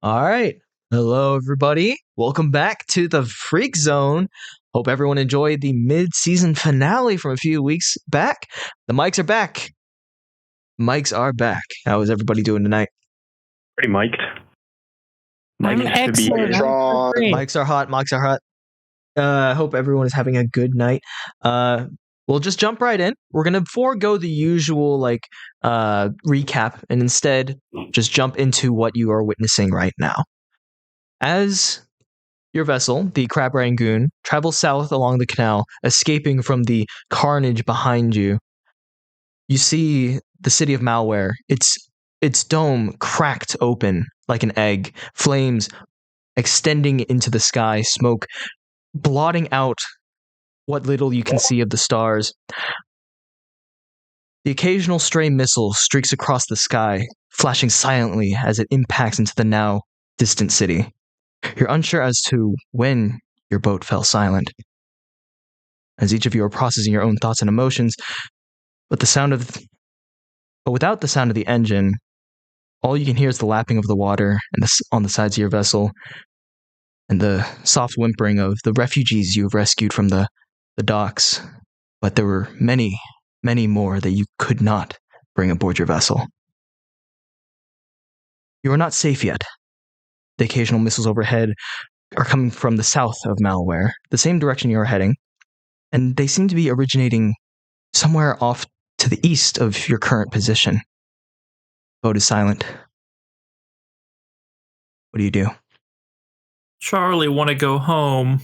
All right. Hello, everybody. Welcome back to the Freak Zone. Hope everyone enjoyed the mid-season finale from a few weeks back. The mics are back. Mics are back. How is everybody doing tonight? Pretty mic'd. I'm excellent. Mics are hot. Mics are hot. I hope everyone is having a good night. We'll just jump right in. We're going to forego the usual recap and instead just jump into what you are witnessing right now. As your vessel, the Crab Rangoon, travels south along the canal, escaping from the carnage behind you, you see the city of Malware. Its dome cracked open like an egg, flames extending into the sky, smoke blotting out what little you can see of the stars. The occasional stray missile streaks across the sky, flashing silently as it impacts into the now distant city. You're unsure as to when your boat fell silent, as each of you are processing your own thoughts and emotions, but without the sound of the engine, all you can hear is the lapping of the water on the sides of your vessel, and the soft whimpering of the refugees you have rescued from the docks. But there were many, many more that you could not bring aboard your vessel. You are not safe yet. The occasional missiles overhead are coming from the south of Malware, the same direction you are heading, and they seem to be originating somewhere off to the east of your current position. Boat is silent. What do you do? Charlie want to go home.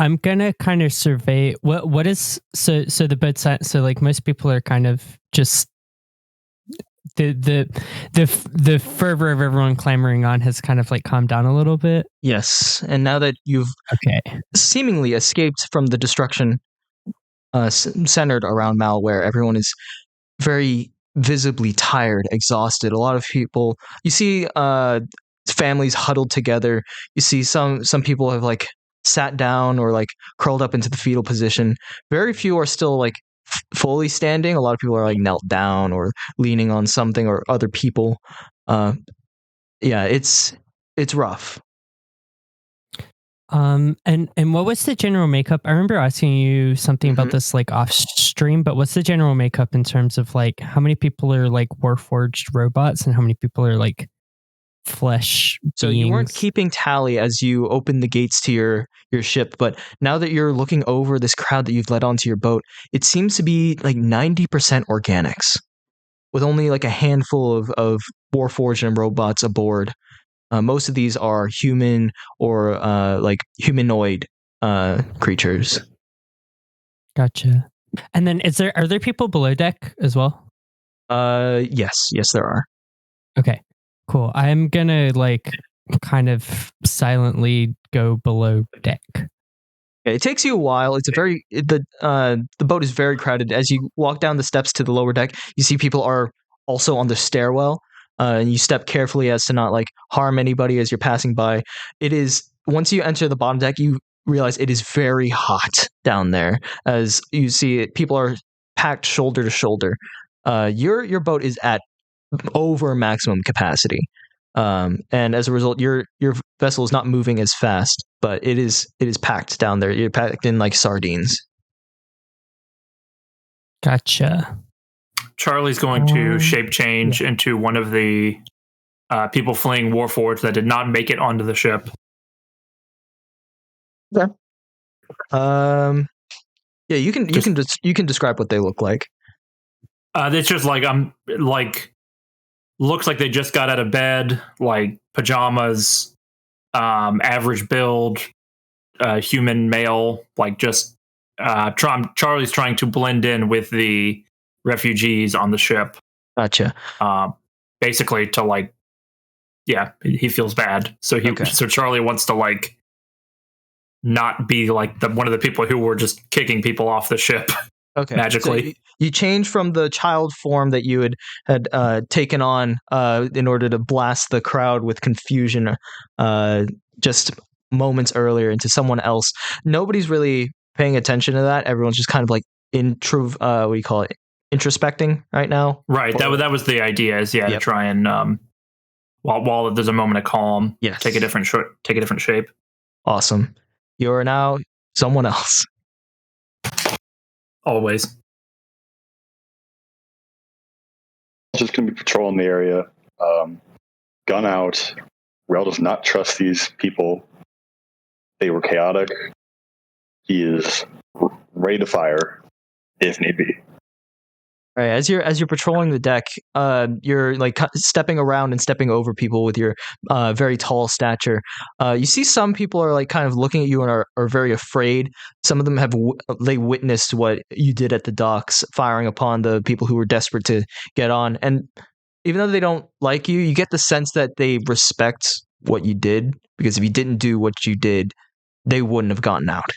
I'm gonna kind of survey what is so the boat side. So like most people are kind of just the fervor of everyone clamoring on has kind of like calmed down a little bit. Yes, and now that you've seemingly escaped from the destruction centered around Malware, everyone is very visibly tired, exhausted. A lot of people, you see families huddled together. You see some people have like sat down or like curled up into the fetal position. Very few are still like fully standing. A lot of people are like knelt down or leaning on something or other people. Yeah, it's rough. And what was the general makeup? I remember asking you something about this like off stream, but what's the general makeup in terms of like how many people are like warforged robots and how many people are like flesh so beings? You weren't keeping tally as you opened the gates to your ship, but now that you're looking over this crowd that you've led onto your boat, it seems to be like 90% organics, with only like a handful of warforged and robots aboard. Most of these are human or like humanoid creatures. Gotcha. And then are there people below deck as well? Yes, there are. Okay, cool. I'm gonna like kind of silently go below deck. Okay, it takes you a while. The boat is very crowded. As you walk down the steps to the lower deck, you see people are also on the stairwell. And you step carefully as to not like harm anybody as you're passing by. It is, once you enter the bottom deck, you realize it is very hot down there. As you see, people are packed shoulder to shoulder. Your boat is at over maximum capacity, and as a result, your vessel is not moving as fast. But it is packed down there. You're packed in like sardines. Gotcha. Charlie's going to shape change into one of the people fleeing Warforged that did not make it onto the ship. Okay. Yeah, you can describe what they look like. It's just like looks like they just got out of bed, like pajamas, average build, human male, like just Charlie's trying to blend in with the refugees on the ship. Gotcha. Basically to like, yeah, he feels bad. So Charlie wants to like not be like one of the people who were just kicking people off the ship. Okay. Magically. So you change from the child form that you had taken on in order to blast the crowd with confusion just moments earlier into someone else. Nobody's really paying attention to that. Everyone's just kind of like introspecting right now. Right. That was the idea, is to try and While there's a moment of calm, Yes. take a different shape. Awesome. You are now someone else. Always. Just going to be patrolling the area. Gun out. Rell does not trust these people. They were chaotic. He is ready to fire if need be. All right, as you're patrolling the deck, you're like stepping around and stepping over people with your very tall stature. You see some people are like kind of looking at you and are very afraid. Some of them they witnessed what you did at the docks, firing upon the people who were desperate to get on. And even though they don't like you, you get the sense that they respect what you did, because if you didn't do what you did, they wouldn't have gotten out.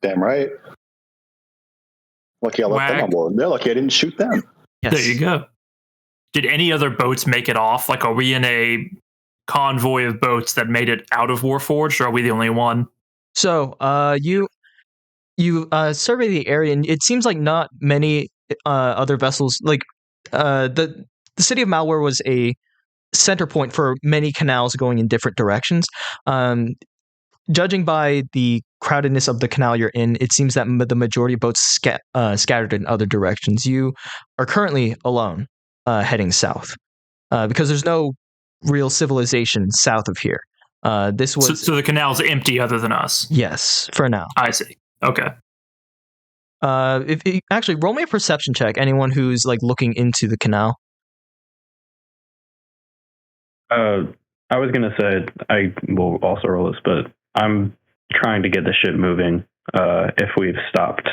Damn right. Lucky I left them on board. They're lucky I didn't shoot them. Yes. There you go. Did any other boats make it off? Like, are we in a convoy of boats that made it out of Warforged, or are we the only one? So, you survey the area, and it seems like not many other vessels. Like, the city of Malware was a center point for many canals going in different directions. Judging by the crowdedness of the canal you're in, it seems that the majority of boats scattered in other directions. You are currently alone, heading south, because there's no real civilization south of here. This was so the canal's empty other than us. Yes, for now. I see. Okay. Actually, roll me a perception check. Anyone who's like looking into the canal. I was gonna say I will also roll this, but I'm trying to get the ship moving. If we've stopped,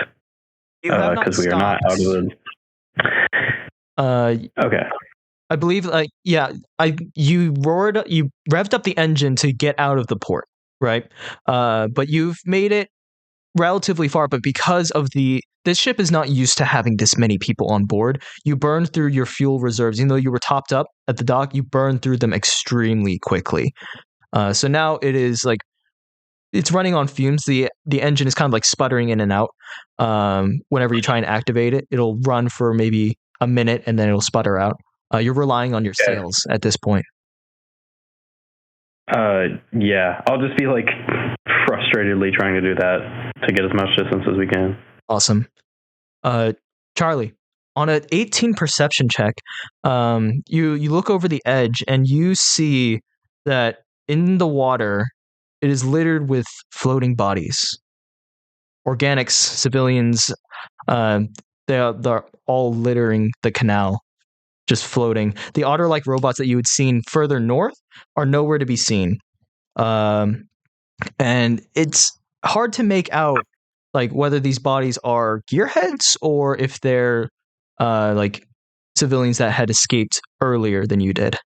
because we are not out of the. Okay. I believe, you revved up the engine to get out of the port, right? But you've made it relatively far. But because of this ship is not used to having this many people on board, you burned through your fuel reserves. Even though you were topped up at the dock, you burned through them extremely quickly. So now it is like it's running on fumes. The engine is kind of like sputtering in and out. Whenever you try and activate it, it'll run for maybe a minute and then it'll sputter out. You're relying on your sails at this point. Yeah, I'll just be like frustratedly trying to do that to get as much distance as we can. Awesome. Charlie, on an 18 perception check, you look over the edge and you see that in the water it is littered with floating bodies. Organics, civilians, they're all littering the canal, just floating. The otter-like robots that you had seen further north are nowhere to be seen. And it's hard to make out like whether these bodies are gearheads or if they're like civilians that had escaped earlier than you did.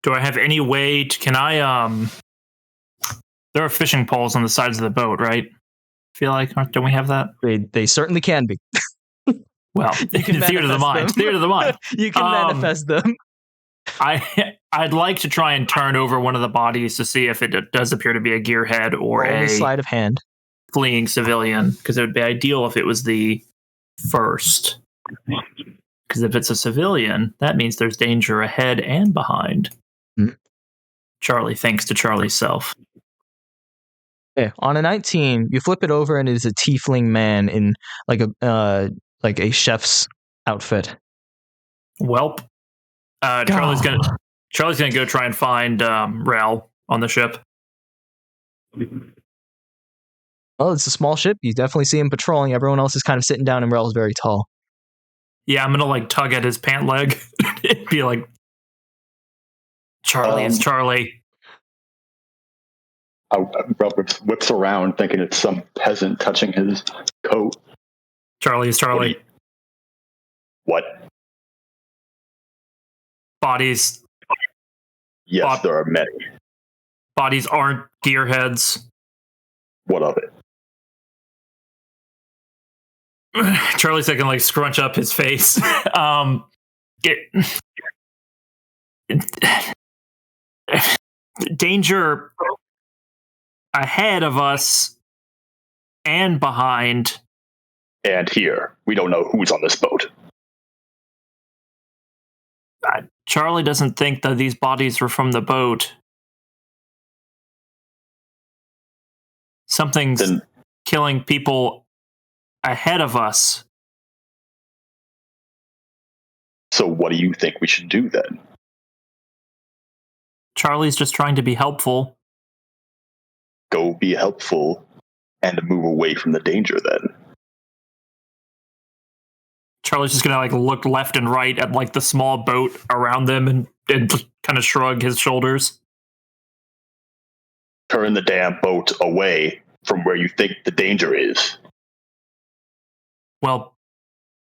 Do I have any way to, can I, there are fishing poles on the sides of the boat, right? I feel like, don't we have that? They certainly can be. Well, theater of the mind. Theater of the mind. You can manifest them. I'd like to try and turn over one of the bodies to see if it does appear to be a gearhead or a sleight of hand fleeing civilian, because it would be ideal if it was the first. Because if it's a civilian, that means there's danger ahead and behind. Mm-hmm. Charlie thinks to Charlie's self. Okay, on a 19, you flip it over and it is a tiefling man in like a chef's outfit. Welp. Charlie's gonna go try and find Rell on the ship. Well, it's a small ship. You definitely see him patrolling. Everyone else is kind of sitting down, and Rell's very tall. Yeah, I'm gonna like tug at his pant leg. It'd be like, Charlie, it's Charlie. Rell whips around, thinking it's some peasant touching his coat. Charlie is Charlie. What? Bodies. Yes, there are many. Bodies aren't gearheads. What of it? Charlie's like, can like scrunch up his face. Danger ahead of us and behind. And here. We don't know who's on this boat. Charlie doesn't think that these bodies were from the boat. Something's killing people ahead of us. So what do you think we should do then? Charlie's just trying to be helpful. Go be helpful and move away from the danger then. Charlie's just gonna look left and right at the small boat around them and kind of shrug his shoulders. Turn the damn boat away from where you think the danger is. Well,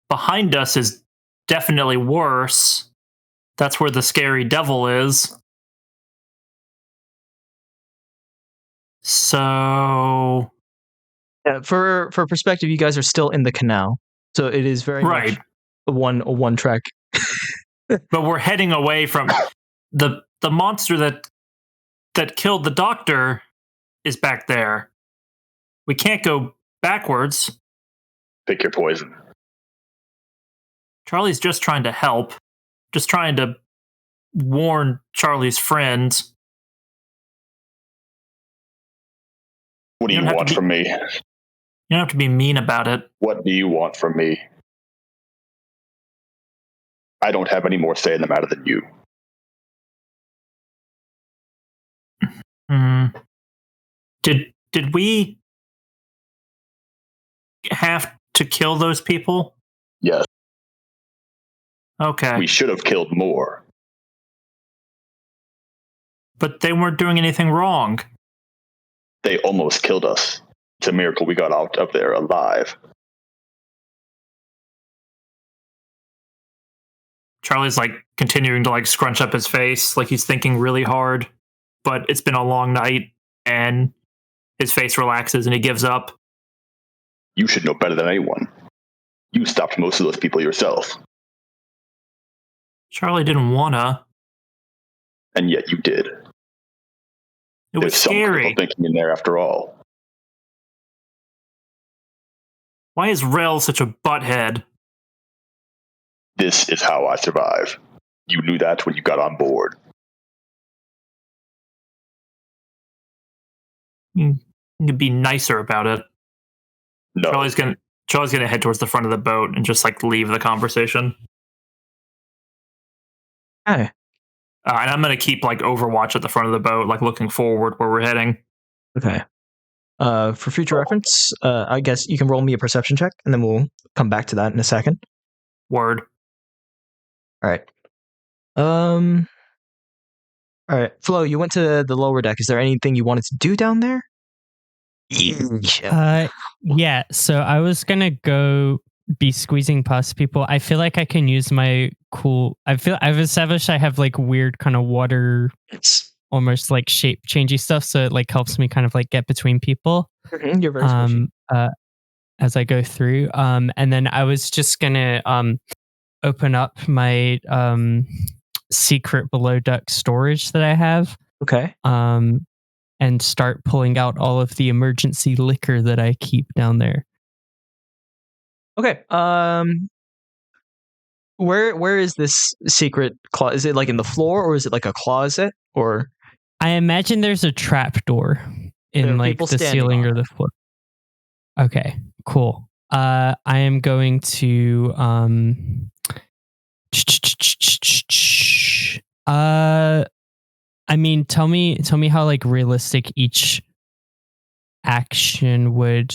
behind us is definitely worse. That's where the scary devil is. So, for perspective, you guys are still in the canal, so it is very much a one track. But we're heading away from the monster that killed the doctor is back there. We can't go backwards. Pick your poison. Charlie's just trying to help. Just trying to warn Charlie's friends. What do you want from me? You don't have to be mean about it. What do you want from me? I don't have any more say in the matter than you. Did we have to kill those people? Yes. Okay. We should have killed more. But they weren't doing anything wrong. They almost killed us. It's a miracle we got out of there alive. Charlie's continuing to scrunch up his face, he's thinking really hard, but it's been a long night and his face relaxes and he gives up. You should know better than anyone. You stopped most of those people yourself. Charlie didn't wanna. And yet you did. It was scary. Some thinking in there after all. Why is Rell such a butthead? This is how I survive. You knew that when you got on board. You could be nicer about it. No. Charlie's gonna head towards the front of the boat and just leave the conversation. Okay. And I'm gonna keep Overwatch at the front of the boat, looking forward where we're heading. Okay. For future reference, I guess you can roll me a perception check, and then we'll come back to that in a second. Word. All right. All right. Flo, you went to the lower deck. Is there anything you wanted to do down there? Yeah. So I was gonna go be squeezing past people. I feel like I can use my cool. I've established I have weird kind of water, almost shape changey stuff. So it helps me kind of get between people. Mm-hmm. You're very squishy. As I go through. And then I was just gonna open up my secret below deck storage that I have. Okay. And start pulling out all of the emergency liquor that I keep down there. Okay. Where is this secret closet? Is it in the floor, or is it a closet? Or I imagine there's a trap door in the ceiling or the floor. Okay, cool. I am going to I mean, tell me how realistic each action would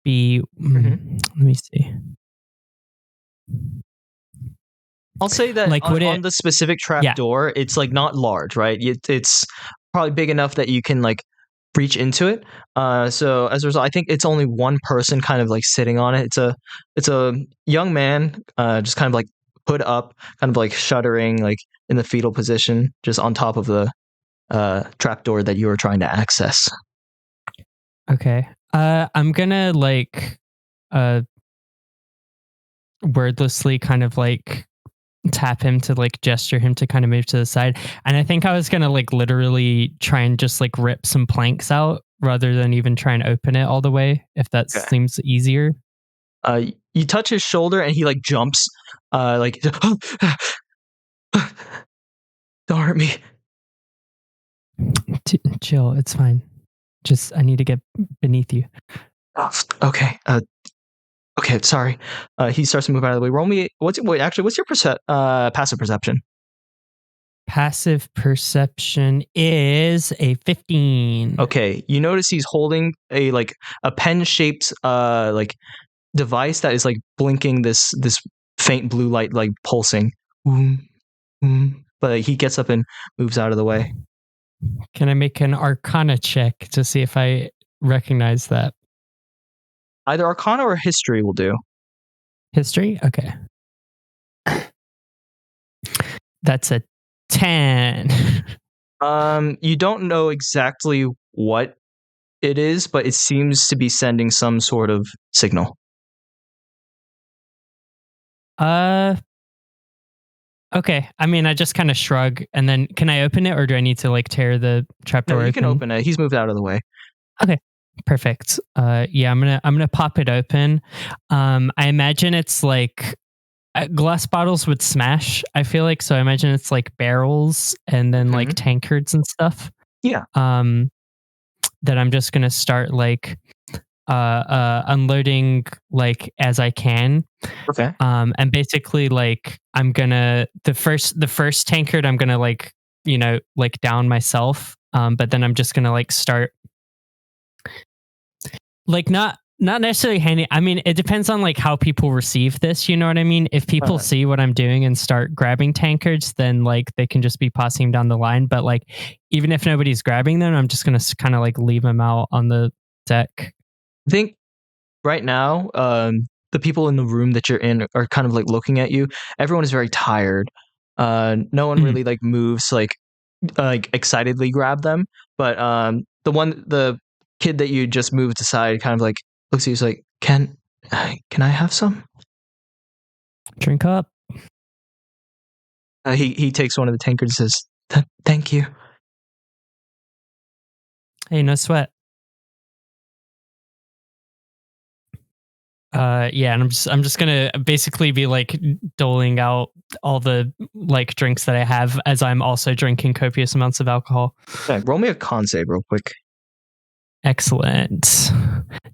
be. Let me see. I'll say that on the specific trap door, it's it's not large, right? It's probably big enough that you can reach into it. So as a result, I think it's only one person kind of sitting on it. It's a young man, just kind of put up, kind of shuddering, in the fetal position, just on top of the trapdoor that you were trying to access. Okay. I'm gonna wordlessly kind of tap him to gesture him to kind of move to the side. And I think I was gonna literally try and just rip some planks out rather than even try and open it all the way, if that seems easier. You touch his shoulder and he like jumps, like don't hurt me. Chill, it's fine. Just I need to get beneath you. Oh, okay. Okay, sorry. He starts to move out of the way. Roll me. What's your passive perception? Passive perception is a 15. Okay, you notice he's holding a pen-shaped like device that is like blinking this faint blue light, like pulsing. But he gets up and moves out of the way. Can I make an Arcana check to see if I recognize that? Either Arcana or History will do. History? Okay. That's a 10. You don't know exactly what it is, but it seems to be sending some sort of signal. Okay. I mean, I just kind of shrug, and then can I open it, or do I need to like tear the trapdoor open? You can open it. He's moved out of the way. Okay. Perfect. Yeah, I'm gonna pop it open. I imagine it's like glass bottles would smash, I feel like, so I imagine it's like barrels and then like tankards and stuff. Yeah. That I'm just gonna start like unloading like as I can. Okay. And basically like I'm gonna the first tankard I'm gonna like, like down myself. But then I'm just gonna like start like not necessarily handing. I mean, it depends on like how people receive this. You know what I mean? If people see what I'm doing and start grabbing tankards, then like they can just be passing them down the line. But like, even if nobody's grabbing them, I'm just gonna kind of like leave them out on the deck. I think right now, the people in the room that you're in are kind of like looking at you. Everyone is very tired. No one really like moves like excitedly grab them. But the kid that you just moved aside kind of like looks at you, like, can I have some? Drink up. He takes one of the tankards and says, thank you. Hey, no sweat. Yeah, and I'm just gonna basically be like doling out all the like drinks that I have as I'm also drinking copious amounts of alcohol. Okay, roll me a con save real quick. Excellent.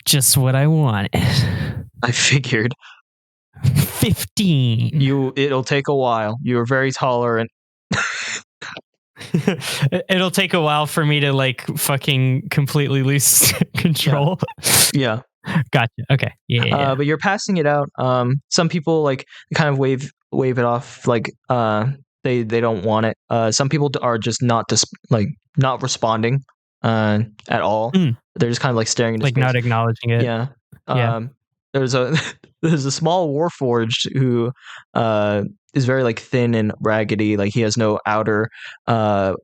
Just what I wanted. I figured. 15. It'll take a while. You are very tolerant. It'll take a while for me to like fucking completely lose control. Yeah. Gotcha. Okay. Yeah. But you're passing it out. Some people like kind of wave it off, like they don't want it. Some people are just not responding at all. They're just kind of like staring into like space. Not acknowledging it. Yeah. There's a small warforged who is very like thin and raggedy. Like he has no outer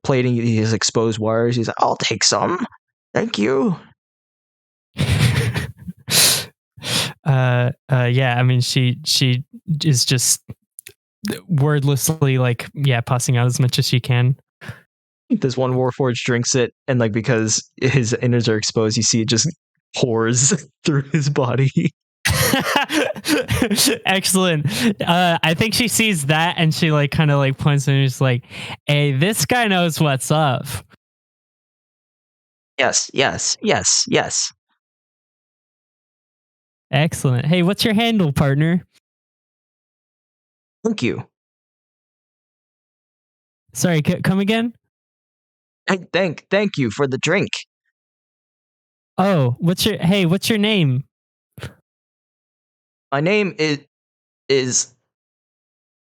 plating. He has exposed wires. He's like, I'll take some. Thank you. Yeah, I mean she is just wordlessly like passing out as much as she can. This one warforged drinks it, and like because his innards are exposed, you see it just pours through his body. Excellent. I think she sees that and she like kind of like points and she's like, hey, this guy knows what's up. Yes. Excellent. Hey, what's your handle, partner? Thank you. Sorry, come again? Thank you for the drink. Oh, what's your name? My name is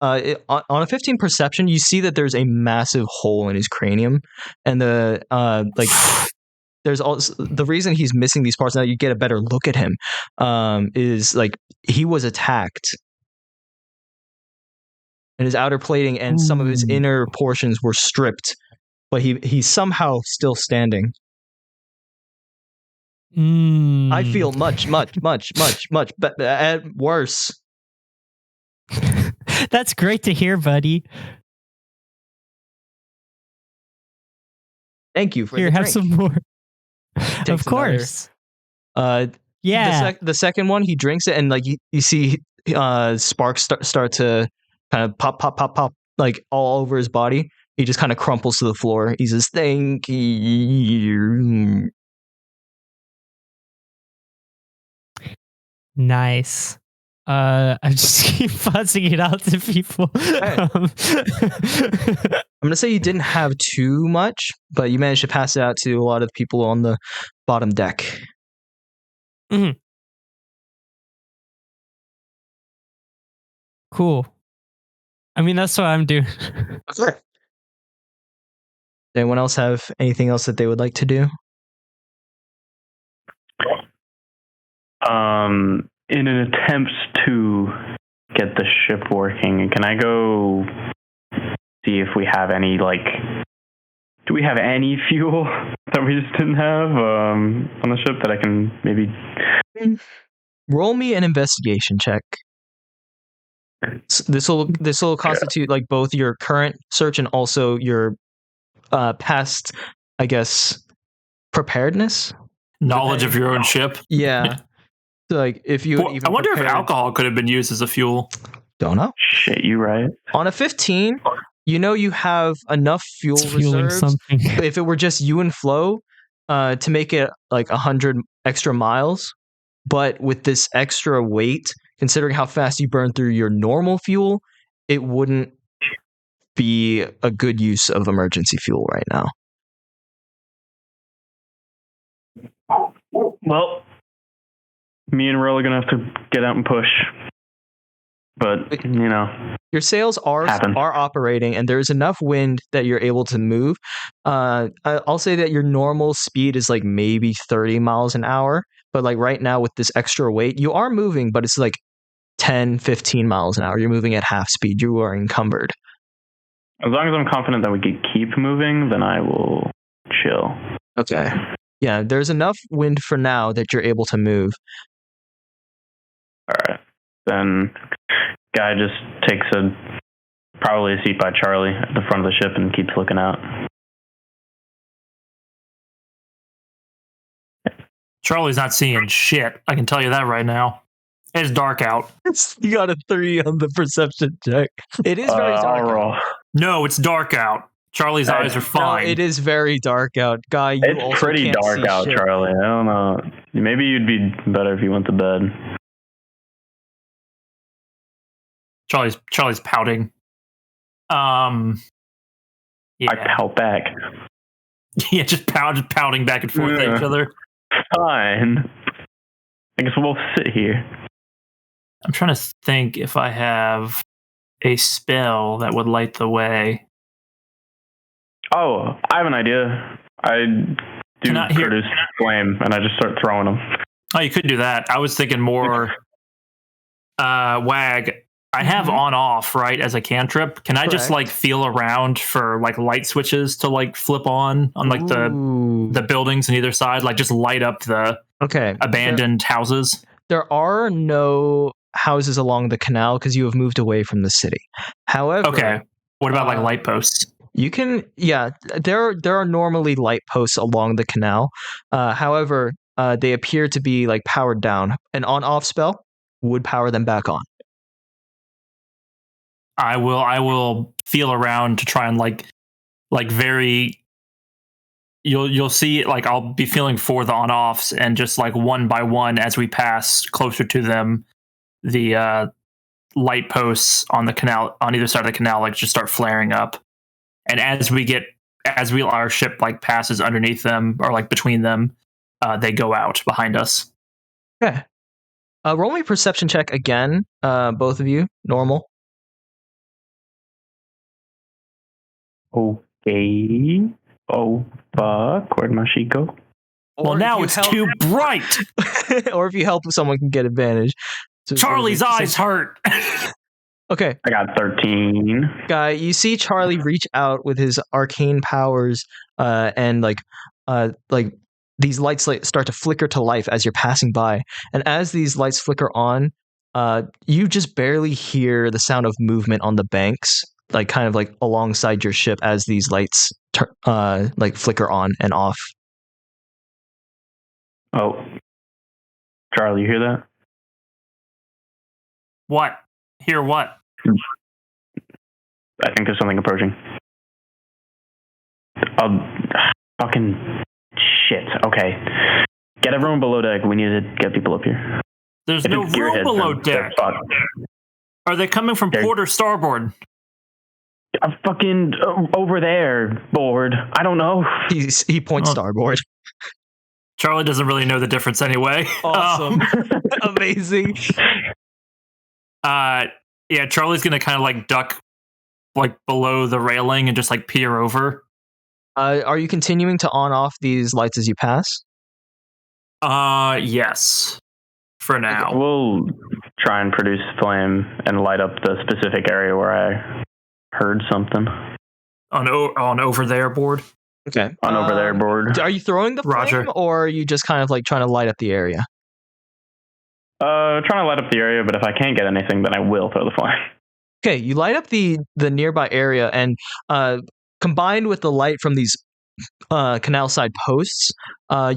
on a 15 perception, you see that there's a massive hole in his cranium, and there's also the reason he's missing these parts. Now you get a better look at him. Is like he was attacked, and his outer plating and some of his inner portions were stripped, but he's somehow still standing. I feel much worse. That's great to hear, buddy. Thank you for here. The have drink. some more. Of course. Yeah. The second one, he drinks it, and like you see sparks start to kind of pop, like all over his body. He just kind of crumples to the floor. He says, "Thank you." Nice. I just keep fussing it out to people. Right. I'm gonna say you didn't have too much, but you managed to pass it out to a lot of people on the bottom deck. Mm-hmm. Cool. I mean, that's what I'm doing. Does anyone else have anything else that they would like to do? In an attempt to get the ship working, can I go see if we have any, like, do we have any fuel that we just didn't have on the ship that I can maybe... Roll me an investigation check. This will constitute like both your current search and also your past, I guess, preparedness, knowledge of your own ship. Yeah. So, like if you I wonder if alcohol could have been used as a fuel. Don't know. Shit, you right. On a 15, you know you have enough fuel reserves. Something. If it were just you and Flo, to make it like 100 extra miles, but with this extra weight, considering how fast you burn through your normal fuel, it wouldn't be a good use of emergency fuel right now. Well, me and Rell are gonna have to get out and push. But, you know, your sails are operating, and there's enough wind that you're able to move. I'll say that your normal speed is like maybe 30 miles an hour, but like right now with this extra weight, you are moving, but it's like 10, 15 miles an hour. You're moving at half speed. You are encumbered. As long as I'm confident that we could keep moving, then I will chill. Okay. Yeah, there's enough wind for now that you're able to move. All right. Then guy just takes probably a seat by Charlie at the front of the ship and keeps looking out. Charlie's not seeing shit. I can tell you that right now. It's dark out. You got a 3 on the perception check. It is very dark out. No, it's dark out. Charlie's eyes are fine. No, it is very dark out. Guy, you it's also pretty can't dark see out, shit. Charlie. I don't know. Maybe you'd be better if you went to bed. Charlie's pouting. Yeah. I pout back. Yeah, just pouting back and forth at each other. Fine. I guess we'll sit here. I'm trying to think if I have a spell that would light the way. Oh, I have an idea. I do produce flame, and I just start throwing them. Oh, you could do that. I was thinking more WAG. I have on-off, right, as a cantrip. Can I just like feel around for like light switches to like flip on like the buildings on either side, like just light up the abandoned houses? There are no houses along the canal because you have moved away from the city. However, what about like light posts? You can, there are normally light posts along the canal. However, they appear to be like powered down. An on-off spell would power them back on. I will feel around to try and like very. You'll see like I'll be feeling for the on-offs and just like one by one as we pass closer to them, the light posts on the canal on either side of the canal like just start flaring up. And our ship like passes underneath them or like between them, they go out behind us. Okay. Roll me a perception check again, both of you. Normal. Okay. Oh, fuck. Where'd my sheet go? Well, now it's too bright. Or if you help, someone can get advantage. So Charlie's eyes hurt. Okay. I got 13. Guy, you see Charlie reach out with his arcane powers, and like these lights start to flicker to life as you're passing by. And as these lights flicker on, you just barely hear the sound of movement on the banks, like kind of like alongside your ship as these lights like flicker on and off. Oh. Charlie, you hear that? What? Hear what? I think there's something approaching. Fucking shit. Okay. Get everyone below deck. We need to get people up here. There's If no it's room gearheads, below then they're deck. fucked. Are they coming from They're- port or starboard? I'm fucking over there, board. I don't know. He points Oh. starboard. Charlie doesn't really know the difference anyway. Awesome. Amazing. Yeah, Charlie's gonna kind of like duck like below the railing and just like peer over. Are you continuing to on off these lights as you pass? Yes. For now. We'll try and produce flame and light up the specific area where I heard something. On over there board. Okay. On over there, board. Are you throwing the Roger. flame, or are you just kind of like trying to light up the area? Trying to light up the area, but if I can't get anything, then I will throw the flame. Okay, you light up the nearby area, and combined with the light from these canal side posts,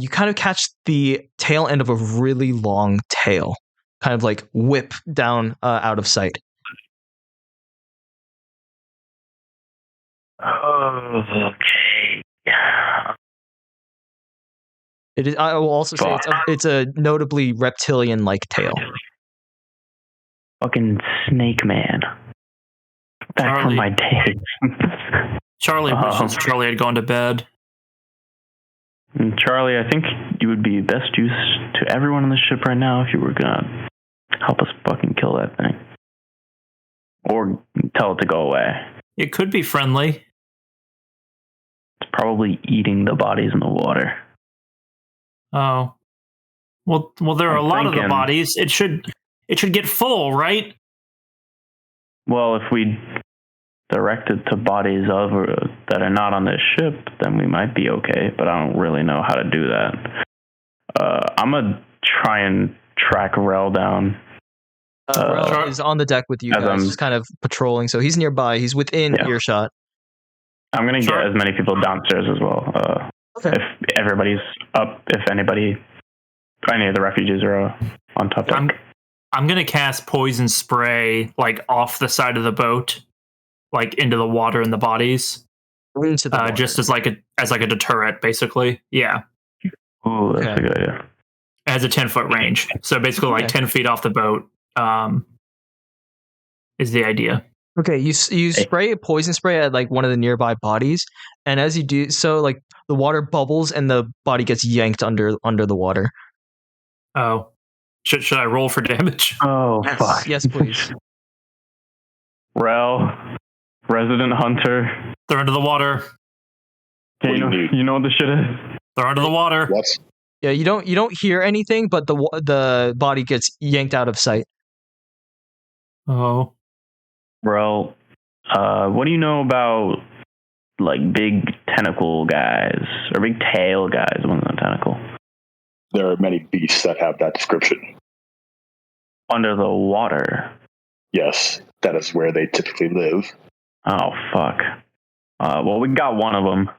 you kind of catch the tail end of a really long tail, kind of like whip down out of sight. Okay. It is. I will also say it's a notably reptilian-like tail. Fucking snake man. Back from Charlie. my days. Charlie wishes Charlie had gone to bed. Charlie, I think you would be best use to everyone on the ship right now if you were gonna help us fucking kill that thing. Or tell it to go away. It could be friendly. It's probably eating the bodies in the water. Oh. Well, there are a I'm lot of the thinking- bodies. It should get full, right? Well, if we direct it to bodies that are not on this ship, then we might be okay, but I don't really know how to do that. I'm gonna try and track Rell down. Rell is on the deck with you as guys, I'm- just kind of patrolling. So he's nearby. He's within Yeah. earshot. I'm gonna Sure. get as many people downstairs as well. Okay. If everybody's up, if any of the refugees are on top deck. I'm gonna cast poison spray like off the side of the boat, like into the water and the bodies, Into the water. just as like a deterrent, basically. Yeah, Ooh, that's Okay. a good idea. it has a 10-foot range, so basically like Okay. 10 feet off the boat. Is the idea? Okay, you spray a poison spray at like one of the nearby bodies, and as you do so, like the water bubbles and the body gets yanked under the water. Oh, should I roll for damage? Oh, fuck. Yes, please. Rell, resident hunter. Throw into the water. Okay, What do you need? you know what this shit is? Throw into the water. What? Yeah, you don't hear anything, but the body gets yanked out of sight. Oh, Rell, what do you know about like big tentacle guys or big tail guys with a tentacle There are many beasts that have that description. under the water? Yes, that is where they typically live. Oh fuck. Well, we got one of them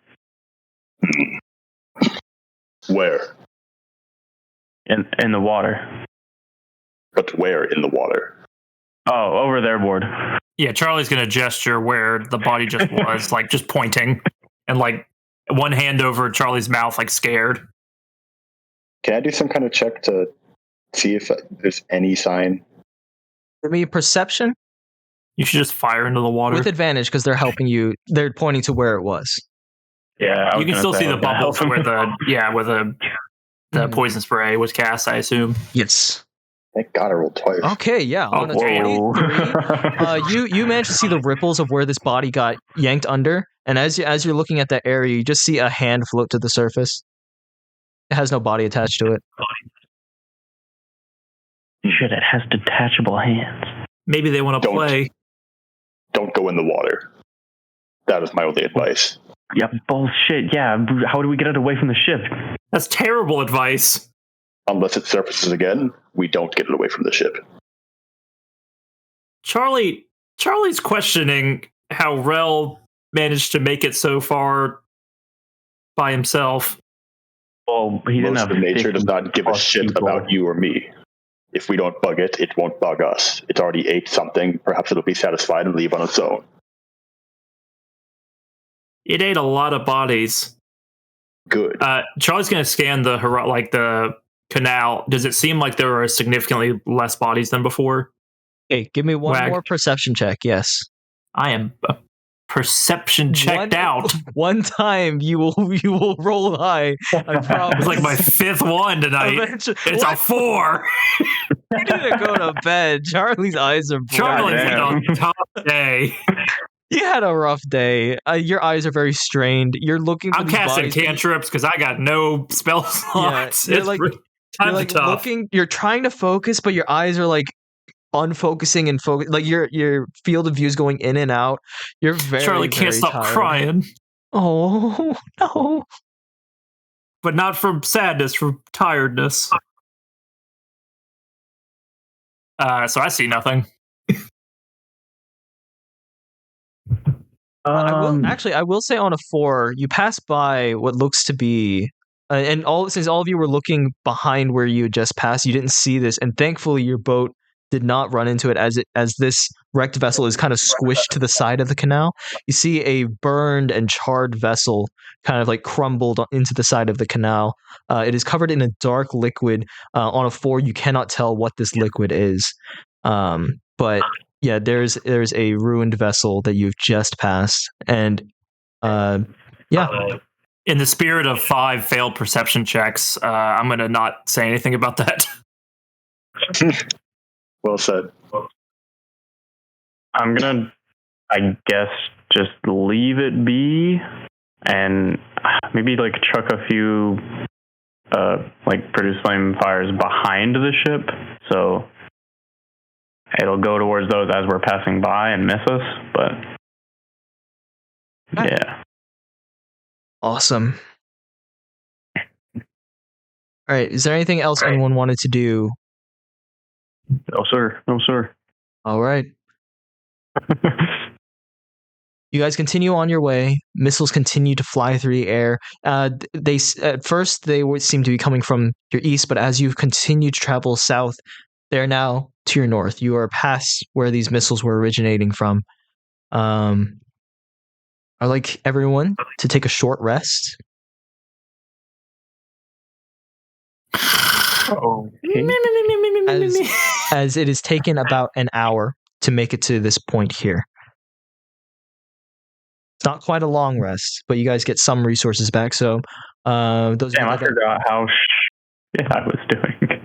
Where? in the water. But where in the water? Oh, over there, board. yeah. Charlie's gonna gesture where the body just was, like just pointing, and like one hand over Charlie's mouth, like scared. Can I do some kind of check to see if there's any sign? Give me a perception You should just fire into the water. with advantage because they're helping you. They're pointing to where it was. Yeah, You can still see the bubbles where the Mhm. poison spray was cast, I assume. Yes. Thank God I rolled twice. Okay. Yeah. On a Whoa. 23, you manage to see the ripples of where this body got yanked under, and as you're looking at that area, you just see a hand float to the surface. It has no body attached to it. Shit, it has detachable hands. Maybe they want to Don't. play. Don't go in the water. That is my only advice. Yeah, bullshit. Yeah, how do we get it away from the ship? That's terrible advice. Unless it surfaces again, we don't get it away from the ship. Charlie's questioning how Rell managed to make it so far by himself. Well, he didn't Most have of nature does 50 not give a plus shit people. about you or me. If we don't bug it, it won't bug us. It already ate something. Perhaps it'll be satisfied and leave on its own. It ate a lot of bodies. Good. Charlie's going to scan the canal. Does it seem like there are significantly less bodies than before? Hey, give me one Wag. more perception check. Yes. I am perception checked out. One time you will roll high. I promise. It's like my fifth one tonight. Eventually, It's a 4. You need to go to bed. Charlie's eyes are bright. Charlie's had a tough day. You had a rough day. Your eyes are very strained. You're looking for I'm these casting bodies. cantrips because I got no spell slots. you're It's like- really You're times like are tough. looking. You're trying to focus, but your eyes are like unfocusing and focus. Like your field of view is going in and out. You're very Charlie can't very stop tired. crying, Oh no! but not from sadness, from tiredness. So I see nothing. I will say on a 4, you pass by what looks to be, and since all of you were looking behind where you had just passed, you didn't see this, and thankfully your boat did not run into it as this wrecked vessel is kind of squished to the side of the canal. You see a burned and charred vessel kind of like crumbled into the side of the canal. It is covered in a dark liquid. On a 4, you cannot tell what this liquid is, but yeah, there's a ruined vessel that you've just passed, and yeah. In the spirit of 5 failed perception checks, I'm going to not say anything about that. Well said. I'm gonna, I guess, just leave it be, and maybe like chuck a few, like produce flame fires behind the ship, so it'll go towards those as we're passing by and miss us. But yeah, Awesome. All right. Is there anything else anyone wanted to do? no sir, no sir. All right. You guys continue on your way. Missiles continue to fly through the air. They at first they would seem to be coming from your east, but as you continue to travel south, they're now to your north. You are past where these missiles were originating from. I'd like everyone to take a short rest. Okay. As it has taken about an hour to make it to this point here. It's not quite a long rest, but you guys get some resources back. So those Damn, I of you that forgot how I was doing.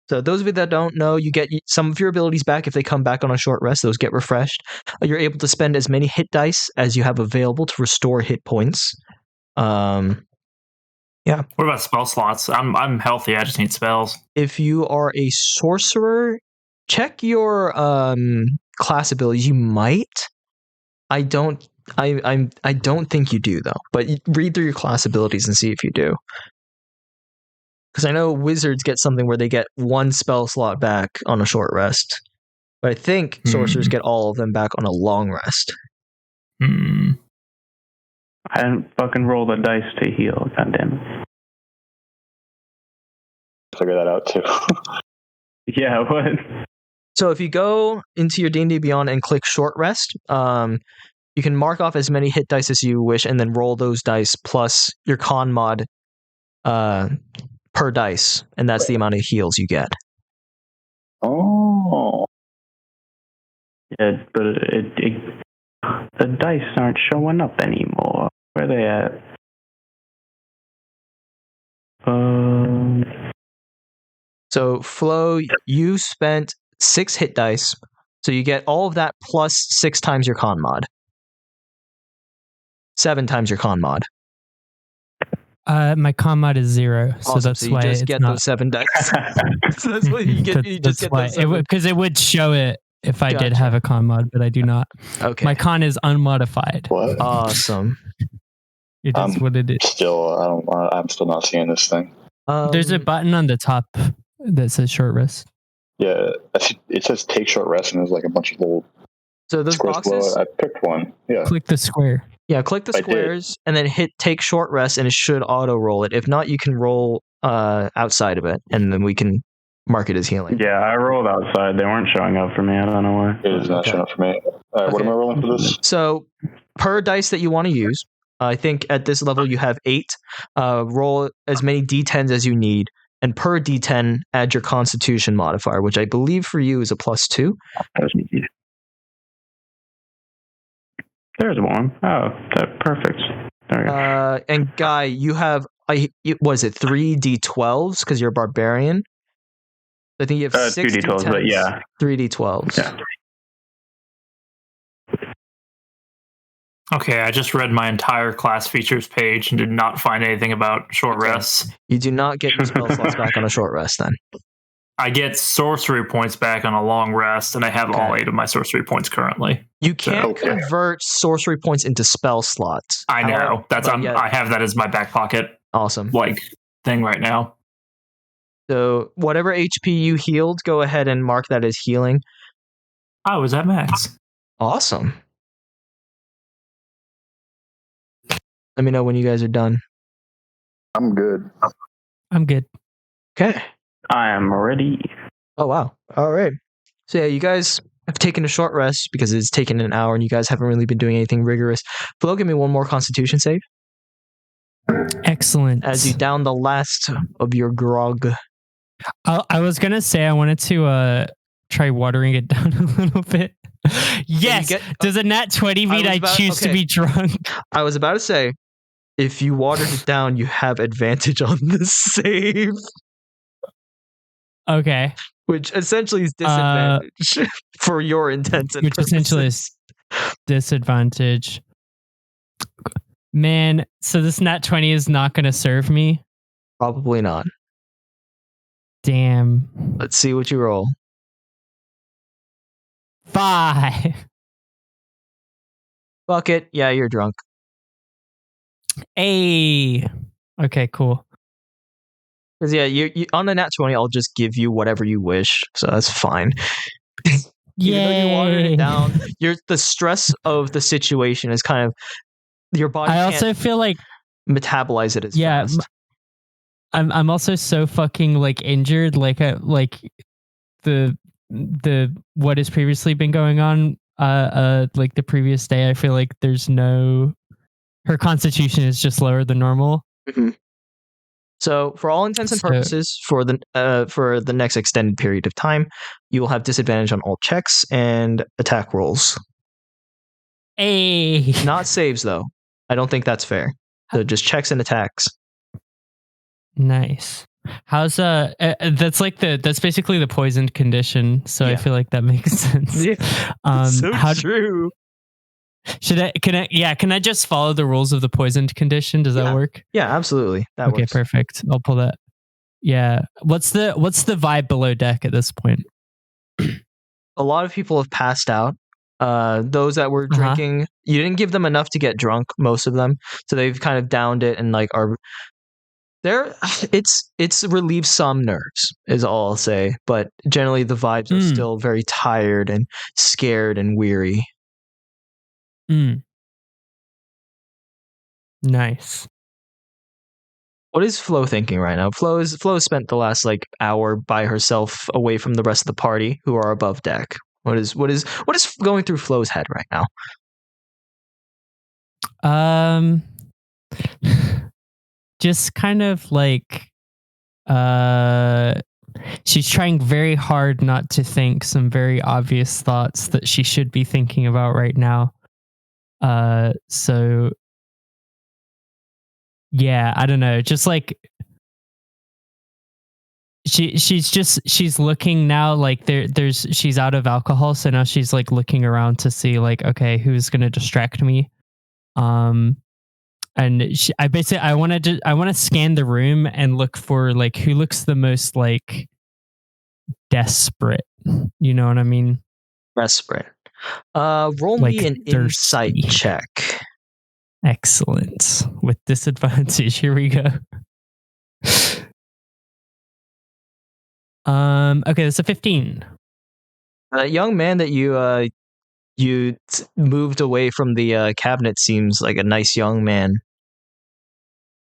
So those of you that don't know, you get some of your abilities back if they come back on a short rest. Those get refreshed. You're able to spend as many hit dice as you have available to restore hit points. Yeah. What about spell slots? I'm healthy. I just need spells. If you are a sorcerer, check your class abilities. You might. I don't think you do though. But read through your class abilities and see if you do. Because I know wizards get something where they get 1 spell slot back on a short rest. But I think sorcerers get all of them back on a long rest. I didn't fucking roll the dice to heal. Goddamn it. Figure that out too. Yeah, what? So if you go into your D&D Beyond and click short rest, you can mark off as many hit dice as you wish and then roll those dice plus your con mod per dice, and that's the amount of heals you get. Oh. Yeah, but the dice aren't showing up anymore. Where are they at? So Flo, you spent 6 hit dice, so you get all of that plus 6 times your con mod. 7 times your con mod. My con mod is 0, so Awesome. that's So you why just it's get not. those 7 dice. So that's what you get. You just get those 7. Because it would show it if I did Gotcha. have a con mod, but I do not. Okay. My con is unmodified. What? Awesome. It is what it is. I'm still not seeing this thing. There's a button on the top that says short rest. Yeah, it says take short rest, and there's like a bunch of little So those squares below boxes. it. I picked one. Yeah. Click the square. Yeah, click the I did. squares and then hit take short rest, and it should auto roll it. If not, you can roll outside of it, and then we can mark it as healing. Yeah, I rolled outside. They weren't showing up for me. I don't know why. It is not showing up for me. What Okay. am I rolling for this? So, per dice that you want to use, I think at this level you have 8. Roll as many d10s as you need, and per d10, add your Constitution modifier, which I believe for you is a +2. There's one. Oh, perfect. There we go. And Guy, you have was it 3 d12s because you're a barbarian? I think you have 6 2 d12s, but yeah, 3 d12s. Yeah. Okay, I just read my entire class features page and did not find anything about short rests. You do not get your spell slots back on a short rest then. I get sorcery points back on a long rest, and I have all 8 of my sorcery points currently. You can't convert sorcery points into spell slots. I know. I have that as my back pocket Awesome. Thing right now. So whatever HP you healed, go ahead and mark that as healing. I was at max. Awesome. Let me know when you guys are done. I'm good. I'm good. Okay. I am ready. Oh, wow. All right. So yeah, you guys have taken a short rest because it's taken an hour and you guys haven't really been doing anything rigorous. Flo, give me one more Constitution save. Excellent. As you down the last of your grog. I was going to say I wanted to try watering it down a little bit. Yes. Does a nat 20 mean I choose to be drunk? I was about to say, if you watered it down, you have advantage on the save. Okay. Which essentially is disadvantage for your intents and purposes. Essentially is disadvantage. Man, so this nat 20 is not going to serve me? Probably not. Damn. Let's see what you roll. 5. Fuck it. Yeah, you're drunk. Hey. Okay, cool. Because yeah, you on the nat 20, I'll just give you whatever you wish, so that's fine. Even though you watered it down, the stress of the situation is kind of your body. I also feel like metabolize it as fast. I'm also so fucking injured, like the what has previously been going on, like the previous day. I feel like her constitution is just lower than normal. Mm-hmm. So, for all intents and purposes, for the next extended period of time, you will have disadvantage on all checks and attack rolls. Hey, not saves though. I don't think that's fair. So just checks and attacks. Nice. How's that's basically the poisoned condition. So yeah. I feel like that makes sense. Yeah. True. Can I just follow the rules of the poisoned condition? Does that work? Yeah, absolutely. That works. Perfect. I'll pull that. Yeah. What's the vibe below deck at this point? A lot of people have passed out. Those that were drinking, you didn't give them enough to get drunk, most of them. So they've kind of downed it and are there. It's relieved some nerves, is all I'll say. But generally the vibes are still very tired and scared and weary. Nice. What is Flo thinking right now? Flo spent the last hour by herself away from the rest of the party who are above deck. What is going through Flo's head right now? Just kind of she's trying very hard not to think some very obvious thoughts that she should be thinking about right now. So yeah, I don't know. Just she's looking now, she's out of alcohol, so now she's looking around to see okay, who's gonna distract me. And I want to scan the room and look for who looks the most desperate. You know what I mean? Desperate. Roll me an insight check. Excellent. With disadvantage. Here we go. Okay, that's a 15. Young man that you moved away from the cabinet. Seems like a nice young man.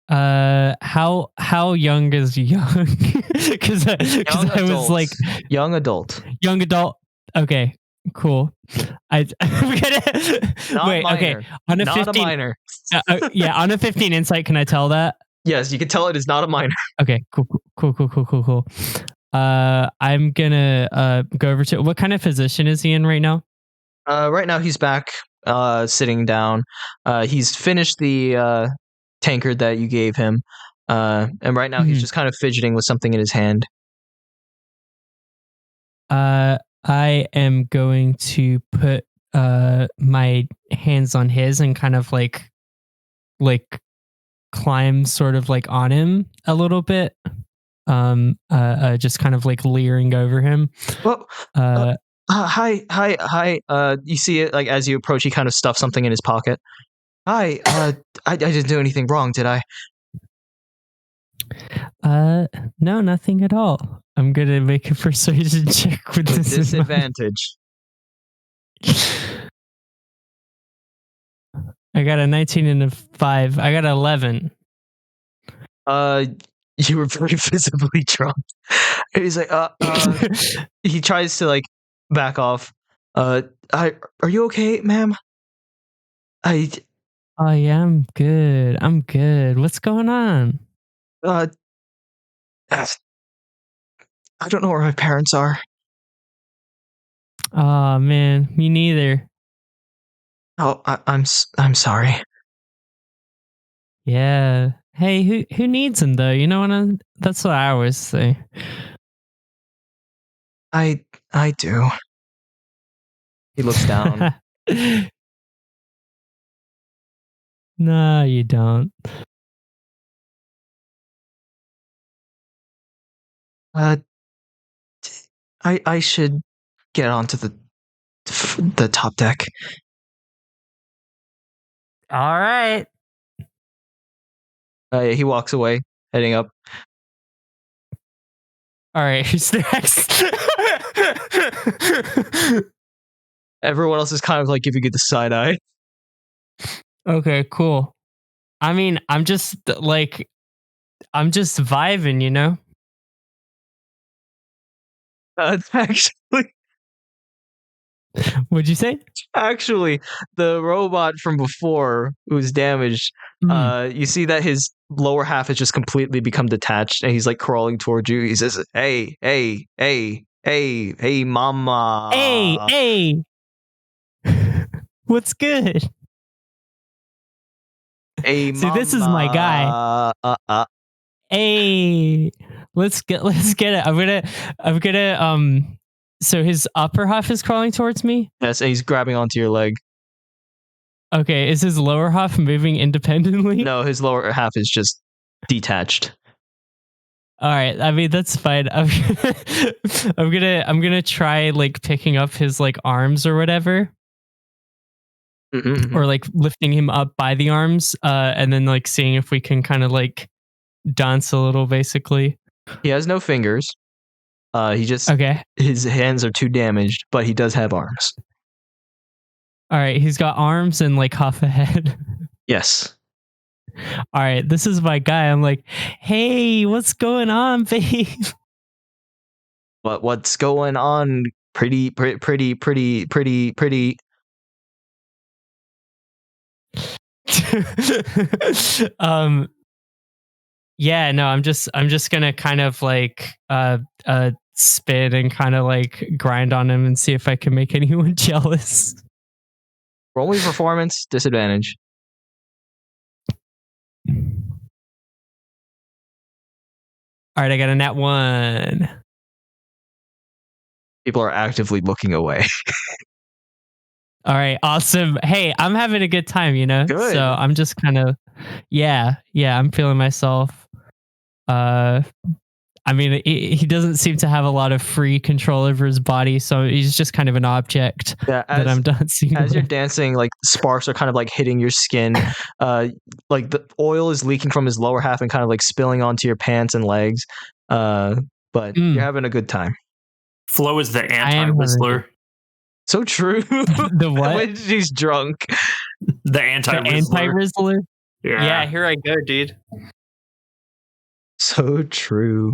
How young is young? Because I was like young adult. Young adult. Okay, cool. I'm gonna wait. Minor. Okay, on a not 15, a minor. Yeah, on a 15 insight, can I tell that? Yes, you can tell it is not a minor. Okay, cool. I'm gonna go over to what kind of position is he in right now? Right now he's back, sitting down. He's finished the tankard that you gave him, and right now he's just kind of fidgeting with something in his hand. I am going to put my hands on his and kind of like climb sort of like on him a little bit. Just kind of like leering over him. Well, hi. You see it like as you approach, he kind of stuffs something in his pocket. Hi, I didn't do anything wrong, did I? No, nothing at all. I'm gonna make a persuasion check with disadvantage. I got a 19 and a 5. I got 11. You were very visibly drunk. He's like, he tries to like back off. Are you okay, ma'am? Oh yeah, I'm good. What's going on? I don't know where my parents are. Oh man, me neither. Oh, I'm sorry. Yeah. Hey, who needs him though? You know that's what I always say. I do. He looks down. No, you don't. I should get onto the top deck. All right. He walks away, heading up. All right, who's next? Everyone else is kind of like giving you the side eye. Okay, cool. I mean, I'm just vibing, you know? Actually, what'd you say? Actually, the robot from before who's damaged, you see that his lower half has just completely become detached and he's like crawling towards you. He says, hey, mama. Hey. What's good? Hey, see, mama. this is my guy. Hey, let's get it. I'm gonna so his upper half is crawling towards me? Yes, and he's grabbing onto your leg. Okay, is his lower half moving independently? No, his lower half is just detached. All right, I mean that's fine. I'm gonna try like picking up his like arms or whatever. Or like lifting him up by the arms, and then like seeing if we can kind of like dance a little, basically. He has no fingers. He just his hands are too damaged, but he does have arms. All right, he's got arms and like half a head. Yes. All right, this is my guy. I'm like, hey, what's going on, babe? What's going on? Pretty. Yeah, no, I'm just gonna kind of like spit and kind of like grind on him and see if I can make anyone jealous. Roll me performance, disadvantage. All right, I got a nat 1. People are actively looking away. All right, awesome. Hey, I'm having a good time, you know? Good. So I'm just kind of, yeah, I'm feeling myself. I mean, he doesn't seem to have a lot of free control over his body, so he's just kind of an object that I'm dancing as with. you're dancing, like sparks are kind of like hitting your skin. Like the oil is leaking from his lower half and kind of like spilling onto your pants and legs. But you're having a good time. Flo is the anti-whistler. So true. The what? When she's drunk. The The anti-Rizzler. anti-Rizzler? Yeah. Yeah, here I go, dude. So true.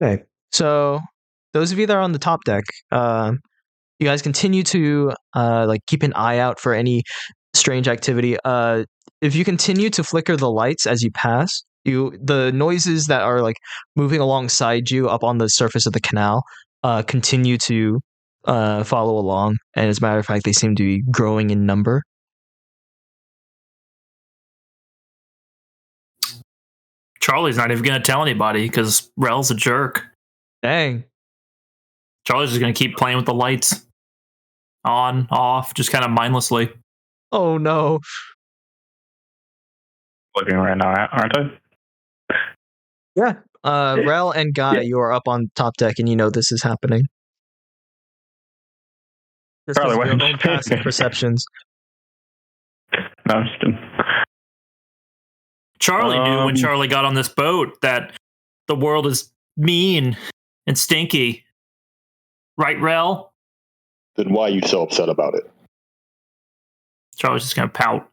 Okay, so those of you that are on the top deck, you guys continue to like keep an eye out for any strange activity. If you continue to flicker the lights as you pass, the noises that are like moving alongside you up on the surface of the canal continue to follow along, and as a matter of fact, they seem to be growing in number. Charlie's not even going to tell anybody because Rell's a jerk. Dang. Charlie's just going to keep playing with the lights. On, off, just kind of mindlessly. Oh no. Looking right now, aren't I? Yeah. Rell and Guy, Yeah. you are up on top deck, and you know this is happening. Just Charlie, because of why your don't own you- passive perceptions. No, I'm just kidding. Charlie knew when Um, Charlie got on this boat that the world is mean and stinky. Right, Rell? Then why are you so upset about it? Charlie's just going to pout.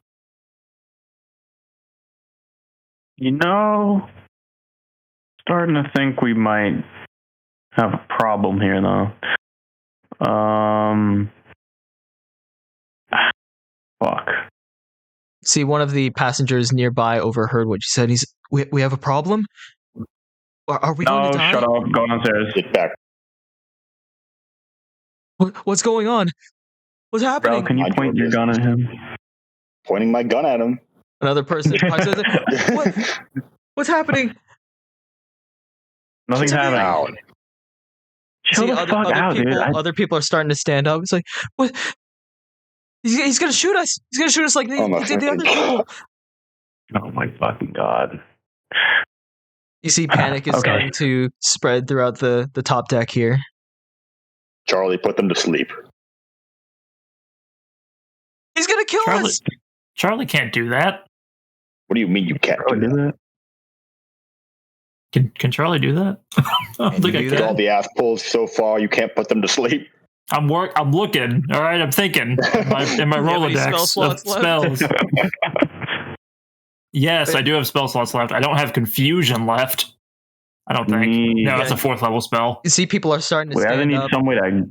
You know, starting to think we might have a problem here, though. Fuck. See, one of the passengers nearby overheard what you said. We have a problem? Are we going No, to die? shut up. Go downstairs. Get back. What's going on? What's Rell, happening? can you Mind point your your gun at him? Pointing my gun at him. Another person. What's happening? Nothing's Sit happening. Down. Chill See, the fuck out, people, dude. Other people are starting to stand up. It's like, what? He's gonna shoot us. He's gonna shoot us like Oh my he did the other people. Oh my fucking god. You see, panic is Okay. starting to spread throughout the top deck here. Charlie, put them to sleep. He's gonna kill Charlie, us. Charlie can't do that. What do you mean you can't Bro, do do that? that? Can Charlie do that? I don't Can think you I do With can. all the ass pulls so far, you can't put them to sleep. I'm looking. All right, I'm thinking. In my Do you have any Rolodex spell of slots left? spells. Yes, I do have spell slots left. I don't have confusion left. I don't think. No, that's a 4th level spell. You see, people are starting to We either stand need up. some way to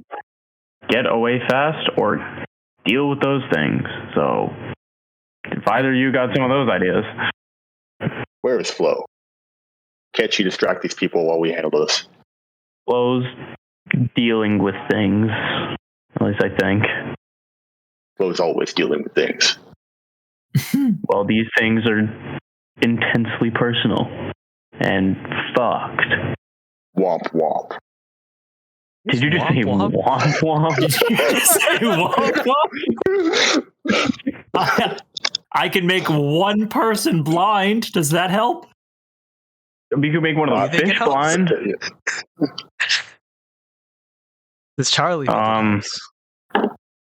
get away fast or deal with those things. So, if either of you got some of those ideas, Where is Flo? Can't she distract these people while we handle this? Flo's dealing with things. At least I think. Flo's always dealing with things. Well, these things are intensely personal and fucked. Womp womp. Did you just say Womp womp womp? Did you just say womp womp? I can make one person blind. Does that help? You could make one of You the think it fish helps? blind. Does Charlie? think it helps?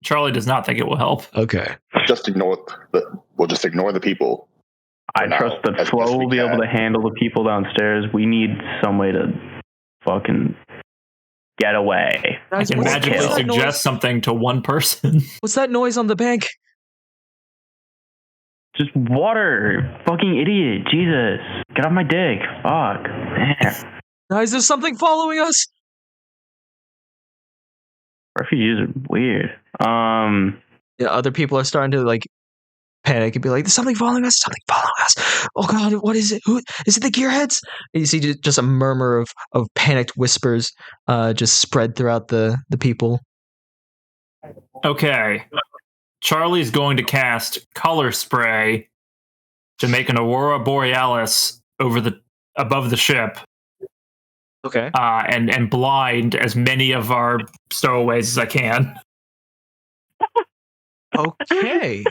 Charlie does not think it will help. Okay. Just we'll just ignore the people. I No, trust that as Flo best we will be able can. to handle the people downstairs. We need some way to fucking get away. I Guys, can what's magically that suggest noise? something to one person. What's that noise on the bank? Just water. Fucking idiot. Jesus. Get off my dick. Fuck. Man. Guys, there's something following us. Refugees are weird. Yeah, other people are starting to like panic and be like, "There's something following us! Something following us! Oh god, what is it? Who is it? The gearheads?" And you see just a murmur of panicked whispers just spread throughout the people. Okay. Charlie's going to cast color spray to make an aurora borealis above the ship, Okay. and blind as many of our stowaways as I can, Okay.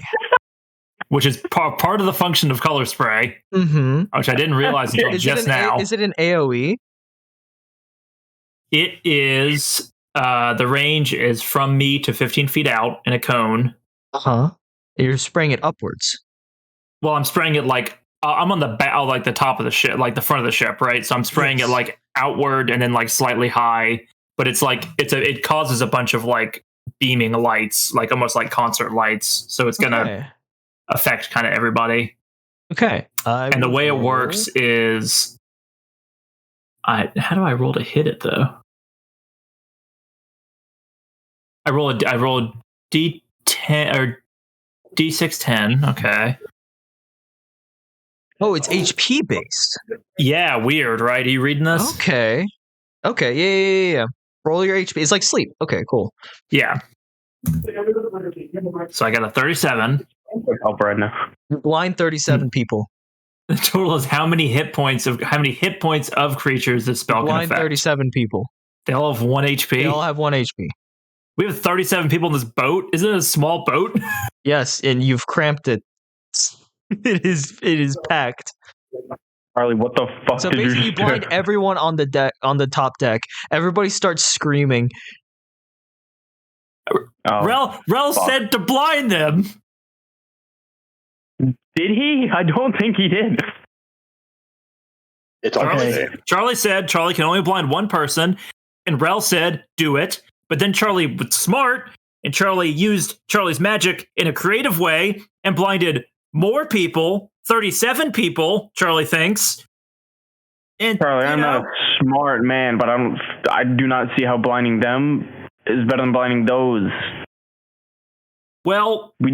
which is part of the function of color spray, Mm-hmm. which I didn't realize until just now. Is it an AOE? It is the range is from me to 15 feet out in a cone. Uh-huh. You're spraying it upwards. Well, I'm spraying it like I'm on the like the top of the ship, like the front of the ship, right? So I'm spraying Yes. it like outward and then like slightly high, but it's like it causes a bunch of like beaming lights, like almost like concert lights. So it's gonna affect kind of everybody. Okay. And the way it works is, how do I roll to hit it though? I roll a D10 or D6 10. Okay. Oh, it's HP based. Yeah, weird, right? Are you reading this? Okay. Yeah. Roll your HP. It's like sleep. Okay, cool. Yeah. So I got a 37. Help right now. You blind 37 people. The total is how many hit points of creatures this spell can affect. 37 people. They all have 1 HP. They all have 1 HP. We have 37 people in this boat. Isn't it a small boat? Yes, and you've cramped it. It is packed. Charlie, what the fuck So did basically, you you blind everyone on the deck, on the top deck. Everybody starts screaming. Rell said to blind them. Did he? I don't think he did. It's okay. Charlie said Charlie can only blind one person, and Rell said do it. But then Charlie was smart, and Charlie used Charlie's magic in a creative way and blinded more people, 37 people, Charlie thinks. And Charlie, I'm not a smart man, but I do not see how blinding them is better than blinding those. Well, we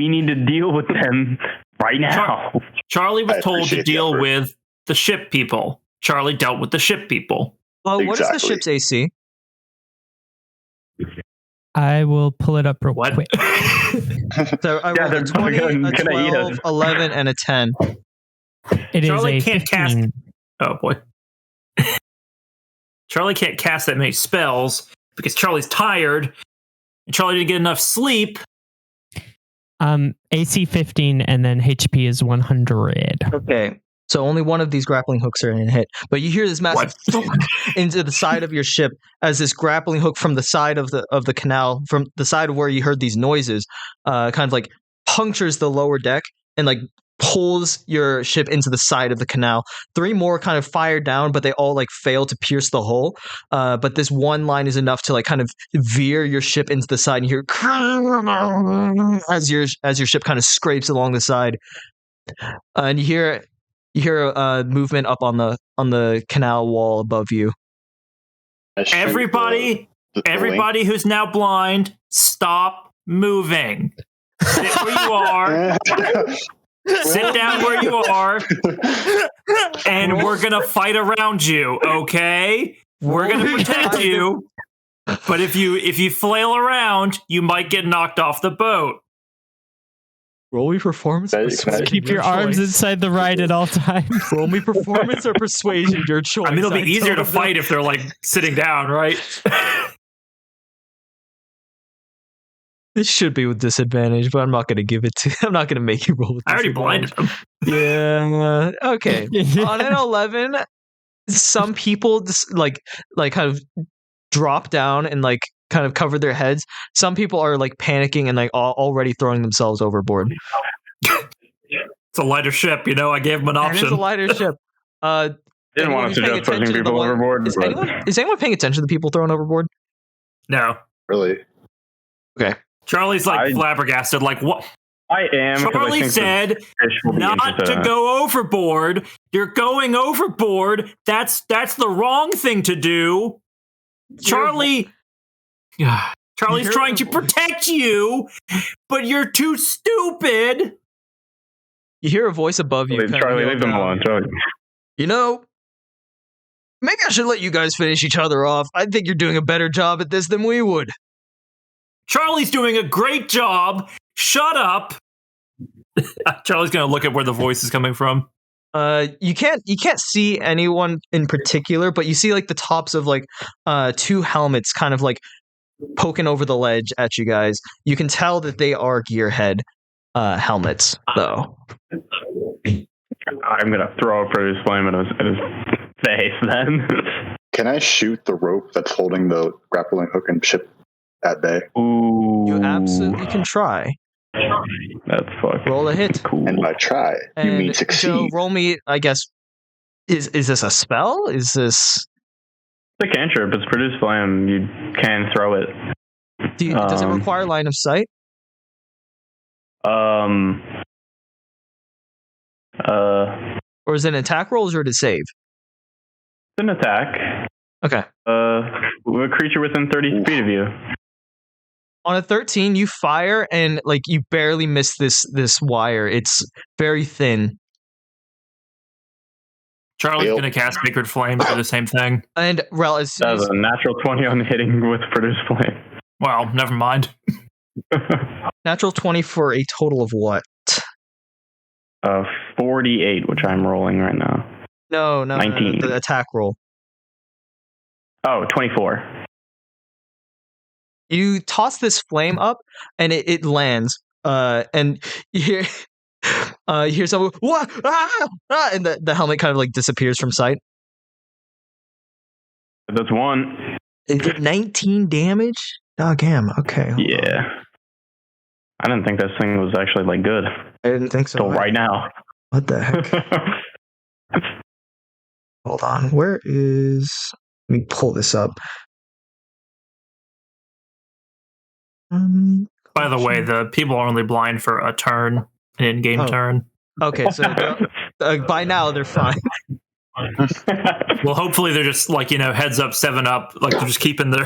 need to deal with them right now. Charlie was told to deal with the ship people. Charlie dealt with the ship people. Well, what is the ship's AC? I will pull it up real quick. So I rolled a 20, a 12, 11, and a 10. Charlie can't 15. cast. Oh boy. Charlie can't cast that many spells because Charlie's tired, and Charlie didn't get enough sleep. AC 15, and then HP is 100. Okay. So only one of these grappling hooks are in hit, but you hear this massive thunk into the side of your ship as this grappling hook from the side of the canal, from the side of where you heard these noises, kind of like punctures the lower deck and like pulls your ship into the side of the canal. 3 more kind of fire down, but they all like fail to pierce the hull. But this one line is enough to like kind of veer your ship into the side, and you hear as your ship kind of scrapes along the side, and you hear movement up on the canal wall above you. Everybody who's now blind, stop moving. Sit where you are. Sit down where you are. And we're going to fight around you, okay? We're going to protect you. But if you flail around, you might get knocked off the boat. Roll me performance. Keep your arms inside the ride at all times. Roll me performance or persuasion, your choice. I mean, it'll be easier to fight if they're like sitting down, right? This should be with disadvantage, but I'm not going to give it to. I'm not going to make you roll with I already blinded them. Yeah. Okay. On an 11, some people just like kind of drop down and like kind of cover their heads. Some people are like panicking and like already throwing themselves overboard. It's a lighter ship, I gave them an option. It is a lighter ship. Didn't want to suggest pushing people overboard. Is anyone paying attention to the people thrown overboard? No. Really? Okay. Charlie's like flabbergasted, like what? I am. Charlie said not to go overboard. You're going overboard. That's the wrong thing to do. Charlie's trying to protect you, but you're too stupid. You hear a voice above you. Charlie, leave them alone. Charlie. Maybe I should let you guys finish each other off. I think you're doing a better job at this than we would. Charlie's doing a great job. Shut up. Charlie's going to look at where the voice is coming from. You can't see anyone in particular, but you see like the tops of like 2 helmets kind of like poking over the ledge at you guys. You can tell that they are gearhead helmets, though. I'm gonna throw a produce flame at his face then. Can I shoot the rope that's holding the grappling hook and ship at bay? Ooh. You absolutely can try. That's fucking roll a hit. Cool. And by try, you mean succeed. Joe, roll me, I guess. Is this a spell? Is this The cantrip, it's produce flame. You can throw it. Does it require line of sight? Or Or is it an attack roll, or is it a save? It's an attack. Okay. A creature within 30 feet of you. On a 13, you fire and like you barely miss this wire. It's very thin. Charlie's gonna cast Sacred Flame for the same thing. And Rell, as soon That was as a natural 20 on hitting with produce flame. Well, never mind. natural 20 for a total of what? 48, which I'm rolling right now. No, 19. The attack roll. Oh, 24. You toss this flame up, and it lands. And you hear someone, what? Ah! Ah! And the helmet kind of like disappears from sight. That's one. It did 19 damage? Damn. Okay. hold on. Yeah. I didn't think this thing was actually like good. I didn't think so. Till right now. What the heck? Hold on. Where is... Let me pull this up. By the way, the people are only blind for a turn, an in-game turn. Okay, so by now they're fine. Well, hopefully they're just like, heads up, 7 up. Like they're just keeping their,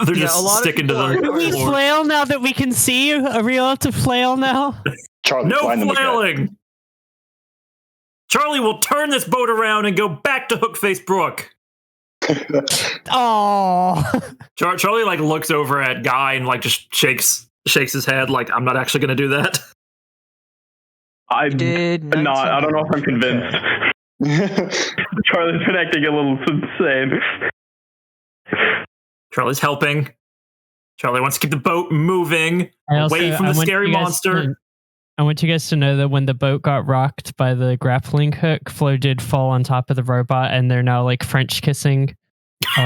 they're Yeah, a just lot of sticking to people the Can we floor. flail now that we can see you? Are we allowed to flail now? Charlie, No blind them again. flailing. Charlie will turn this boat around and go back to Hookface Brook. Oh, Charlie like looks over at Guy and like just shakes his head like, I'm not actually going to do that. I did not. I don't know if I'm convinced. Charlie's been acting a little insane. Charlie's helping. Charlie wants to keep the boat moving away from the scary monster. I want you guys to know that when the boat got rocked by the grappling hook, Flo did fall on top of the robot, and they're now like French kissing. You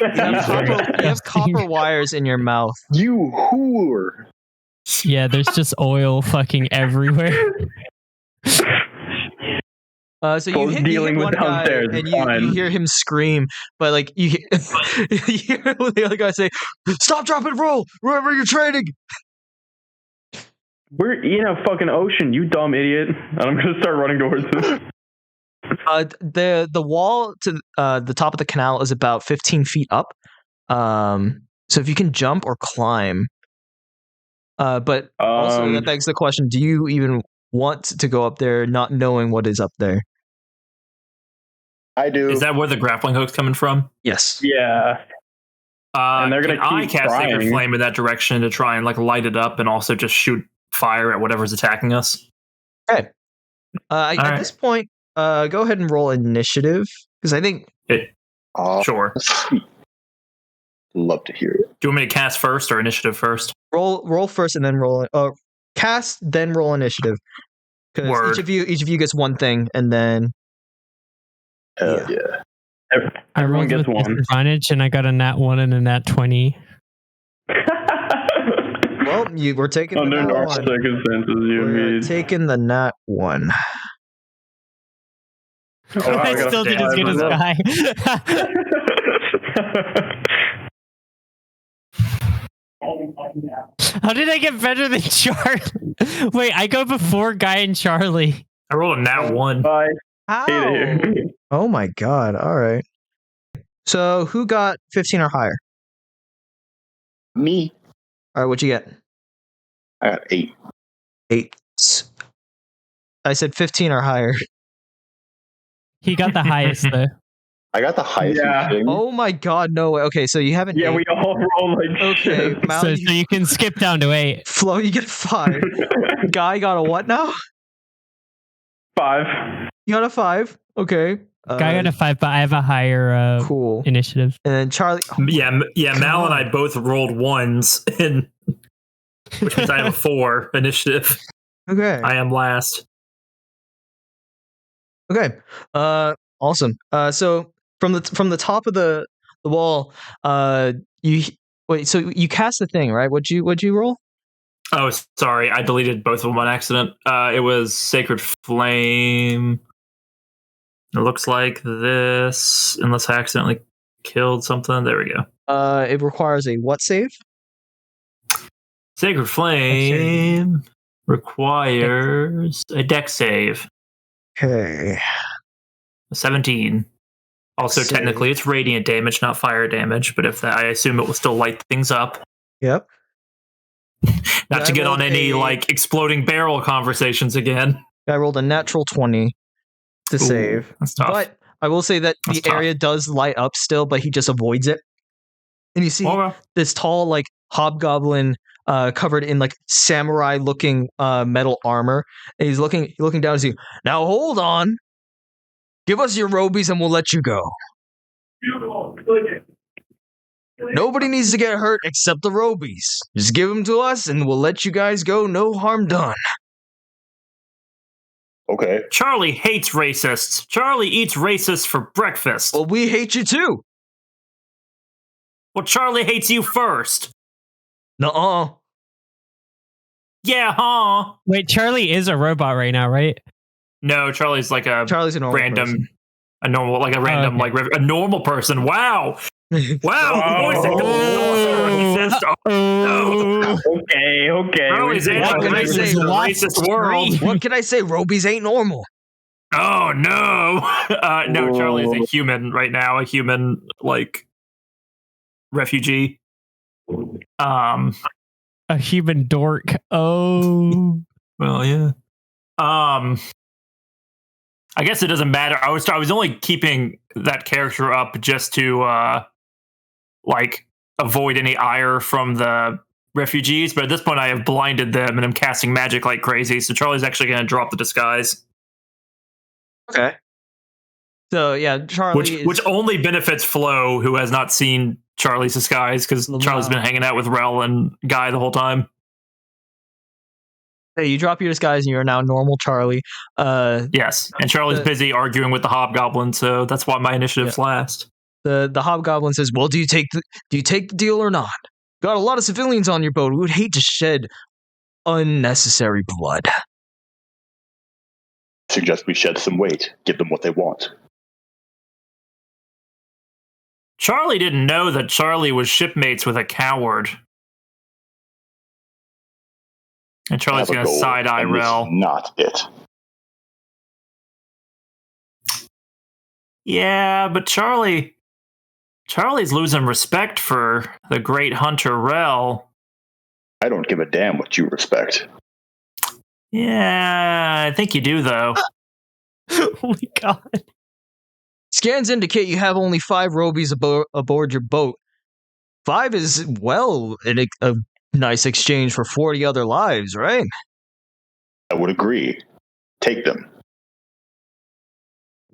have copper wires in your mouth. You whore. Yeah, there's just oil fucking everywhere. So you hit dealing one with guy downstairs, and it's you fine. hear him scream, but like you hear the other guy say, "Stop, drop, and roll! Wherever you're trading." We're in a fucking ocean, you dumb idiot. And I'm gonna start running towards him. The wall to the top of the canal is about 15 feet up. So if you can jump or climb, but also that begs the question: do you even want to go up there, not knowing what is up there? I do. Is that where the grappling hook's coming from? Yes. Yeah. And they're gonna I keep cast Sacred trying. Flame in that direction to try and like light it up and also just shoot fire at whatever's attacking us. Okay. At this point, go ahead and roll initiative because I think Sure. Sweet. Love to hear it. Do you want me to cast first or initiative first? roll first and then roll. Cast then roll initiative because each of you gets one thing and then. Hell yeah. Everyone gets with one. disadvantage, and I got a nat 1 and a nat 20. Well, we're taking Under the nat normal 1. circumstances, you We're mean. taking the nat 1. Oh, I still did as good as Guy. How did I get better than Charlie? Wait, I go before Guy and Charlie. I rolled a nat 1. Bye. How? Hey there. Oh my god! All right. So who got 15 or higher? Me. All right, what'd you get? I got 8. 8. I said 15 or higher. He got the highest though. I got the highest. Yeah. thing. Oh my god! No way. Okay, so you haven't. Yeah, 8. we all roll like Okay, shit. Mal, So you can skip down to 8. Flo, you get 5. Guy got a what now? 5. You got a 5. Okay. Guy got a 5, but I have a higher cool. initiative. And then Charlie. Yeah, Mal and I both rolled 1s, which means I have a 4 initiative. Okay. I am last. Okay. Awesome. So from the top of the wall, you wait. So you cast the thing, right? What'd you roll? Oh, sorry, I deleted both of them on accident. It was Sacred Flame. It looks like this, unless I accidentally killed something. There we go. It requires a what save? Sacred Flame requires a dex save. Okay. A 17. Also, Save. technically, it's radiant damage, not fire damage. But if that, I assume it will still light things up. Yep. Not to get on any like exploding barrel conversations again. I rolled a natural 20 to save. That's tough. But I will say that the area does light up still, but he just avoids it. And you see this tall, like, hobgoblin covered in like samurai looking metal armor. And he's looking down and you. Now hold on. Give us your robies and we'll let you go. Nobody needs to get hurt except the robies. Just give them to us and we'll let you guys go. No harm done. Okay. Charlie hates racists. Charlie eats racists for breakfast. Well, we hate you too. Well, Charlie hates you first. Nuh-uh. Yeah, huh? Wait, Charlie is a robot right now, right? No, Charlie's like a normal random, person. a normal, like a random, like a normal person. Wow. Wow. Okay. Charlie's in a racist world. What can I say? Robies ain't normal. Oh, no. No, Charlie's a human right now. A human, like, refugee. A human dork. Oh. Well, yeah. I guess it doesn't matter. I was only keeping that character up just to like avoid any ire from the refugees, but at this point I have blinded them and I'm casting magic like crazy, so Charlie's actually going to drop the disguise. Okay. So yeah, Charlie which only benefits Flo, who has not seen Charlie's disguise because Charlie's been hanging out with Rell and Guy the whole time. Hey, you drop your disguise and you are now normal Charlie. Yes, and Charlie's busy arguing with the hobgoblin, so that's why my initiative's last. The hobgoblin says, "Well, do you take the deal or not? Got a lot of civilians on your boat. We would hate to shed unnecessary blood." Suggest we shed some weight. Give them what they want. Charlie didn't know that Charlie was shipmates with a coward. And Charlie's going to side-eye Rell. Not it. Yeah, but Charlie's losing respect for the great hunter Rell. I don't give a damn what you respect. Yeah, I think you do, though. Oh my god. Scans indicate you have only 5 robies aboard your boat. 5 is, well, a nice exchange for 40 other lives, right? I would agree. Take them.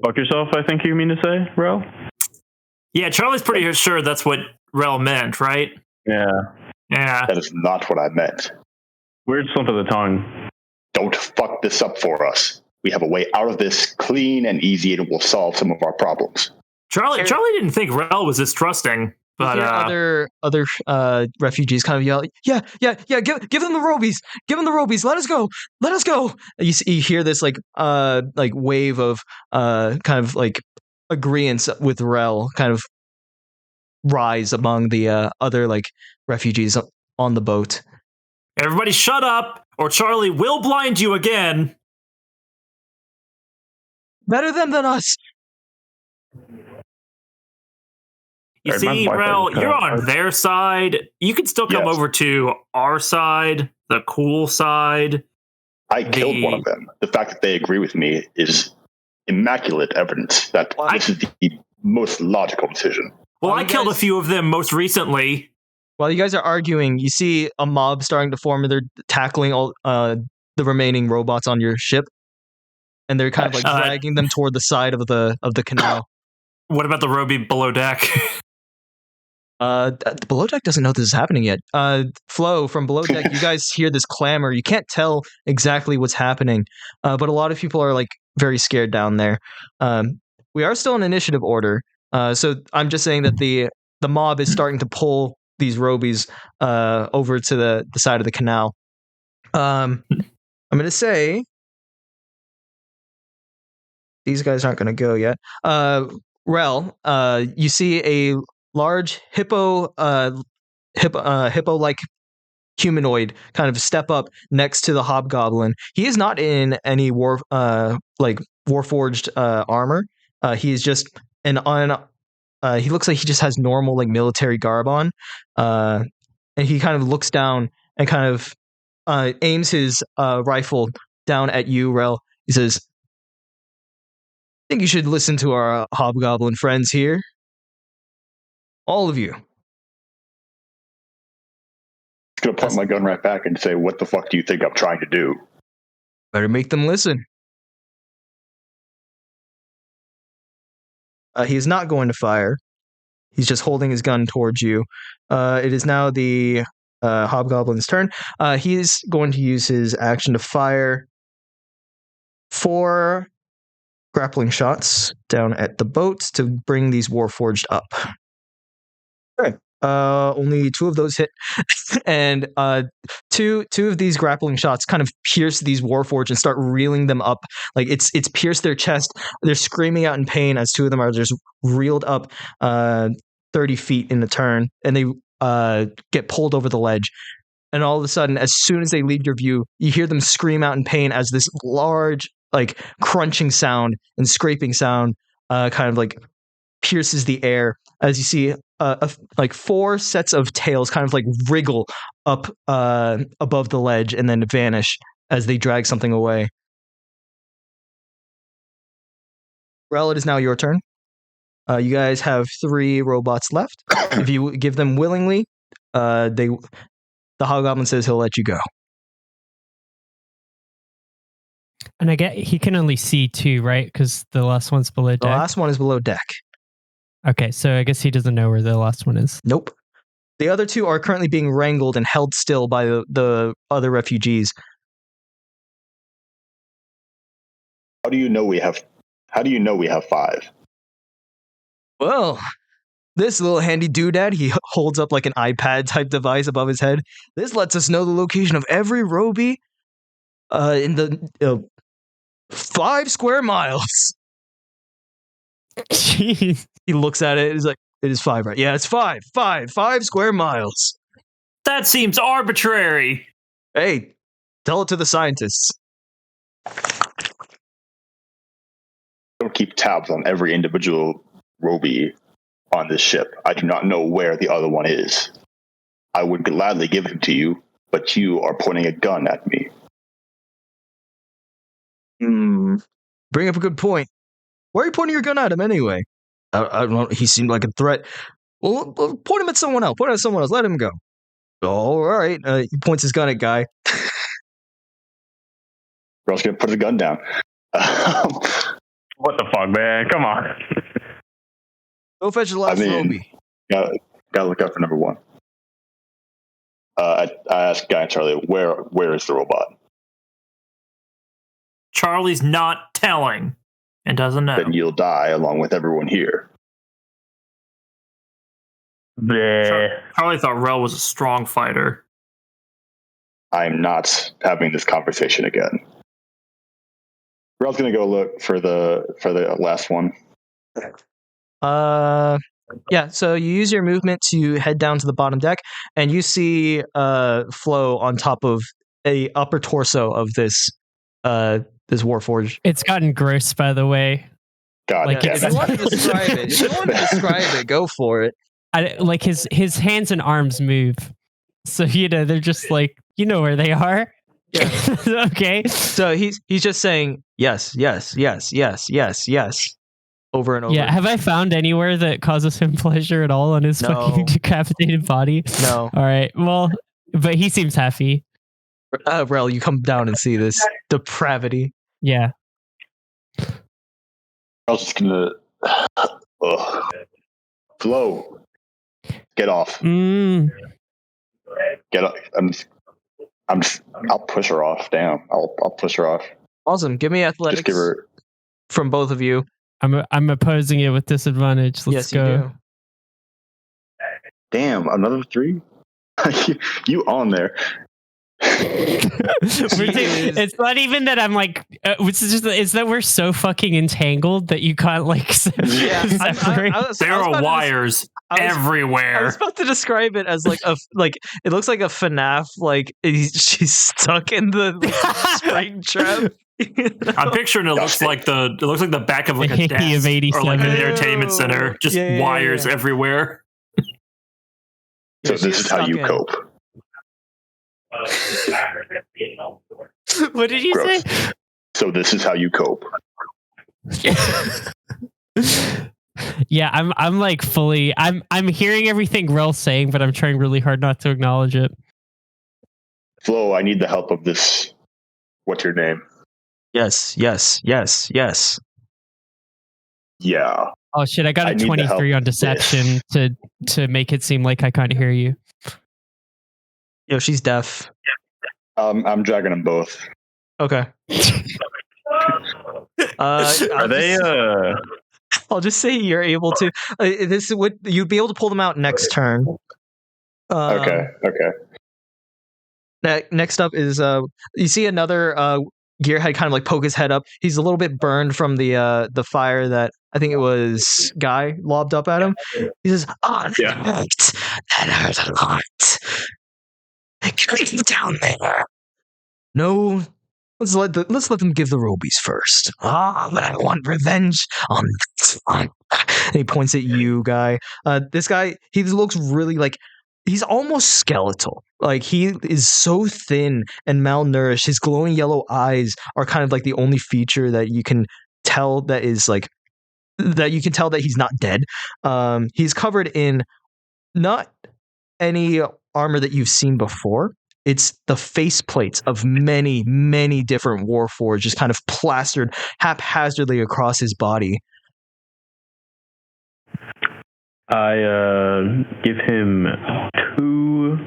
Fuck yourself, I think you mean to say, Rell? Yeah, Charlie's pretty sure that's what Rell meant, right? Yeah. That is not what I meant. Weird slip of the tongue. Don't fuck this up for us. We have a way out of this clean and easy, and it will solve some of our problems. Charlie didn't think Rell was this trusting, but other refugees kind of yell, "Yeah, give them the robies, give them the robies. Let us go." You hear this like wave of kind of like agreeance with Rell kind of rise among the other like refugees on the boat. Everybody, shut up, or Charlie will blind you again. Better them than us. You see, Rell, you're on their side. You can still come over to our side, the cool side. I killed one of them. The fact that they agree with me is immaculate evidence that this is the most logical decision. Well, I killed a few of them most recently. While you guys are arguing, you see a mob starting to form, and they're tackling all the remaining robots on your ship. And they're kind of like dragging them toward the side of the canal. What about the Roby below deck? The below deck doesn't know this is happening yet. Flo, from below deck, you guys hear this clamor. You can't tell exactly what's happening, but a lot of people are like very scared down there. We are still in initiative order, so I'm just saying that the mob is starting to pull these robies over to the side of the canal. I'm going to say these guys aren't going to go yet. Rell, you see a large hippo-like humanoid kind of step up next to the hobgoblin. He is not in any warforged armor. He is just he looks like he just has normal like military garb on, and he kind of looks down and kind of aims his rifle down at you, Rell. He says, "I think you should listen to our hobgoblin friends here, all of you." Gonna point my gun right back and say, "What the fuck do you think I'm trying to do?" Better make them listen. He is not going to fire. He's just holding his gun towards you. It is now the hobgoblin's turn. He's going to use his action to fire 4 grappling shots down at the boat to bring these warforged up. Okay. Only 2 of those hit, and two of these grappling shots kind of pierce these warforged and start reeling them up. Like it's pierced their chest. They're screaming out in pain as 2 of them are just reeled up 30 feet in a turn, and they get pulled over the ledge. And all of a sudden, as soon as they leave your view, you hear them scream out in pain as this large, like crunching sound and scraping sound, kind of like pierces the air as you see like 4 sets of tails kind of like wriggle up above the ledge and then vanish as they drag something away. Rell, it is now your turn. You guys have 3 robots left. If you give them willingly, the hobgoblin says he'll let you go. And I get he can only see 2, right? Because the last one's below deck. The last one is below deck. Okay, so I guess he doesn't know where the last one is. Nope. The other 2 are currently being wrangled and held still by the other refugees. How do you know we have 5? Well, this little handy doodad, he holds up like an iPad type device above his head. This lets us know the location of every Roby in the 5 square miles. Jeez. He looks at it. He's like, "It is 5, right? Yeah, it's 5 square miles." That seems arbitrary. Hey, tell it to the scientists. Don't keep tabs on every individual Roby on this ship. I do not know where the other one is. I would gladly give him to you, but you are pointing a gun at me. Bring up a good point. Why are you pointing your gun at him anyway? I don't know. He seemed like a threat. Well, point him at someone else. Point him at someone else. Let him go. All right. He points his gun at Guy. Rell's gonna put his gun down. What the fuck, man? Come on. Go fetch the last Roby. Gotta look out for number 1. I asked Guy and Charlie, where is the robot? Charlie's not telling and doesn't know. Then you'll die along with everyone here. Charlie thought Rell was a strong fighter. I'm not having this conversation again. Rell's gonna go look for the last one. Yeah, so you use your movement to head down to the bottom deck, and you see Flo on top of a upper torso of this Warforged. It's gotten gross, by the way. God, Like, If you want to describe it, go for it. Like his hands and arms move, so they're just like where they are. Yeah. Okay. So he's just saying yes, yes, yes, yes, yes, yes, over and over. Yeah. Have I found anywhere that causes him pleasure at all on his fucking decapitated body? No. All right. Well, but he seems happy. Rell, you come down and see this depravity. Yeah. I was just gonna. Flo, get off. Get off. I'll push her off. Damn, I'll push her off. Awesome. Give me athletics. Just give her from both of you. I'm opposing it with disadvantage. Let's go. You do. Damn, another 3. You on there? It's not even that I'm like, it's that we're so fucking entangled that you can't like separate. There are wires everywhere. I was about to describe it as like it looks like a FNAF, like she's stuck in the spring trap. I'm picturing it looks like the back of like a desk or like an entertainment center, just wires everywhere. So this is how you cope. What did you say? So this is how you cope. Yeah, I'm like fully. I'm hearing everything Rell's saying, but I'm trying really hard not to acknowledge it. Flo, I need the help of this. What's your name? Yes. Yeah. Oh shit! I got a 23 on deception to make it seem like I can't hear you. Yo, she's deaf. I'm dragging them both. Okay. Are they? I'll just say you're able to. This would you'd be able to pull them out next turn. Okay. Next up is you see another gearhead kind of like poke his head up. He's a little bit burned from the fire that I think it was Guy lobbed up at him. He says, "Oh, that hurt a lot. Get down there. No, let's let them give the Robies first. But I want revenge on this one." And he points at you, Guy. This guy, he looks really like he's almost skeletal. Like he is so thin and malnourished. His glowing yellow eyes are kind of like the only feature that you can tell that is like that you can tell that he's not dead. He's covered in not any armor that you've seen before. It's the face plates of many, many different warforged just kind of plastered haphazardly across his body. I give him 2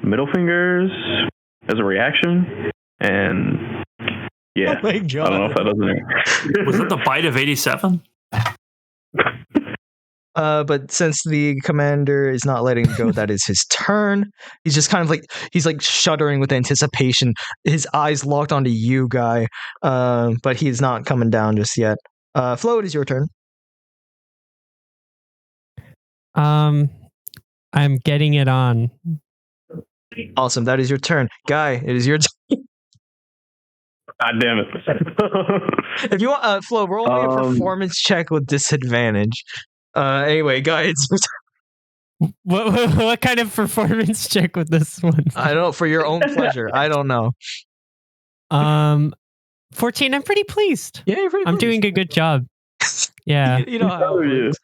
middle fingers as a reaction, and yeah, Oh my God. I don't know if that doesn't. Was that the bite of 87? But since the commander is not letting go, that is his turn. He's just kind of like he's like shuddering with anticipation. His eyes locked onto you, Guy. But he's not coming down just yet. Flo, it is your turn. I'm getting it on. Awesome, that is your turn, Guy. It is your turn. God damn it! If you want, Flo, roll me a performance check with disadvantage. Anyway, Guy, it's your turn. What kind of performance check with this one? I don't know, for your own pleasure. I don't know. 14. I'm pretty pleased. Yeah, you're pretty I'm pleased. doing a good job. Yeah. You know how it works.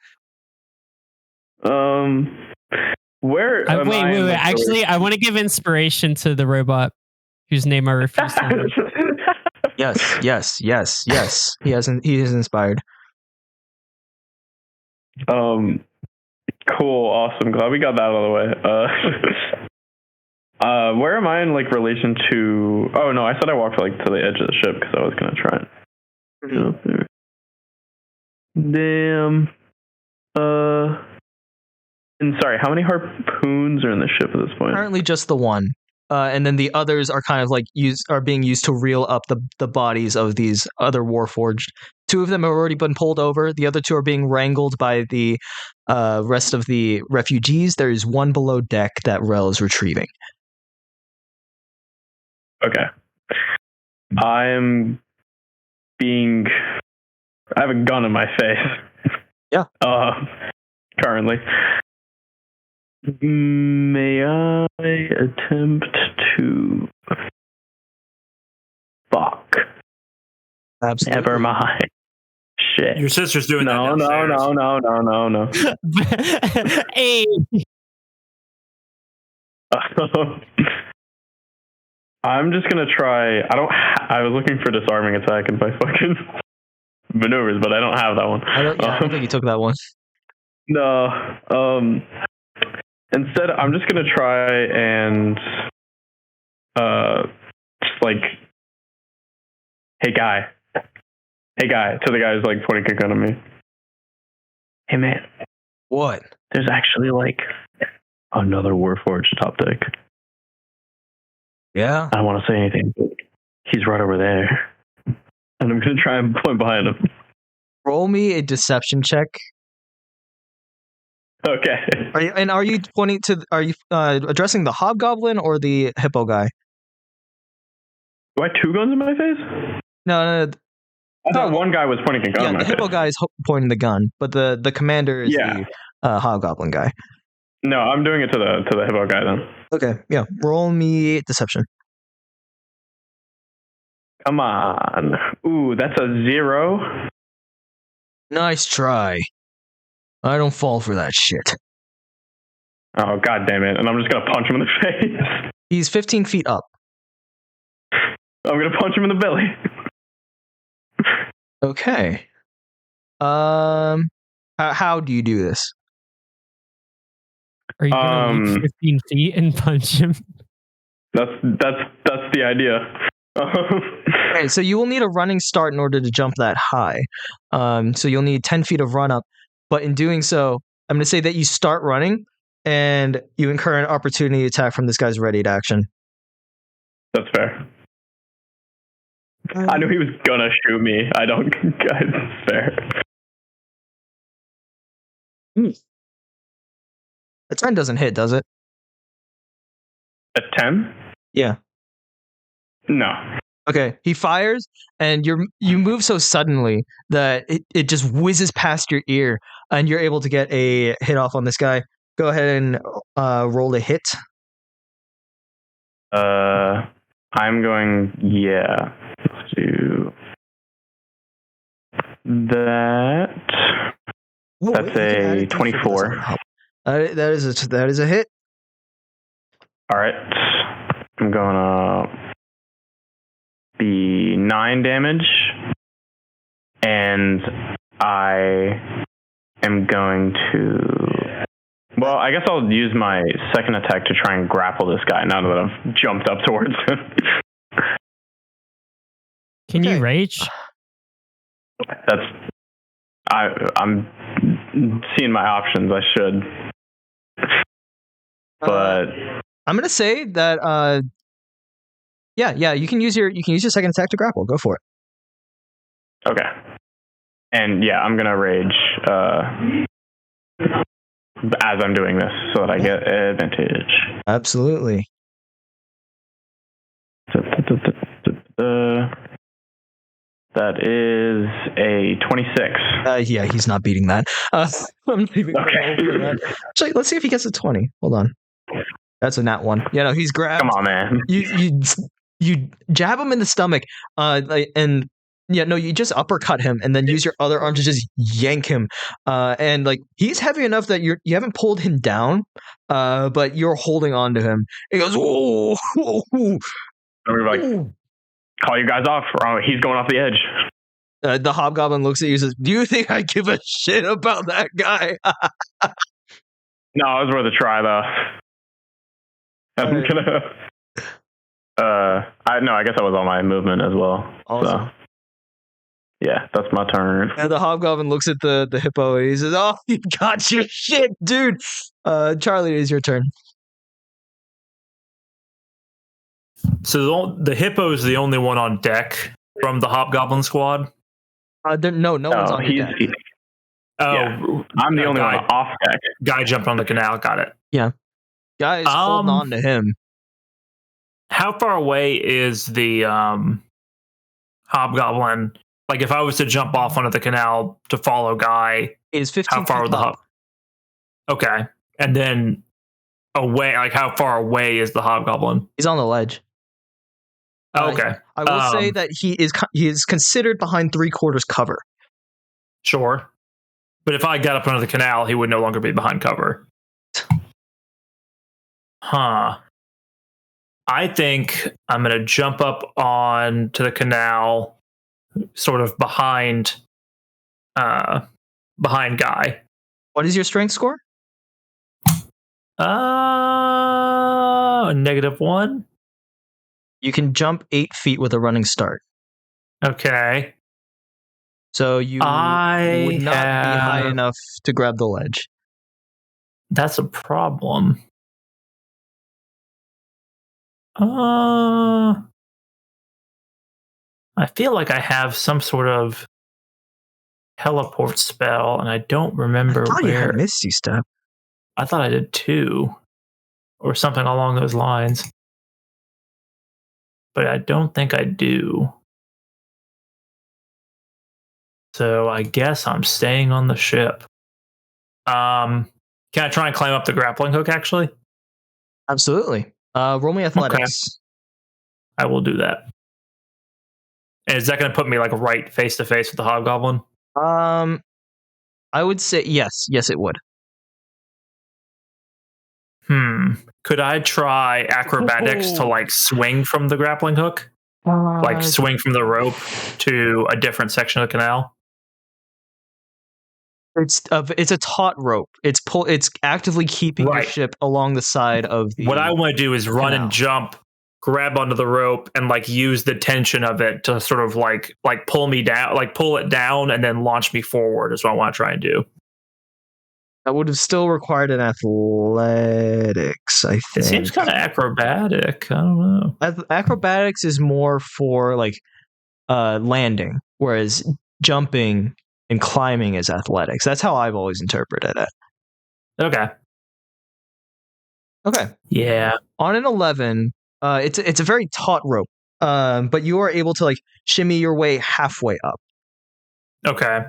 Where? Wait. Actually, I want to give inspiration to the robot whose name I refuse to know. Yes. He is inspired. Cool, awesome. Glad we got that out of the way. Where am I in like relation to? Oh no, I said I walked like to the edge of the ship because I was gonna try it. Damn. And sorry, how many harpoons are in the ship at this point? Currently, just the one. And then the others are kind of like being used to reel up the bodies of these other warforged. 2 of them have already been pulled over. The other 2 are being wrangled by the rest of the refugees. There is 1 below deck that Rell is retrieving. Okay. I have a gun in my face. Yeah. Currently. May I attempt to... Fuck. Absolutely. Never mind. Shit. Your sister's doing that downstairs. No. Hey. I'm just gonna try. I was looking for disarming attack in my fucking maneuvers, but I don't have that one. I don't think you took that one. No. Instead, I'm just gonna try and just like, hey guy, to the guy who's like pointing a gun at me. Hey man, What? there's actually like another Warforged top deck. Yeah. I don't want to say anything, but he's right over there. And I'm going to try and point behind him. Roll me a deception check. Okay. Are you pointing to? Are you addressing the hobgoblin or the hippo guy? Do I have two guns in my face? No. I thought one guy was pointing a gun. Yeah, in my the hippo face. guy is pointing the gun, but the commander is the hobgoblin guy. No, I'm doing it to the hippo guy then. Okay, yeah. Roll me deception. Come on. Ooh, that's a 0. Nice try. I don't fall for that shit. Oh, god damn it. And I'm just going to punch him in the face. He's 15 feet up. I'm going to punch him in the belly. Okay. How do you do this? Are you going to leap 15 feet and punch him? That's the idea. Okay, so you will need a running start in order to jump that high. So you'll need 10 feet of run up. But in doing so, I'm going to say that you start running and you incur an opportunity attack from this guy's readied action. That's fair. I knew he was going to shoot me. It's fair. A 10 doesn't hit, does it? A 10? Yeah. No. Okay, he fires, and you move so suddenly that it just whizzes past your ear, and you're able to get a hit off on this guy. Go ahead and roll a hit. I'm going, let's do that. That's a 24. That is a hit. All right. I'm going to be 9 damage, and I am going to. Well, I guess I'll use my second attack to try and grapple this guy now that I've jumped up towards him. Can you rage? I'm seeing my options. I should, but I'm gonna say that. Yeah. You can use your second attack to grapple. Go for it. Okay. And yeah, I'm gonna rage as I'm doing this so that I get advantage. Absolutely. That is a 26. Yeah, he's not beating that. I'm leaving Okay. that. Actually, let's see if he gets a 20. Hold on. That's a nat 1. Yeah, no, he's grabbed. Come on, man. You jab him in the stomach, and you just uppercut him, and then use your other arm to just yank him. And like he's heavy enough that you haven't pulled him down, but you're holding on to him. He goes, whoa. And we're like, call you guys off, or he's going off the edge. The hobgoblin looks at you and says, "Do you think I give a shit about that guy?" No, it was worth a try though. I'm gonna. I guess that was all my movement as well. Awesome. So, yeah, that's my turn. And the hobgoblin looks at the hippo and he says, "Oh, you got your shit, dude." Charlie, it is your turn. So the hippo is the only one on deck from the hobgoblin squad. No one's on deck. I'm the only one off deck. Guy jumped on the canal. Got it. Yeah, guys, holding on to him. How far away is the hobgoblin? Like, if I was to jump off onto the canal to follow Guy, It is 15 how far would the up. Okay, and then away. Like, how far away is the hobgoblin? He's on the ledge. Okay, I will say that he is considered behind 3/4 cover. Sure, but if I got up under the canal, he would no longer be behind cover. Huh. I think I'm going to jump up on to the canal, sort of behind Guy. What is your strength score? -1. You can jump 8 feet with a running start. Okay. So you would not be high enough to grab the ledge. That's a problem. I feel like I have some sort of teleport spell, and I don't remember I thought you where. had Misty Step. I thought I did too, or something along those lines. But I don't think I do. So I guess I'm staying on the ship. Can I try and climb up the grappling hook, actually? Absolutely. Roll me athletics. I will do that. And is that going to put me like right face to face with the hobgoblin? I would say yes. Yes, it would. Could I try acrobatics to like swing from the grappling hook? Like swing from the rope to a different section of the canal? It's a taut rope. It's actively keeping your ship along the side of the. What I want to do is run canal. and jump, grab onto the rope, and like use the tension of it to sort of like pull me down, like pull it down, and then launch me forward. Is what I want to try and do. That would have still required an athletics, I think. It seems kind of acrobatic. I don't know. Acrobatics is more for like landing, whereas jumping and climbing is athletics. That's how I've always interpreted it. Okay. Yeah. On an 11, it's a very taut rope, but you are able to like shimmy your way halfway up. Okay.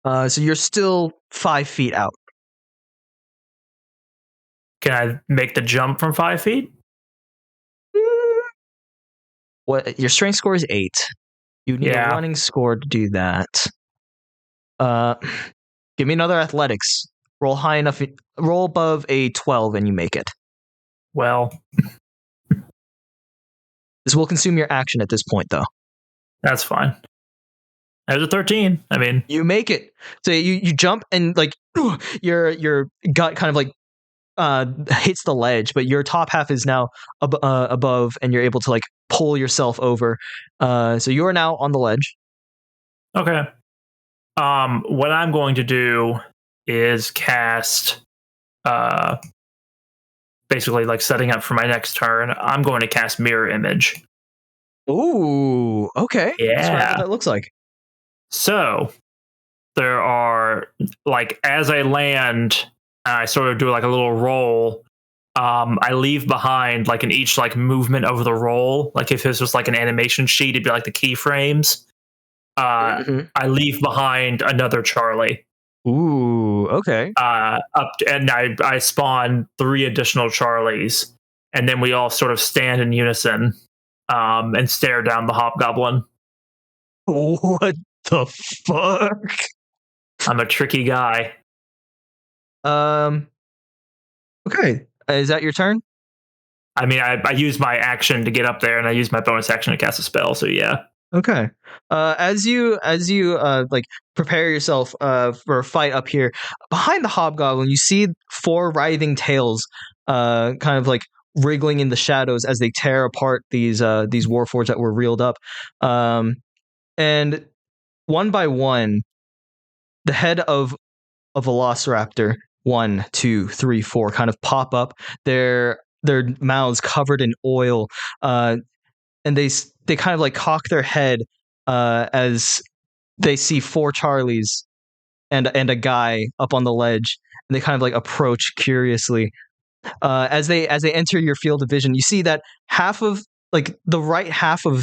So you're still 5 feet out. Can I make the jump from 5 feet? What your strength score is 8. You need a running score to do that. Give me another athletics. Roll high enough. Roll above a 12, and you make it. Well, this will consume your action at this point, though. That's fine. There's a 13. I mean, you make it. So you jump and like your gut kind of like hits the ledge, but your top half is now above, and you're able to like pull yourself over. So you are now on the ledge. Okay. What I'm going to do is cast, basically like setting up for my next turn. I'm going to cast Mirror Image. Ooh, okay. Yeah. Describe what that looks like. So there are like, as I land, I sort of do like a little roll. I leave behind like in each like movement of the roll. Like if this was like an animation sheet, it'd be like the keyframes. I leave behind another Charlie. Ooh, okay. And I spawn 3 additional Charlies, and then we all sort of stand in unison, and stare down the hobgoblin. What the fuck? I'm a tricky guy. Okay. Is that your turn? I mean, I use my action to get up there, and I use my bonus action to cast a spell. So yeah. Okay. As you like prepare yourself for a fight up here behind the hobgoblin, you see 4 writhing tails kind of like wriggling in the shadows as they tear apart these warforged that were reeled up. And one by one, the head of a velociraptor, 1, 2, 3, 4, kind of pop up. Their mouths covered in oil, and they kind of like cock their head as they see 4 Charlies and a guy up on the ledge, and they kind of like approach curiously. As they enter your field of vision, you see that half of like the right half of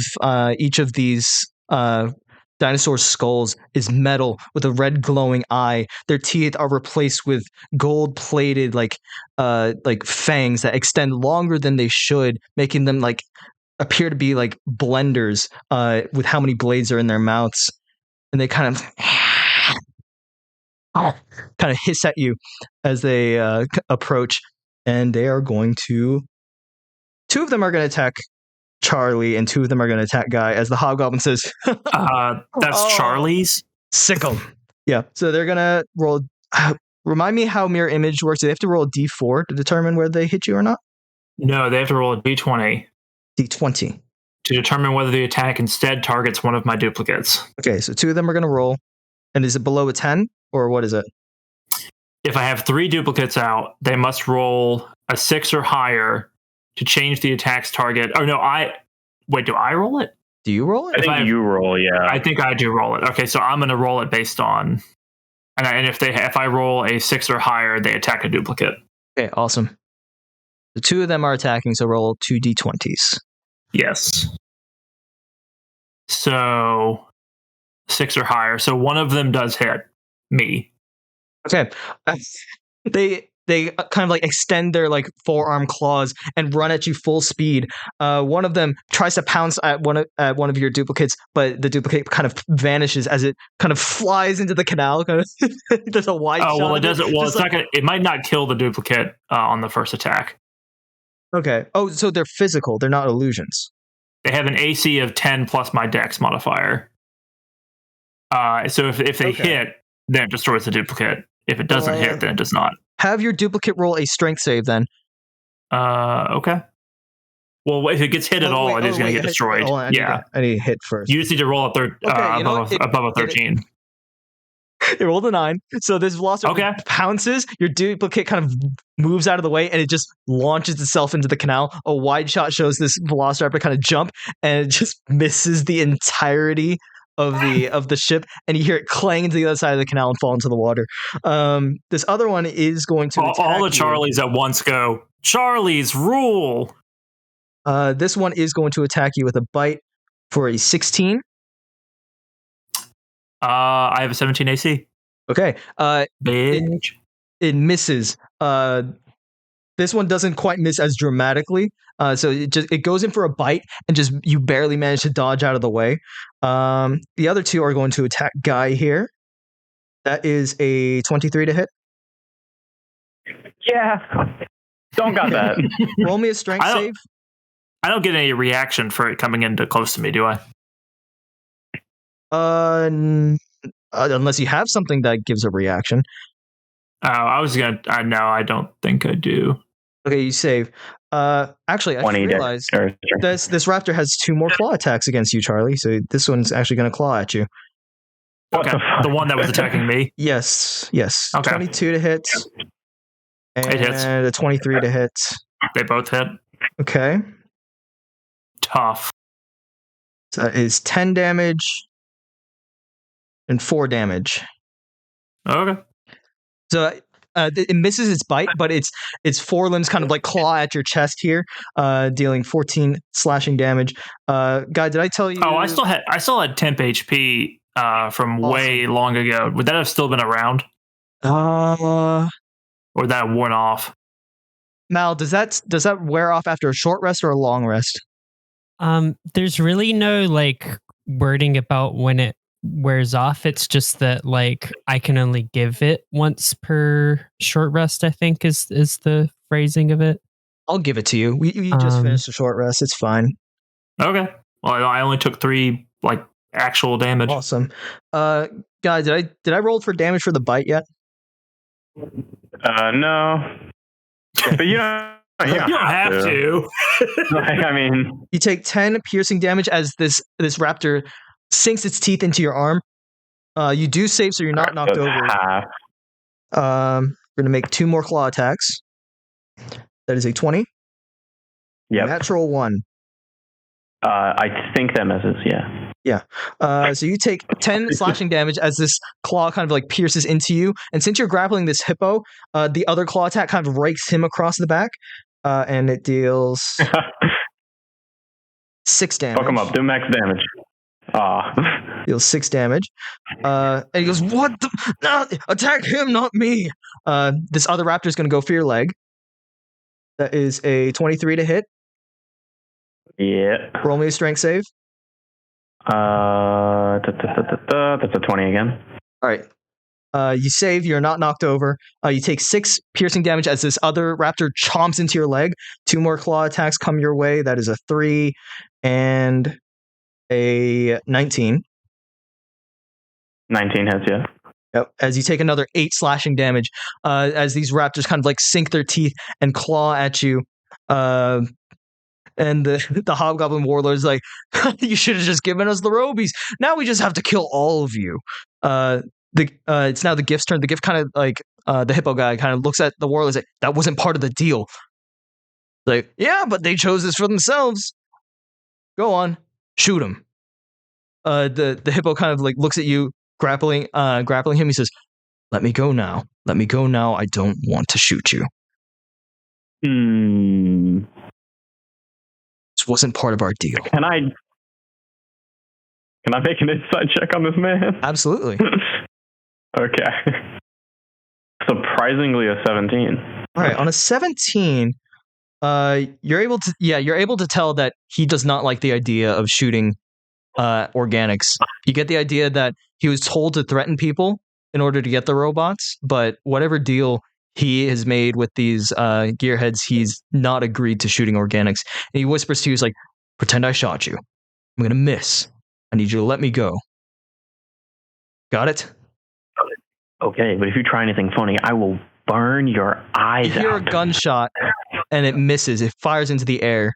each of these dinosaur skulls is metal with a red glowing eye. Their teeth are replaced with gold plated like fangs that extend longer than they should, making them like appear to be like blenders with how many blades are in their mouths. And they kind of hiss at you as they approach, and they are going to 2 of them are going to attack Charlie, and 2 of them are going to attack Guy, as the hobgoblin says, that's Charlie's? Sick 'em. Yeah, so they're going to roll. Remind me how mirror image works. Do they have to roll a d4 to determine whether they hit you or not? No, they have to roll a d20. D20. To determine whether the attack instead targets one of my duplicates. Okay, so 2 of them are going to roll. And is it below a 10, or what is it? If I have 3 duplicates out, they must roll a 6 or higher to change the attack's target. Oh no, do I roll it? Do you roll it? I think you roll, yeah. I think I do roll it. Okay, so I'm gonna roll it based on, and if I roll a 6 or higher, they attack a duplicate. Okay, awesome. The two of them are attacking, so roll 2d20s. Yes. So 6 or higher. So one of them does hit me. Okay. They kind of like extend their like forearm claws and run at you full speed. One of them tries to pounce at one of your duplicates, but the duplicate kind of vanishes as it kind of flies into the canal. Kind of there's a wide shot. Oh well, it doesn't. Well, it's not gonna. It might not kill the duplicate on the first attack. Okay. Oh, so they're physical. They're not illusions. They have an AC of 10 plus my Dex modifier. So if they hit, then it destroys the duplicate. If it doesn't hit, then it does not. Have your duplicate roll a strength save then. Okay. Well, if it gets hit at all, it is going to get destroyed. I need to hit first. You just need to roll above a 13. It rolled a 9. So this Velociraptor pounces. Your duplicate kind of moves out of the way, and it just launches itself into the canal. A wide shot shows this Velociraptor kind of jump, and it just misses the entirety of the ship, and you hear it clang into the other side of the canal and fall into the water. This other one is going to all the Charlies at once go, Charlies rule. This one is going to attack you with a bite for a 16. I have a 17 AC. Okay. Bitch. It misses. This one doesn't quite miss as dramatically. So it goes in for a bite and just you barely manage to dodge out of the way. The other two are going to attack Guy here. That is a 23 to hit. Yeah. Don't got that. Roll me a strength save. I don't get any reaction for it coming in close to me, do I? Unless you have something that gives a reaction. Oh, I was gonna. No, I don't think I do. Okay, you save. Actually, I realized this raptor has 2 more claw attacks against you, Charlie. So this one's actually going to claw at you. Okay, the one that was attacking me. Yes. Okay. 22 to hit, and it hits. A 23 to hit. They both hit. Okay. Tough. So that is 10 damage and 4 damage. Okay. So it misses its bite, but its forelimbs kind of like claw at your chest here, dealing 14 slashing damage. Guy, did I tell you? Oh, I still had temp HP from way long ago. Would that have still been around? Or would that have worn off? Mal, does that wear off after a short rest or a long rest? There's really no like wording about when it wears off. It's just that like I can only give it once per short rest, I think is the phrasing of it. I'll give it to you. We just finished a short rest. It's fine. Okay. Well, I only took 3 like actual damage. Awesome. Guy, did I roll for damage for the bite yet? No. But you don't have to. Like, I mean, you take 10 piercing damage as this raptor sinks its teeth into your arm. You do save, so you're not knocked over. We're gonna make 2 more claw attacks. That is a 20. Yep. Natural 1. I think that misses. Yeah. Yeah. So you take 10 slashing damage as this claw kind of like pierces into you, and since you're grappling this hippo, the other claw attack kind of rakes him across the back, and it deals 6 damage. Fuck him up. Do max damage. Deals 6 damage. And he goes, "What? No, attack him, not me." This other raptor is going to go for your leg. That is a 23 to hit. Yeah. Roll me a strength save. That's a 20 again. All right. You save. You're not knocked over. You take 6 piercing damage as this other raptor chomps into your leg. 2 more claw attacks come your way. That is a 3 and a 19. 19 hits, yeah. Yep. As you take another 8 slashing damage, as these raptors kind of like sink their teeth and claw at you. And the Hobgoblin Warlord is like, "You should have just given us the Robies. Now we just have to kill all of you." It's now the Gift's turn. The Gift kind of like the hippo guy kind of looks at the Warlord and is like, "That wasn't part of the deal." Like, yeah, but they chose this for themselves. Go on, shoot him. The hippo kind of like looks at you, grappling him. He says, "Let me go now. Let me go now. I don't want to shoot you. This wasn't part of our deal." Can I make an insight check on this man? Absolutely. Okay. Surprisingly, a 17. All right, on a 17, you're able to tell that he does not like the idea of shooting organics. You get the idea that he was told to threaten people in order to get the robots, but whatever deal he has made with these gearheads, he's not agreed to shooting organics. And he whispers to you, he's like, "Pretend I shot you. I'm gonna miss. I need you to let me go. Got it?" Okay, but if you try anything funny, I will burn your eyes out. You hear a gunshot, and it misses. It fires into the air.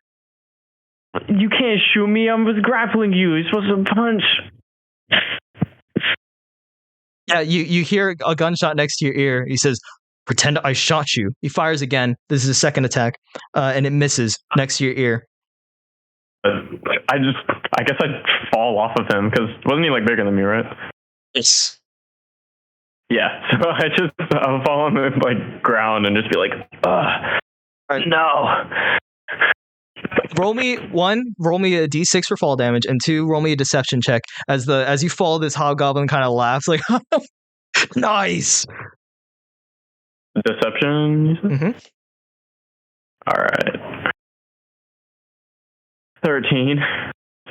You can't shoot me. I was grappling you. You're supposed to punch. Yeah, you hear a gunshot next to your ear. He says, "Pretend I shot you." He fires again. This is his second attack, and it misses next to your ear. I guess I'd fall off of him because wasn't he like bigger than me, right? Yes. Yeah, so I'll fall on the like ground and just be like, Right. no. Roll me a d6 for fall damage, and 2, roll me a deception check. As you fall, this hobgoblin kind of laughs like, nice. Deception? Mm-hmm. All right. 13.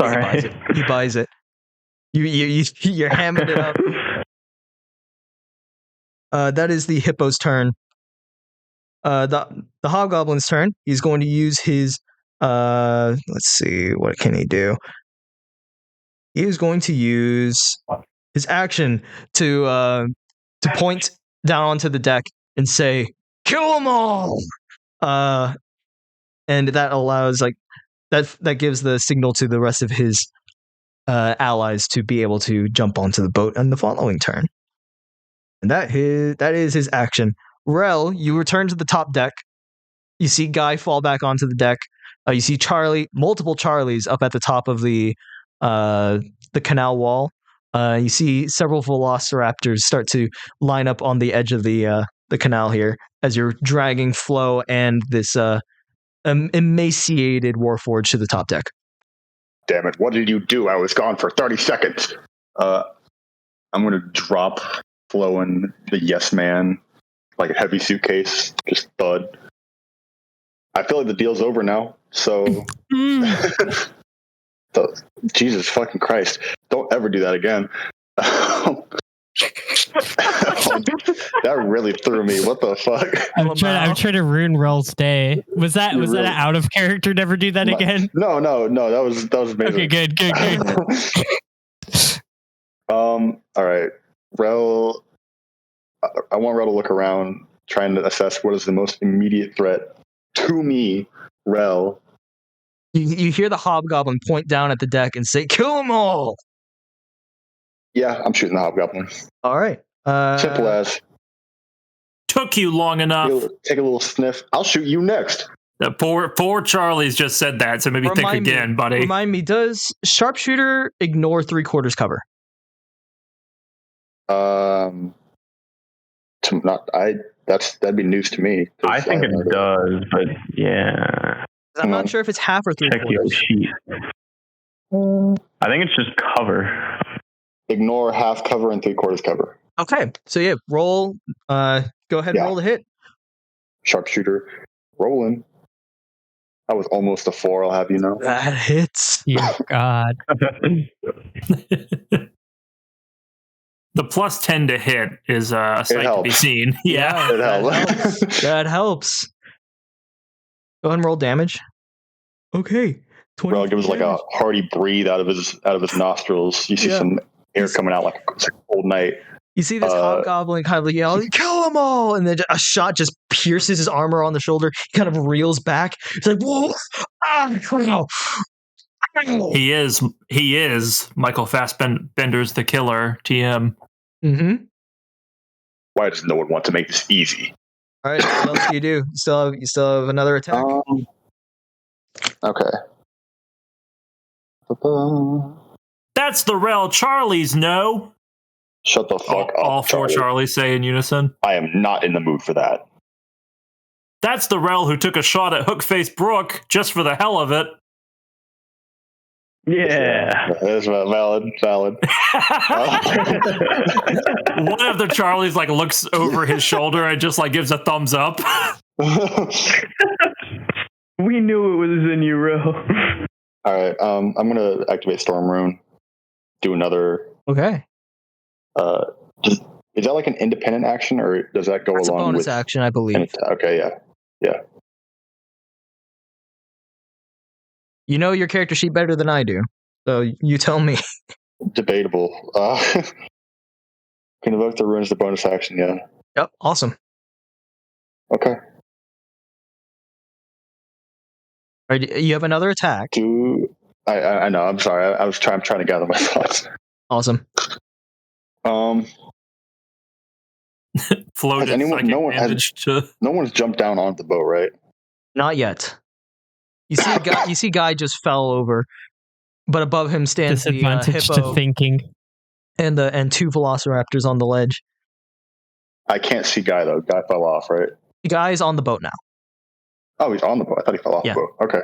Sorry. He buys it. You're hamming it up. That is the hippo's turn. The hobgoblin's turn. He's going to use his let's see, what can he do? He is going to use his action to point down onto the deck and say, "Kill them all!" And that allows that gives the signal to the rest of his allies to be able to jump onto the boat on the following turn. And that is his action. Rell, you return to the top deck. You see Guy fall back onto the deck. You see multiple Charlies up at the top of the canal wall. You see several velociraptors start to line up on the edge of the canal here as you're dragging Flo and this emaciated Warforged to the top deck. Damn it, what did you do? I was gone for 30 seconds. I'm going to drop Flo in the yes man, like a heavy suitcase, just thud. I feel like the deal's over now, so... Jesus fucking Christ. Don't ever do that again. That really threw me. What the fuck? I'm trying to ruin Rell's day. Was that an out of character? Never do that again? No. That was amazing. Okay, good. All right. Rell, I want Rell to look around, trying to assess what is the most immediate threat to me, Rell. You hear the hobgoblin point down at the deck and say, "Kill them all!" Yeah, I'm shooting the hobgoblin. All right. Simple as. Took you long enough. Take a little sniff. I'll shoot you next. The poor Charlie's just said that, so maybe think again, buddy. Remind me, does sharpshooter ignore 3/4 cover? That'd be news to me. I think it does, but yeah. I'm not sure if it's half or 3/4. Check the sheet. I think it's just cover. Ignore half cover and 3/4 cover. Okay, so yeah, roll. Go ahead and roll the hit. Sharpshooter, rolling. That was almost a 4. I'll have you know. That hits. Yeah, God. The plus 10 to hit is a sight to be seen. Yeah, it helps. That helps. Go ahead and roll damage. Okay. Rell gives like a hearty breathe out of his nostrils. You see some air coming out like it's a cold night. You see this hobgoblin kind of like yell, "Kill them all!" And then a shot just pierces his armor on the shoulder. He kind of reels back. He's like, "Whoa!" He is Michael Fassbender's The Killer, TM. Mm-hmm. Why does no one want to make this easy? All right, what else do? You still have another attack? Okay. That's the Rell Charlies, no? Shut the fuck up. All four Charlie. Charlies say in unison. I am not in the mood for that. That's the Rell who took a shot at Hookface Brooke just for the hell of it. Yeah. That's valid. One of the Charlies like looks over his shoulder and just like gives a thumbs up. We knew it was in you, Rell. All right. I'm gonna activate Storm Rune. Do another. Okay. Is that like an independent action, or does that go That's along a bonus with action, I believe. Okay. Yeah. You know your character sheet better than I do, so you tell me. Debatable. Can invoke the runes, the bonus action. Yeah. Yep. Awesome. Okay. All right, you have another attack. I know. I'm sorry. I'm trying to gather my thoughts. Awesome. Flo did no one's jumped down onto the boat, right? Not yet. You see, Guy just fell over, but above him stands the Disadvantage hippo to thinking. and two velociraptors on the ledge. I can't see Guy though. Guy fell off, right? The guy's on the boat now. Oh, he's on the boat. I thought he fell off the boat. Okay.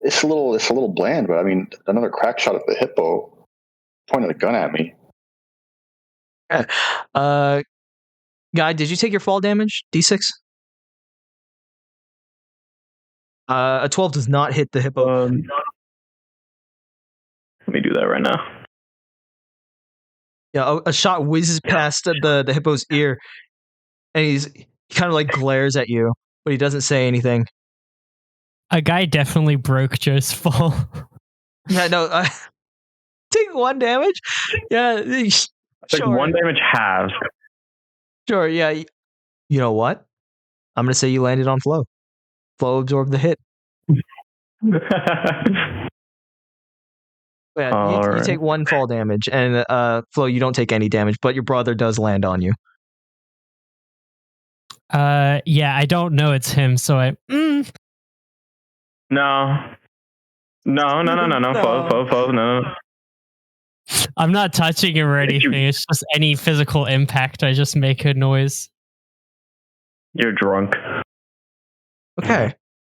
It's a little bland, but I mean, another crack shot at the hippo, pointing a gun at me. Guy, did you take your fall damage? D6? A 12 does not hit the hippo. Let me do that right now. Yeah, a shot whizzes past the hippo's ear, and he kind of like glares at you, but he doesn't say anything. A guy definitely broke Joe's fall. Yeah, no. Take 1 damage. Yeah, Like 1 damage halves. Sure. Yeah. You know what? I'm gonna say you landed on Flo. Flo absorbed the hit. Yeah, you take 1 fall damage, and Flo, you don't take any damage, but your brother does land on you. Yeah, I don't know it's him, so I. No. Flo, no. I'm not touching him or anything. It's just any physical impact. I just make a noise. You're drunk. Okay.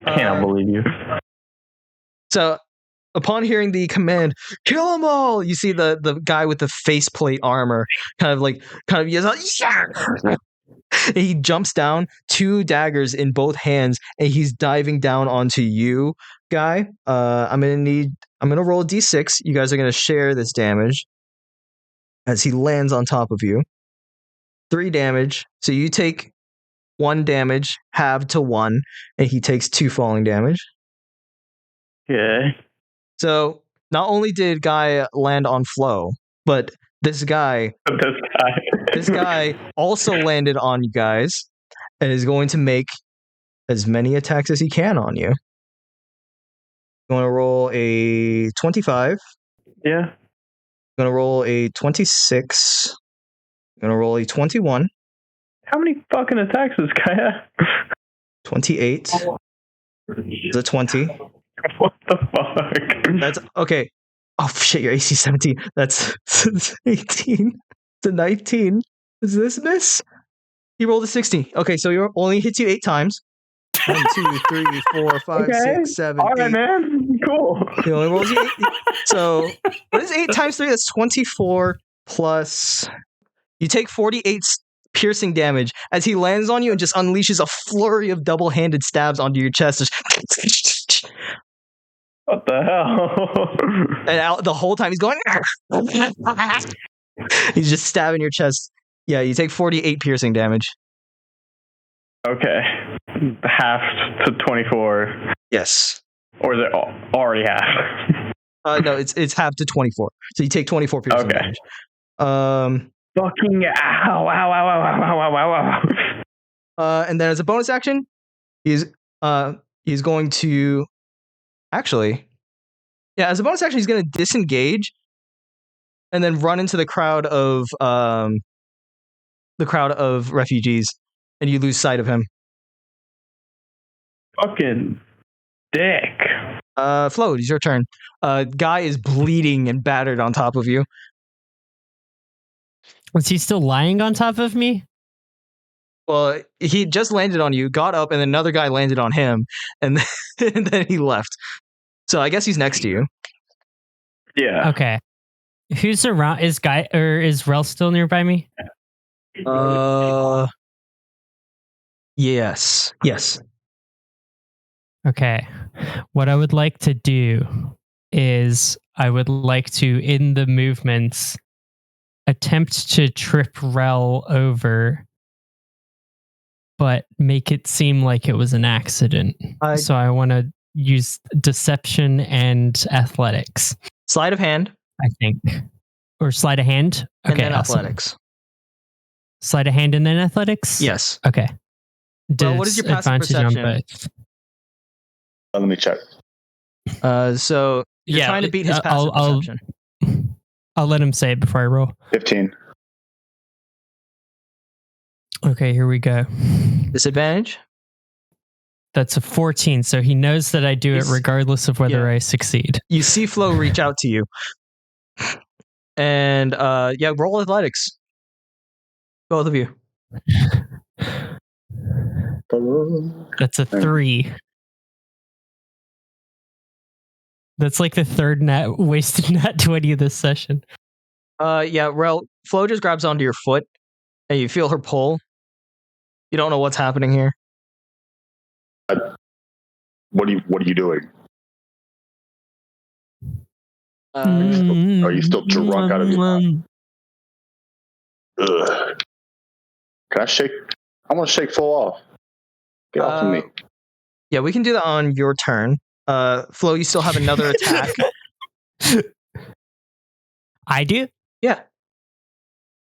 I cannot believe you. So, upon hearing the command, "Kill them all," you see the guy with the faceplate armor kind of yells out, "Yeah!" He jumps down, 2 daggers in both hands, and he's diving down onto you, Guy. I'm gonna roll a d6. You guys are gonna share this damage as he lands on top of you. 3 damage. So you take 1 damage, halved to 1, and he takes 2 falling damage. Okay. So not only did Guy land on Flo, but this guy also landed on you guys and is going to make as many attacks as he can on you. You want to roll a 25? Yeah. I'm going to roll a 26. I'm going to roll a 21. How many fucking attacks does this guy have? 28. It's a 20. What the fuck? That's okay. Oh shit, your AC 17. That's 18. It's a 19. Does this miss? He rolled a 60. Okay, so he only hits you 8 times. 1, 2, 3, 4, 5, 6, 7, All 8. right, man. Cool. He only rolls you 8. So what is 8 times 3? That's 24 plus. You take 48 piercing damage as he lands on you and just unleashes a flurry of double-handed stabs onto your chest. What the hell? And the whole time he's going. He's just stabbing your chest. Yeah, you take 48 piercing damage. Okay. Half to 24. Yes. Or is it already half? No, it's half to 24. So you take 24 piercing damage. Fucking ow. And then as a bonus action, he's going to actually, yeah, as a bonus action, he's going to disengage and then run into the crowd of refugees, and you lose sight of him. Fucking dick. Flo, it's your turn. Guy is bleeding and battered on top of you. Was he still lying on top of me? Well, he just landed on you, got up, and then another guy landed on him, and and then he left. So I guess he's next to you. Yeah. Okay. Who's around? Is Rell still nearby me? Yes. Okay. What I would like to do is I would like to, in the movements, attempt to trip Rell over, but make it seem like it was an accident. So I want to use deception and athletics. Sleight of hand. I think. Or sleight of hand? Okay, And then awesome. athletics. Sleight of hand and then athletics? Yes. Okay. Well, what is your passive Advantage on perception? both. Let me check. So you're trying to beat his passive perception. I'll let him say it before I roll. 15. Okay, here we go. Disadvantage? That's a 14, so he knows that I do it regardless of whether I succeed. You see Flo reach out to you. And roll athletics. Both of you. That's a 3. That's like the third wasted nat 20 of this session. Rell, Flo just grabs onto your foot and you feel her pull. You don't know what's happening here. What are you doing? Are you still drunk out of your mind? Ugh. Can I shake? I want to shake Flo off. Get off of me. Yeah, we can do that on your turn. Flo, you still have another attack. I do? Yeah.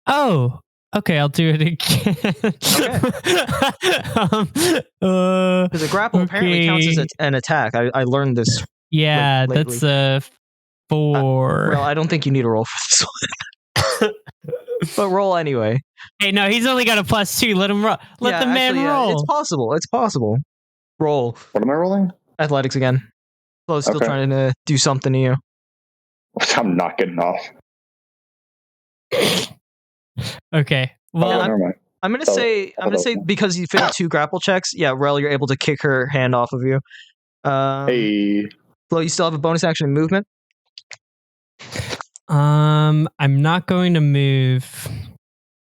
Oh, okay. I'll do it again. Because a grapple apparently counts as an attack. I learned this. Yeah, lately. that's a 4. Well, I don't think you need a roll for this one. But roll anyway. Hey, no, he's only got a +2. Let him roll. Let the man roll. It's possible. Roll. What am I rolling? Athletics again. Flo's still trying to do something to you. I'm not getting off. Okay. Well, never mind. I'm gonna say because you failed 2 grapple checks. Yeah, Rell, you're able to kick her hand off of you. Hey. Flo, you still have a bonus action movement. I'm not going to move.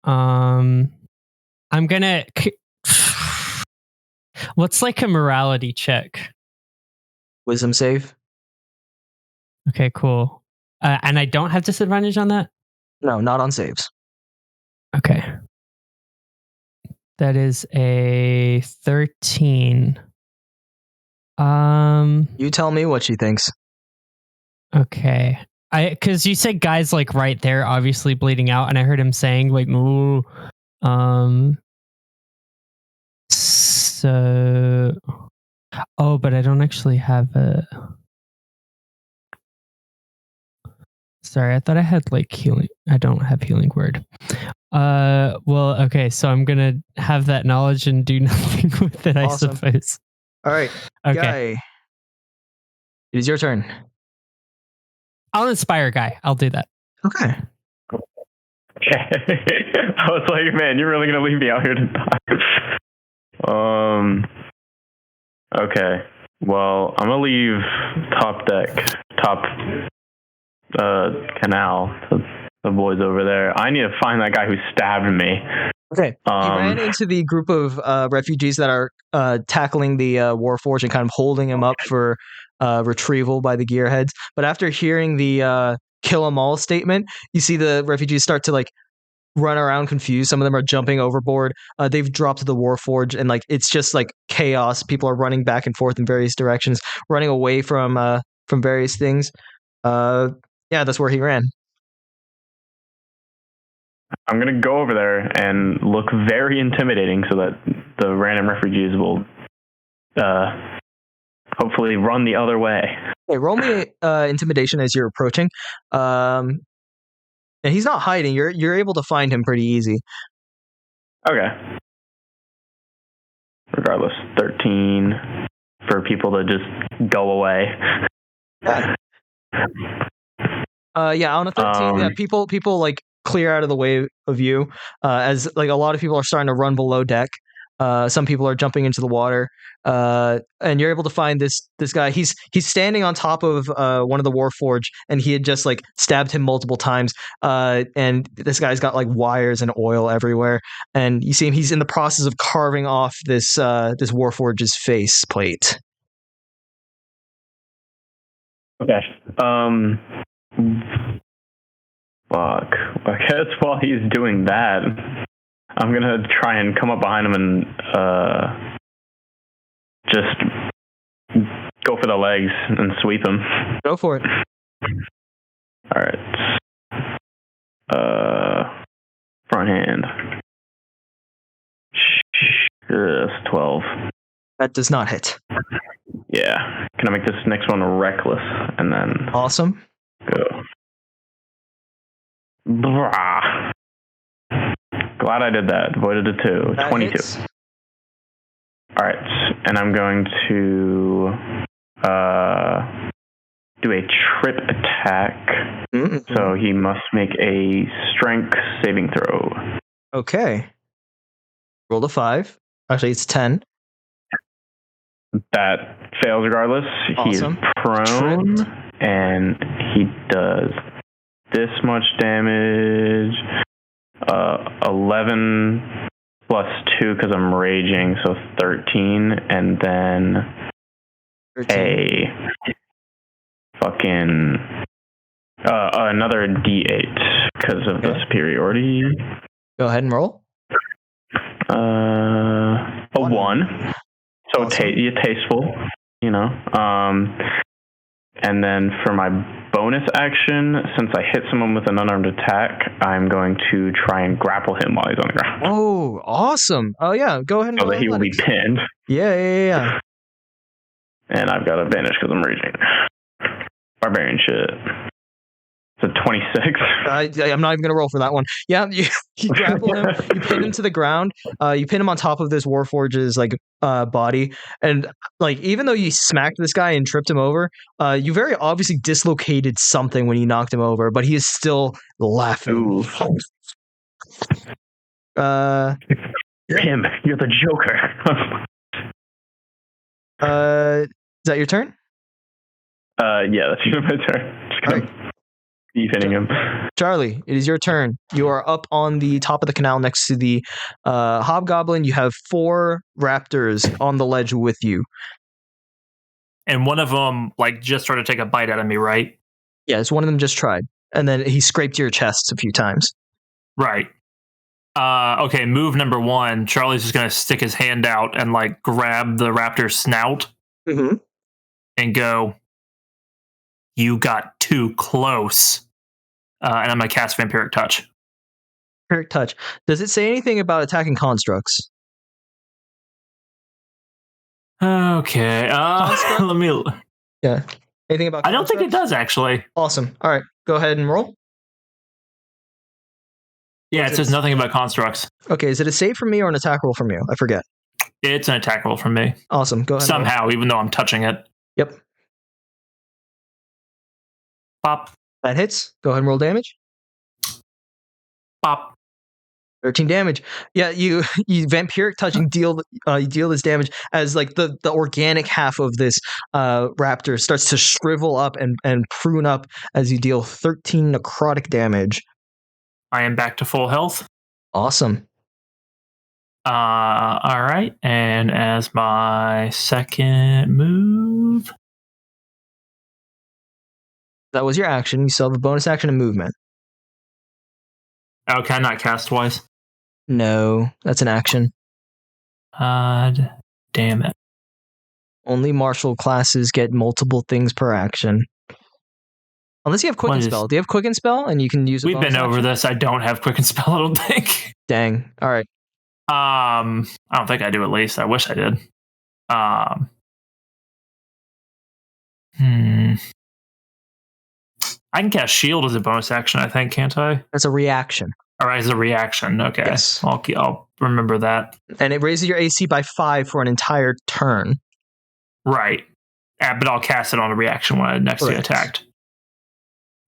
I'm gonna. What's like a morality check? Wisdom save. Okay, cool. And I don't have disadvantage on that? No, not on saves. Okay. That is a 13. You tell me what she thinks. Okay. Because you said guys like right there, obviously bleeding out, and I heard him saying like, "Ooh." So, but I don't actually have a. Sorry, I thought I had like healing. I don't have healing word. Well, okay, so I'm gonna have that knowledge and do nothing with it, Awesome. I suppose. All right, Okay. Guy. It is your turn. I'll inspire Guy. I'll do that. Okay. I was like, man, you're really gonna leave me out here to die. Okay. Well, I'm gonna leave top canal to the boys over there. I need to find that guy who stabbed me. Okay. He ran into the group of refugees that are tackling the Warforged and kind of holding him up for retrieval by the gearheads. But after hearing the kill 'em all statement, you see the refugees start to like run around confused. Some of them are jumping overboard. They've dropped the Warforged and like it's just like chaos. People are running back and forth in various directions, running away from various things. Yeah, that's where he ran. I'm going to go over there and look very intimidating so that the random refugees will hopefully run the other way. Okay, roll me intimidation as you're approaching. And he's not hiding. You're able to find him pretty easy. Okay. Regardless, 13, for people to just go away. On a 13, people like clear out of the way of you, as like a lot of people are starting to run below deck. Some people are jumping into the water, and you're able to find this guy. He's standing on top of one of the Warforged, and he had just like stabbed him multiple times. And this guy's got like wires and oil everywhere, and you see him. He's in the process of carving off this Warforged's face plate. Okay. Fuck. I guess while he's doing that, I'm gonna try and come up behind him and just go for the legs and sweep him. Go for it. All right. Front hand. That's 12. That does not hit. Yeah. Can I make this next one reckless and then Awesome. go? Brah. Glad I did that. Avoided a 2. That 22. hits. All right. And I'm going to do a trip attack. Mm-mm. So he must make a strength saving throw. Okay. Roll a 5. Actually, it's 10. That fails regardless. Awesome. He is prone, and he does this much damage. 11 plus 2 because I'm raging, so 13, and then 13. a fucking another D8 because of the superiority. Go ahead and roll. A 1. So Awesome. tasteful, you know. And then for my bonus action, since I hit someone with an unarmed attack, I'm going to try and grapple him while he's on the ground. Oh, awesome. Oh, yeah. Go ahead and So roll that he will be athletics. pinned. Yeah. And I've got advantage because I'm raging. Barbarian shit. It's a 26. I'm not even going to roll for that one. Yeah, you grapple him, you pin him to the ground, you pin him on top of this Warforge's like body, and like even though you smacked this guy and tripped him over, you very obviously dislocated something when you knocked him over, but he is still laughing. Ooh. You're him. You're the Joker. Is that your turn? Yeah, that's my turn. Just gonna keep hitting him. Charlie, it is your turn. You are up on the top of the canal next to the hobgoblin. You have 4 raptors on the ledge with you. And one of them like just tried to take a bite out of me, right? Yes, one of them just tried, and then he scraped your chest a few times. Right. Okay, move number 1. Charlie's just gonna stick his hand out and like grab the raptor's snout and go, "You got too close." And I'm gonna cast Vampiric Touch. Vampiric Touch. Does it say anything about attacking constructs? Okay. Let me. Yeah. Anything about? I don't think it constructs? does actually. Awesome. All right, go ahead and roll. Yeah, it says nothing about constructs. Okay, is it a save from me or an attack roll from you? I forget. It's an attack roll from me. Awesome. Go ahead. Somehow, even though I'm touching it. Yep. Pop. That hits. Go ahead and roll damage. Pop. 13 damage. Yeah, you vampiric touching deal this damage as like the organic half of this raptor starts to shrivel up and prune up as you deal 13 necrotic damage. I am back to full health. Awesome. All right, and as my second move, that was your action. You still have a bonus action and movement. oh, can I not cast twice? No, that's an action. Damn it. Only martial classes get multiple things per action. Unless you have Quicken Spell. Do you have Quicken Spell and you can use a We've been over this. I don't have Quicken Spell, I don't think. Dang. All right. I don't think I do, at least. I wish I did. I can cast Shield as a bonus action, I think, can't I? That's a reaction. All right, as a reaction. Okay. Yes. I'll remember that. And it raises your AC by 5 for an entire turn. Right. But I'll cast it on a reaction when I next get attacked.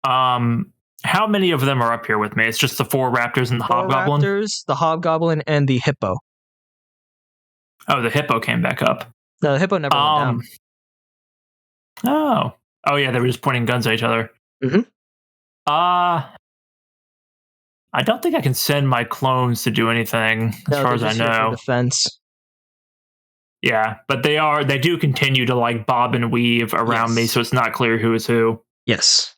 How many of them are up here with me? It's just the 4 raptors and the hobgoblin? Raptors, the hobgoblin, and the hippo. Oh, the hippo came back up. No, the hippo never went down. Oh yeah, they were just pointing guns at each other. Mm-hmm. I don't think I can send my clones to do anything, as far as I know. Defense. Yeah, but they do continue to like bob and weave around me, so it's not clear who is who. Yes.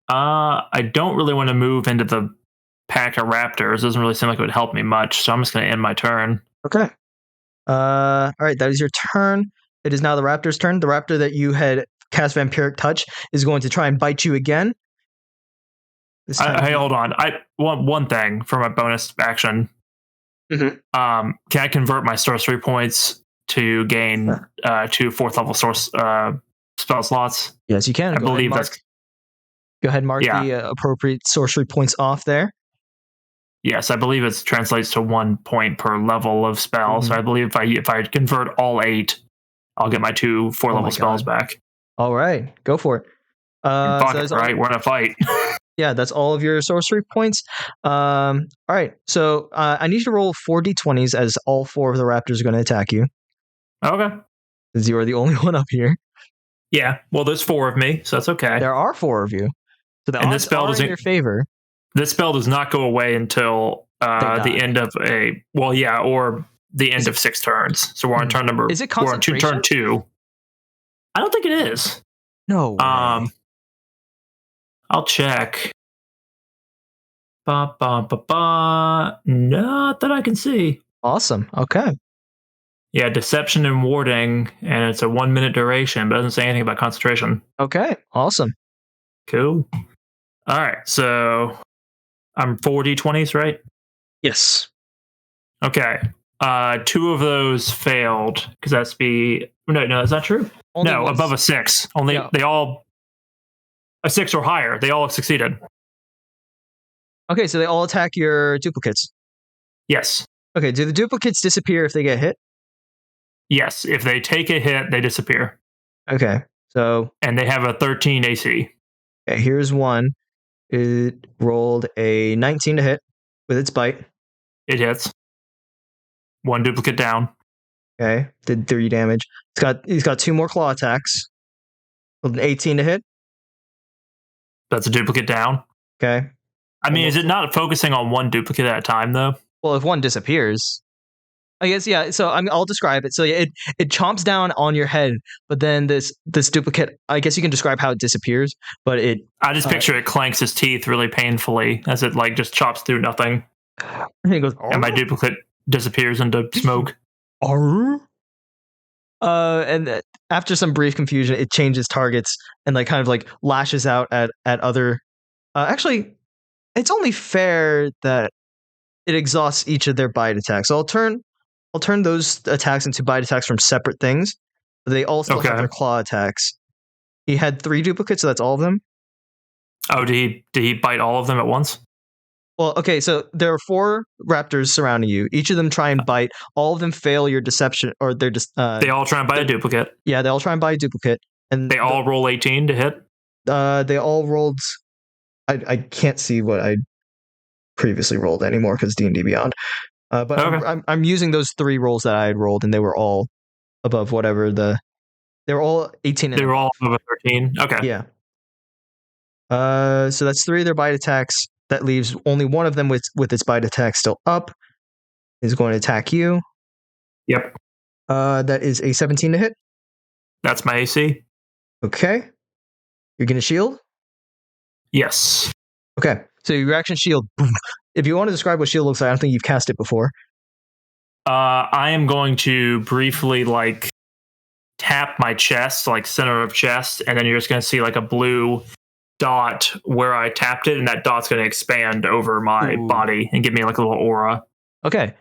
I don't really want to move into the pack of raptors. It doesn't really seem like it would help me much, so I'm just going to end my turn. Okay. All right, that is your turn. It is now the raptor's turn. The raptor that you had cast Vampiric Touch is going to try and bite you again. Hey, hold on. I want one thing for my bonus action. Mm-hmm. Can I convert my sorcery points to gain 2 4th level source spell slots? Yes, you can. I believe that's. Go ahead and mark the appropriate sorcery points off there. Yes, I believe it translates to 1 point per level of spell. Mm-hmm. So I believe if I convert all 8, I'll get my 2 4-level spells back. All right, go for it. Right, we're in a fight. Yeah, that's all of your sorcery points. All right, so I need you to roll 4 d20s as all 4 of the raptors are going to attack you. Okay. Because you are the only one up here. Yeah, well, there's 4 of me, so that's okay. There are 4 of you. So the odds are in your favor. This spell does not go away until the end of or the end of 6 turns. So we're on turn number. Is it concentration? We're on turn 2. I don't think it is. No way. I'll check. Not that I can see. Awesome. Okay. Yeah, deception and warding, and it's a 1-minute duration, but it doesn't say anything about concentration. Okay. Awesome. Cool. All right, so I'm 4 d20s, right? Yes. Okay. 2 of those failed because that's no, that's not true. Only above a 6. They all a 6 or higher. They all succeeded. Okay, so they all attack your duplicates. Yes. Okay, do the duplicates disappear if they get hit? Yes, if they take a hit, they disappear. Okay, so and they have a 13 AC. Okay, here's one. It rolled a 19 to hit with its bite. It hits. 1 duplicate down. Okay, did 3 damage. He's got 2 more claw attacks. With an 18 to hit. That's a duplicate down. Okay. I mean, is it not focusing on 1 duplicate at a time though? Well, if one disappears, I guess So I'll describe it. So it chomps down on your head, but then this duplicate. I guess you can describe how it disappears, but it. I just picture it clanks its teeth really painfully as it like just chops through nothing. And it goes. And my duplicate disappears into smoke. And after some brief confusion, it changes targets and like kind of like lashes out at other. Actually, it's only fair that it exhausts each of their bite attacks. So I'll turn those attacks into bite attacks from separate things. But they also have their claw attacks. He had 3 duplicates, so that's all of them. Oh, did he bite all of them at once? Well, okay, so there are 4 raptors surrounding you. Each of them try and bite. All of them fail your deception, or they're just. They all try and bite a duplicate. Yeah, they all try and bite a duplicate, and they all roll 18 to hit. They all rolled. I can't see what I previously rolled anymore because D&D Beyond. But okay. I'm using those 3 rolls that I had rolled, and they were all above whatever they were all 18. They were all above 13. Okay. Yeah. So that's 3 of their bite attacks. That leaves only one of them with its bite attack still up. Is going to attack you. Yep. That is a 17 to hit. That's my AC. Okay. You're going to shield? Yes. Okay. So your reaction shield. If you want to describe what shield looks like, I don't think you've cast it before. I am going to briefly like tap my chest, like center of chest, and then you're just going to see like a blue dot where I tapped it, and that dot's going to expand over my body and give me like a little aura. Okay.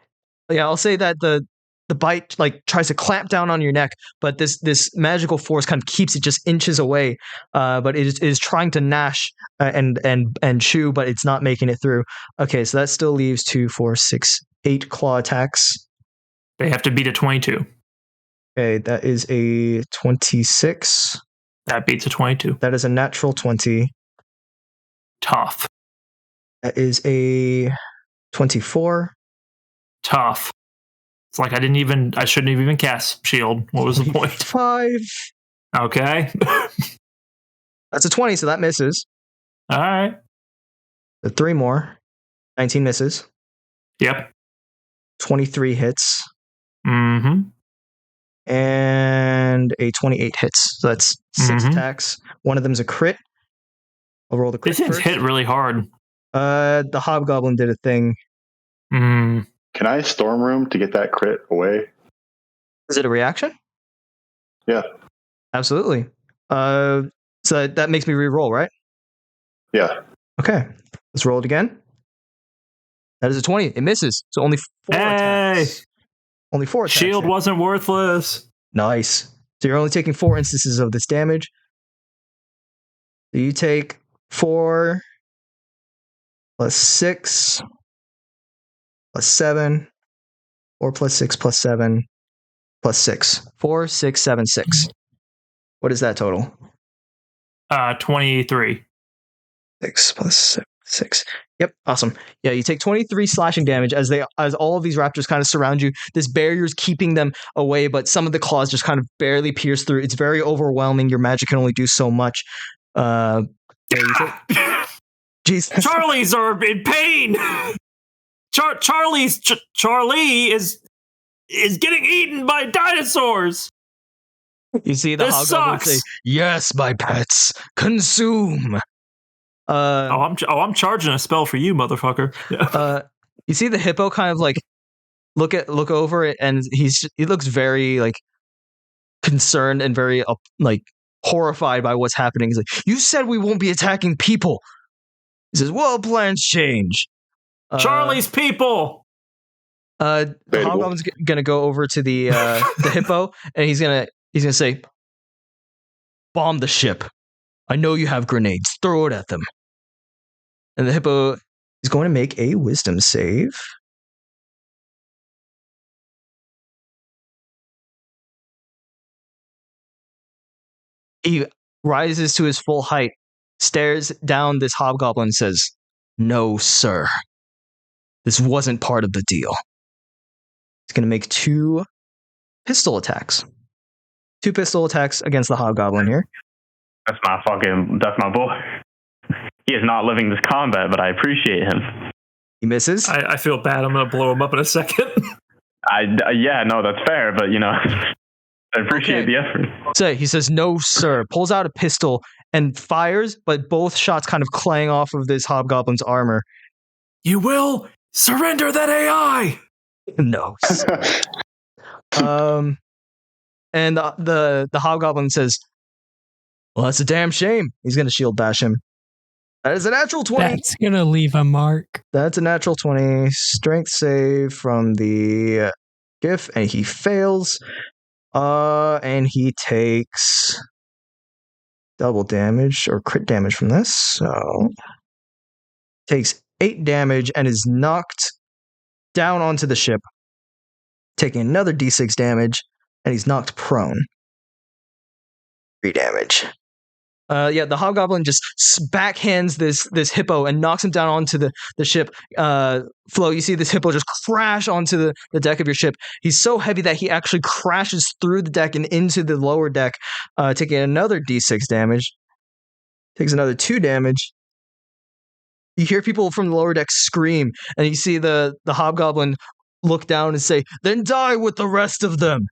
Yeah, I'll say that the bite like tries to clamp down on your neck, but this magical force kind of keeps it just inches away. But it is trying to gnash and chew, but it's not making it through. Okay, so that still leaves 2, 4, 6, 8 claw attacks. They have to beat a 22. Okay, that is a 26. That beats a 22. That is a natural 20. Tough. That is a 24. Tough. It's like I shouldn't have even cast shield. What was the point? 5. Okay. That's a 20, so that misses. All right. So 3 more. 19 misses. Yep. 23 hits. Mm-hmm. And a 28 hits. So that's 6 Mhm. attacks. One of them's a crit. I'll roll the crit These things first. hit really hard. The hobgoblin did a thing. Mm. Can I storm room to get that crit away? Is it a reaction? Yeah. Absolutely. So that makes me re-roll, right? Yeah. Okay. Let's roll it again. That is a 20. It misses. So only 4 attacks. Only 4 attacks. Shield here. wasn't worthless. Nice. So you're only taking 4 instances of this damage. So you take 4 plus 6 plus 7. 4 plus 6 plus 7 plus 6. 4, 6, 7, 6. What is that total? 23. 6 plus 6. Yep, awesome. Yeah, you take 23 slashing damage as all of these raptors kind of surround you. This barrier's keeping them away, but some of the claws just kind of barely pierce through. It's very overwhelming. Your magic can only do so much. Yeah, Jesus. Charlie's are in pain. Charlie is getting eaten by dinosaurs. You see the This hobgoblin sucks. say, "Yes, my pets, consume." I'm charging a spell for you, motherfucker. You see the hippo kind of like look over it, and he looks very like concerned and very like horrified by what's happening. He's like, "You said we won't be attacking people." He says, "Well, plans change." Charlie's people. The hobgoblin's gonna go over to the hippo, and he's gonna say, "Bomb the ship. I know you have grenades. Throw it at them." And the hippo is going to make a wisdom save. He rises to his full height, stares down this hobgoblin, and says, "No, sir. This wasn't part of the deal." He's going to make 2 pistol attacks. 2 pistol attacks against the hobgoblin here. That's my boy. He is not living this combat, but I appreciate him. He misses. I feel bad. I'm going to blow him up in a second. Yeah, no, that's fair, but I appreciate the effort. So he says, "No, sir." Pulls out a pistol and fires, but both shots kind of clang off of this hobgoblin's armor. You will surrender that AI. No. And the hobgoblin says, "Well, that's a damn shame." He's going to shield bash him. That is a natural 20. That's going to leave a mark. That's a natural 20. Strength save from the GIF, and he fails. And he takes double damage or crit damage from this. So takes 8 damage and is knocked down onto the ship, taking another d6 damage, and he's knocked prone. 3 damage. The hobgoblin just backhands this hippo and knocks him down onto the ship. Flo, you see this hippo just crash onto the deck of your ship. He's so heavy that he actually crashes through the deck and into the lower deck, taking another d6 damage. Takes another 2 damage. You hear people from the lower deck scream, and you see the hobgoblin look down and say, "Then die with the rest of them."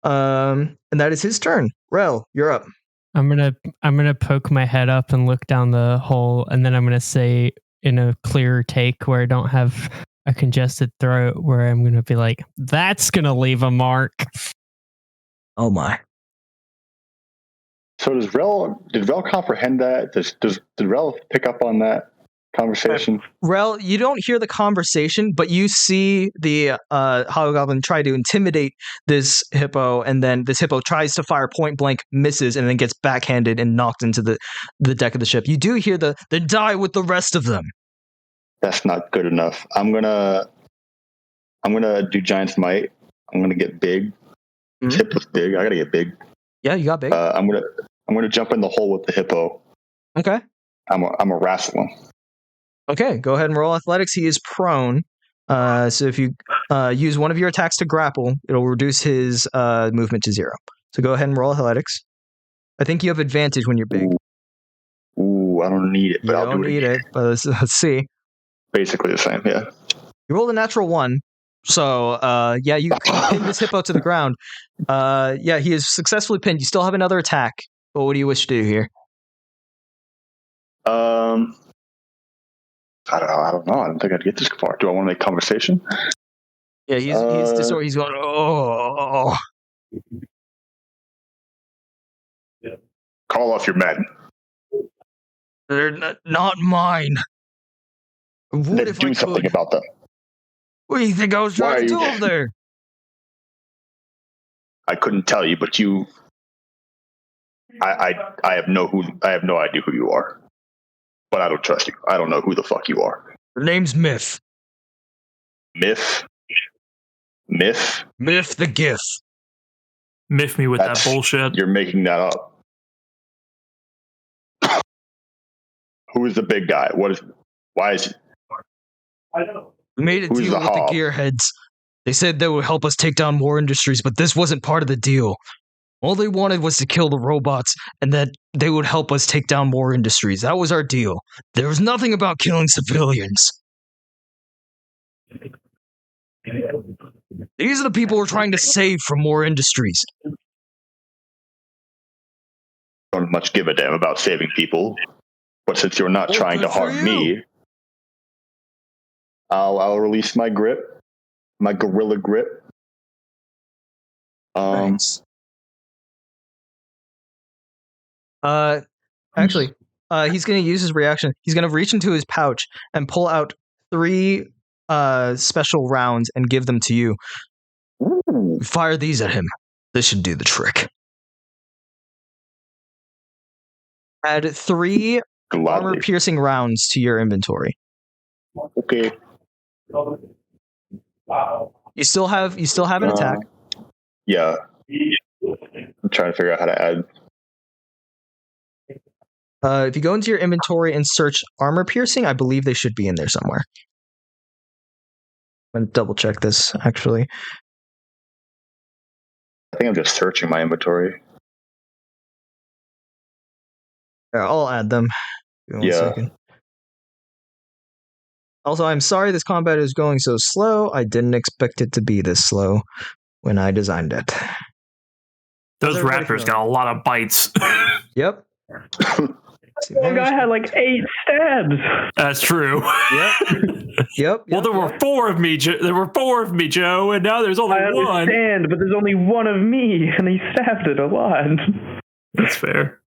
And that is his turn. Rell, you're up. I'm gonna poke my head up and look down the hole, and then I'm gonna say in a clearer take where I don't have a congested throat, where I'm gonna be like, "That's gonna leave a mark." Oh my! So did Rell comprehend that? Did Rell pick up on that conversation? Rell, you don't hear the conversation, but you see the hobgoblin try to intimidate this hippo, and then this hippo tries to fire point blank, misses, and then gets backhanded and knocked into the deck of the ship. You do hear the "die with the rest of them." That's not good enough. I'm gonna do Giant's Might. I'm gonna get big, This hippo's big. I gotta get big. Yeah, you got big. I'm gonna jump in the hole with the hippo. Okay. I'm a wrestle him. Okay, go ahead and roll athletics. He is prone. So if you use one of your attacks to grapple, it'll reduce his movement to 0. So go ahead and roll athletics. I think you have advantage when you're big. Ooh, I don't need it, but I'll do it. You don't need it, but let's see. Basically the same, yeah. You rolled a natural 1. So, yeah, you pinned this hippo to the ground. Yeah, he is successfully pinned. You still have another attack. But what do you wish to do here? I don't know. I don't think I'd get this far. Do I want to make conversation? Yeah, he's disordered. He's going, oh. Call off your men. They're not mine. What if do something about them. What do you think I was trying to do over there? I couldn't tell you, but you. I have no idea who you are, but I don't trust you. I don't know who the fuck you are. Her name's Myth. Myth the GIF. Miff me with that bullshit. You're making that up. Who is the big guy? Why is he? I don't know. We made a deal with the gearheads. They said they would help us take down more industries, but this wasn't part of the deal. All they wanted was to kill the robots, and that they would help us take down more industries. That was our deal. There was nothing about killing civilians. These are the people we're trying to save from more industries. Don't much give a damn about saving people, but since you're not trying to harm me, I'll release my grip, my gorilla grip. Thanks. Actually, he's going to use his reaction. He's going to reach into his pouch and pull out 3 special rounds and give them to you. Ooh. Fire these at him. This should do the trick. Add 3 armor-piercing rounds to your inventory. Okay. You still have an attack. Yeah. I'm trying to figure out how to add. If you go into your inventory and search armor piercing, I believe they should be in there somewhere. I'm gonna double check this actually. I think I'm just searching my inventory. Yeah, I'll add them. Give me 1 second. Also, I'm sorry this combat is going so slow. I didn't expect it to be this slow when I designed it. Those raptors got a lot of bites. Yep. One guy had like 8 stabs. That's true. Yep. Well, there were 4 of me. There were 4 of me, Joe, and now there's only 1. I understand, but there's only 1 of me, and he stabbed it a lot. That's fair.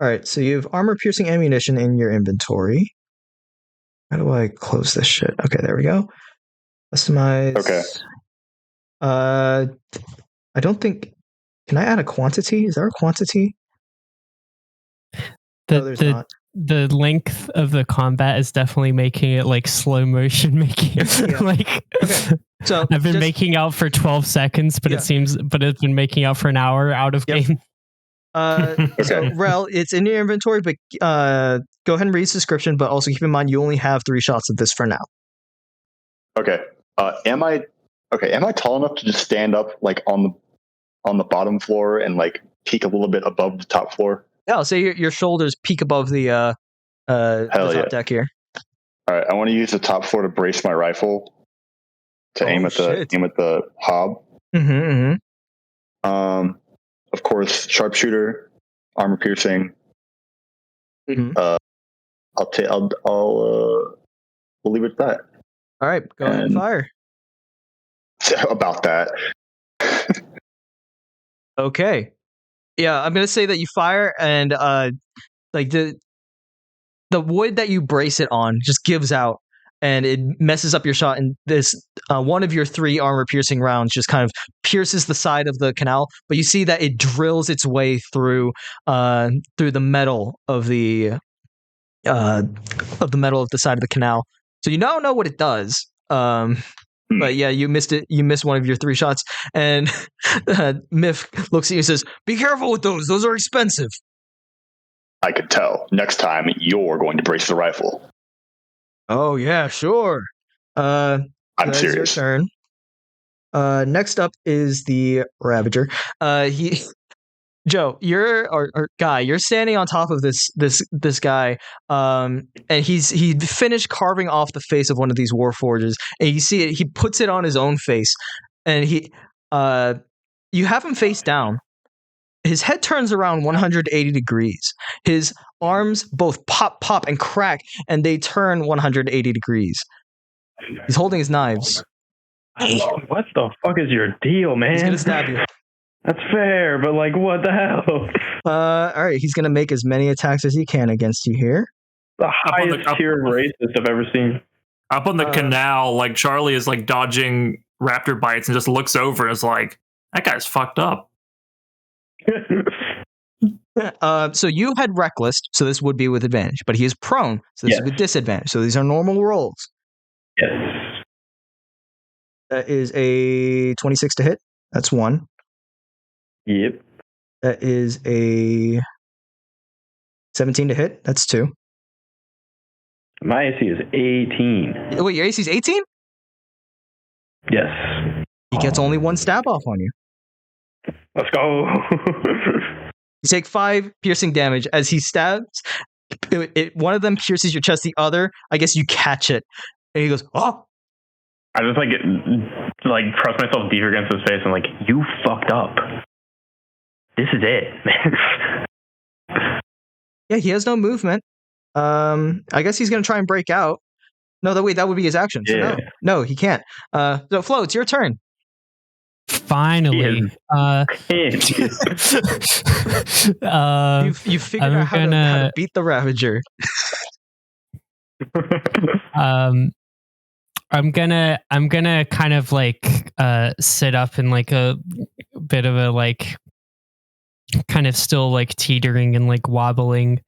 All right, so you have armor-piercing ammunition in your inventory. How do I close this shit? Okay, there we go. Customize. Okay. I don't think. Can I add a quantity? Is there a quantity? No, there's not. The length of the combat is definitely making it like slow motion making it like Okay. So I've been making out for 12 seconds, but it's been making out for an hour out of game. So Rell, it's in your inventory, but go ahead and read the description, but also keep in mind you only have 3 shots of this for now. Okay. Am I tall enough to just stand up like on the bottom floor and like peek a little bit above the top floor? Yeah, I'll say your shoulders peek above the top deck here. All right, I want to use the top floor to brace my rifle to aim at the hob. Mm-hmm. Of course, sharpshooter, armor piercing. Mm-hmm. We'll leave it at that. All right, go ahead and fire. About that. Okay. Yeah, I'm gonna say that you fire, and like the wood that you brace it on just gives out, and it messes up your shot. And this one of your 3 armor-piercing rounds just kind of pierces the side of the canal, but you see that it drills its way through the metal of the side of the canal. So you now know what it does. But yeah, you missed it. You missed one of your 3 shots, and Miff looks at you and says, "Be careful with those. Those are expensive." I could tell. Next time, you're going to brace the rifle. Oh yeah, sure. I'm That is your serious. turn. Next up is the Ravager. Joe, or Guy, you're standing on top of this guy, and he finished carving off the face of one of these Warforgers, and you see it. He puts it on his own face, and you have him face down. His head turns around 180 degrees. His arms both pop, and crack, and they turn 180 degrees. He's holding his knives. What the fuck is your deal, man? He's gonna stab you. That's fair, but like, what the hell? All right, he's gonna make as many attacks as he can against you here. The highest tier racist I've ever seen. Up on the canal, like Charlie is like dodging raptor bites and just looks over and is like, "That guy's fucked up." So you had reckless, so this would be with advantage, but he is prone, so this is with disadvantage. So these are normal rolls. Yes. That is a 26 to hit. That's 1. Yep. That is a 17 to hit. That's 2. My AC is 18. Wait, your AC is 18? Yes. He gets only 1 stab off on you. Let's go. You take 5 piercing damage as he stabs. One of them pierces your chest. The other, I guess you catch it, and he goes, "Oh!" I just like press myself deeper against his face and like, you fucked up. This is it, man. Yeah, he has no movement. I guess he's gonna try and break out. No, that would be his action. So no, he can't. So Flo, it's your turn. Finally, you figured out how to beat the Ravager. I'm gonna kind of like sit up in like a bit of a like kind of still like teetering and like wobbling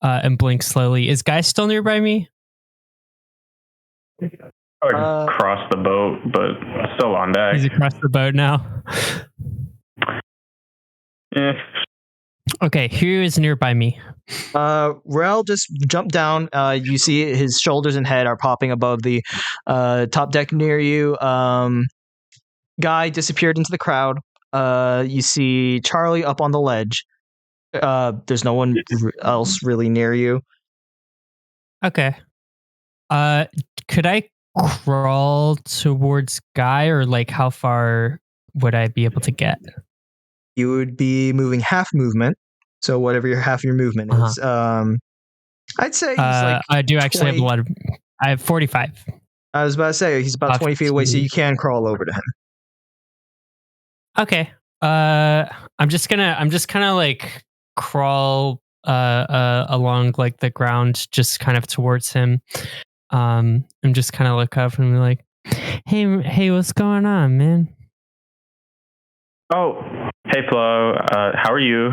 and blink slowly. Is Guy still nearby me? Across the boat, but still on deck. He's across the boat now. Yeah. Okay, who is nearby me? Rell just jumped down. You see his shoulders and head are popping above the top deck near you. Guy disappeared into the crowd. You see Charlie up on the ledge. There's no one else really near you. Okay. Could I crawl towards Guy, or like how far would I be able to get? You would be moving half movement. So whatever half your movement is. I'd say he's like I do actually 20, have a lot of... I have 45. I was about to say he's about 20 feet away, so you can crawl over to him. Okay. I'm just gonna like crawl along like the ground, just kind of towards him. I'm just kind of look up and be like, hey, what's going on, man? Oh, hey Flo, how are you?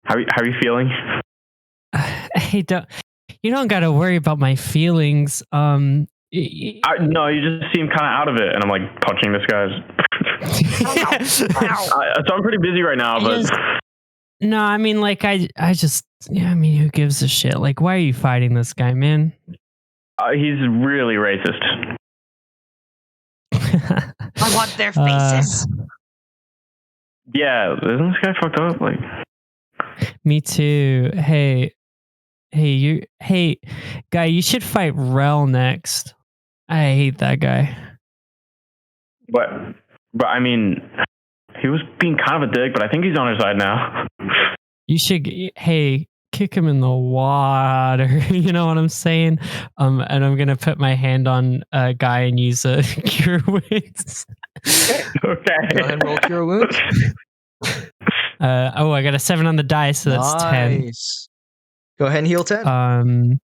How are you feeling? Hey, you don't gotta worry about my feelings. No, you just seem kind of out of it, and I'm like punching this guy's. So I'm pretty busy right now, but no, I mean, like I mean, who gives a shit? Like, why are you fighting this guy, man? He's really racist. I want their faces. Yeah, isn't this guy fucked up? Like, me too. Hey, Guy, you should fight Rell next. I hate that guy. But I mean, he was being kind of a dick, but I think he's on his side now. You should, kick him in the water. You know what I'm saying? And I'm gonna put my hand on a Guy and use a cure wounds. Okay. Go ahead and roll cure wounds. I got a 7 on the die, so that's 10. Go ahead and heal 10.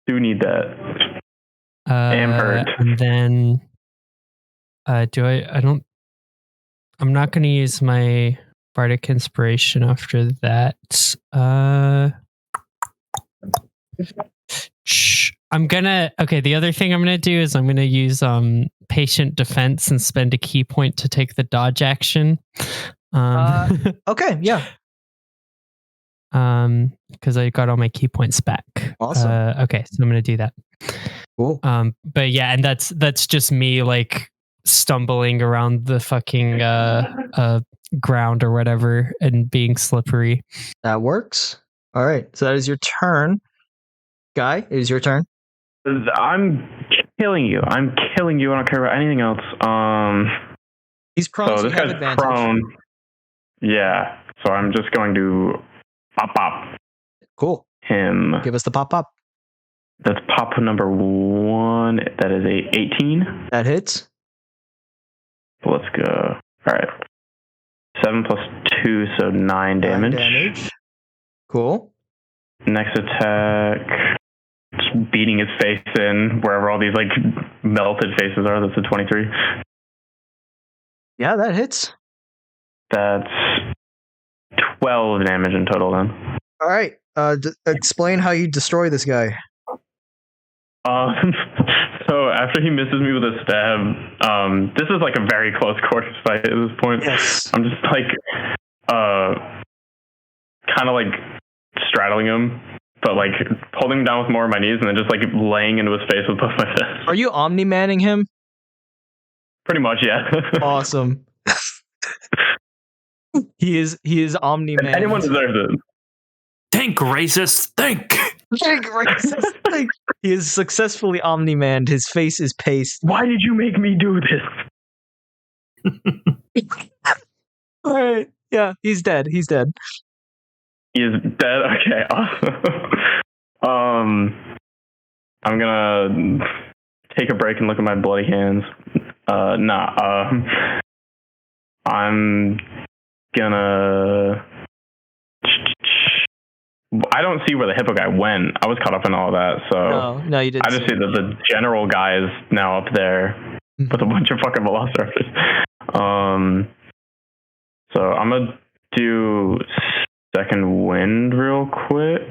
Do need that. Am hurt. And then I'm not going to use my Bardic Inspiration after that. The other thing I'm gonna do is I'm gonna use patient defense and spend a key point to take the dodge action. Okay, yeah. Because I got all my key points back. Awesome. Okay, so I'm gonna do that. Cool. But yeah, and that's just me like stumbling around the fucking ground or whatever and being slippery. That works. All right. So that is your turn. Guy, it is your turn. I'm killing you. I don't care about anything else. He's prone, so this you have guy's advantage. prone. Yeah. So I'm just going to pop Cool. him. Give us the pop. That's pop number 1. That is a 18. That hits. Let's go. All right. 7 plus 2, so 9 damage. Cool. Next attack, just beating his face in wherever all these like melted faces are. That's a 23. Yeah, that hits. That's 12 damage in total then. All right. Explain how you destroy this guy. So after he misses me with a stab, this is like a very close quarters fight at this point. Yes. I'm just like, kind of like straddling him, but like holding him down with more of my knees and then just like laying into his face with both my fists. Are you omni-manning him? Pretty much, yeah. Awesome. He is omni-man. Anyone deserves it. Think, racist. Think. Like, he is successfully omni-manned. His face is paste. Why did you make me do this? All right. Yeah, he's dead. He is dead. Okay, awesome. I'm gonna take a break and look at my bloody hands. I'm gonna. I don't see where the hippo guy went. I was caught up in all of that, so no, you didn't. I just see that the general guy is now up there with a bunch of fucking velociraptors. So I'm gonna do second wind real quick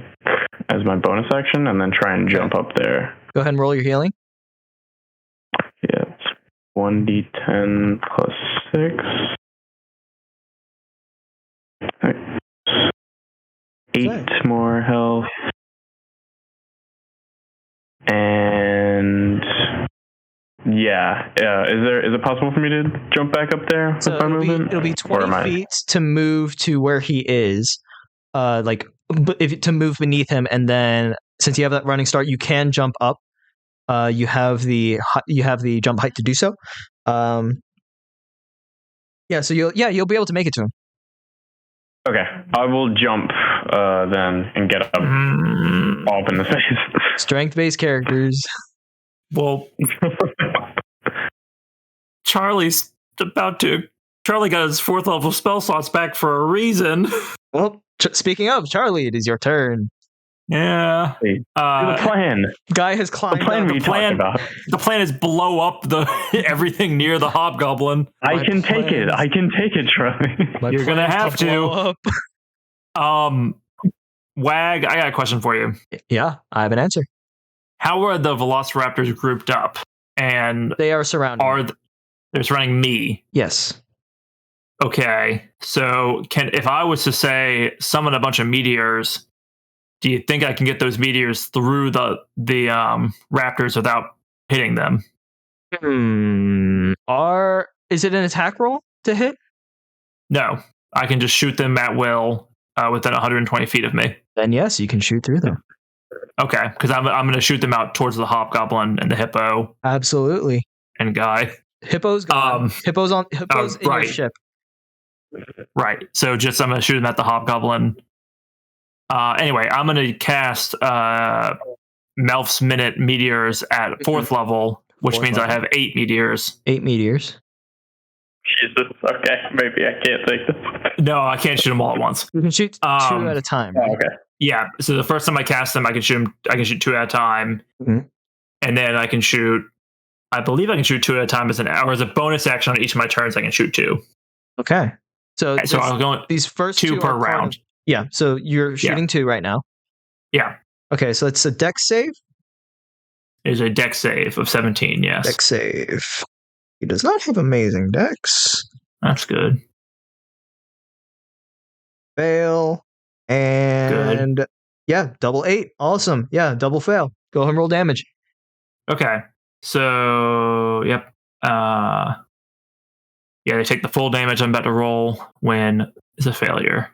as my bonus action, and then try and jump up there. Go ahead and roll your healing. Yeah, it's 1d10 plus 6. 8 more health. And yeah, is it possible for me to jump back up there with my movement? It'll be 20 feet to move to where he is. To move beneath him, and then since you have that running start, you can jump up. You have the jump height to do so. So you'll be able to make it to him. Okay, I will jump then and get up all up in the face. Strength-based characters. Well, Charlie got his 4th level spell slots back for a reason. Well, speaking of Charlie, it is your turn. Yeah. The plan. Guy has climbed. The plan is blow up everything near the hobgoblin. I can take it, Charlie. You're gonna have to. Wag, I got a question for you. Yeah, I have an answer. How are the velociraptors grouped up? And they are surrounding. They're surrounding me? Yes. Okay, so if I was to say summon a bunch of meteors, do you think I can get those meteors through the raptors without hitting them? Is it an attack roll to hit? No, I can just shoot them at will within 120 feet of me. Then yes, you can shoot through them. Okay, because I'm going to shoot them out towards the hobgoblin and the hippo. Absolutely. And guy. Hippo's gone. Hippo's in your ship. Right. So I'm going to shoot them at the hobgoblin. Anyway, I'm going to cast Melf's Minute Meteors at 4th level, which means I have 8 meteors. 8 meteors. Jesus. Okay, maybe I can't take this. No, I can't shoot them all at once. You can shoot 2 at a time. Right? Okay. Yeah. So the first time I cast them, I can shoot 2 at a time, and then I can shoot. I believe I can shoot 2 at a time as a bonus action on each of my turns. I can shoot 2. Okay. So I'm going these first 2 per round. Yeah. So you're shooting 2 right now. Yeah. Okay. So it's a dex save. is a dex save of 17. Yes, Dex save. He does not have amazing dex. that's good. Fail. And yeah, double 8. Awesome. Yeah, double fail. Go ahead and roll damage. Okay, so yep. Yeah, they take the full damage I'm about to roll when it's a failure.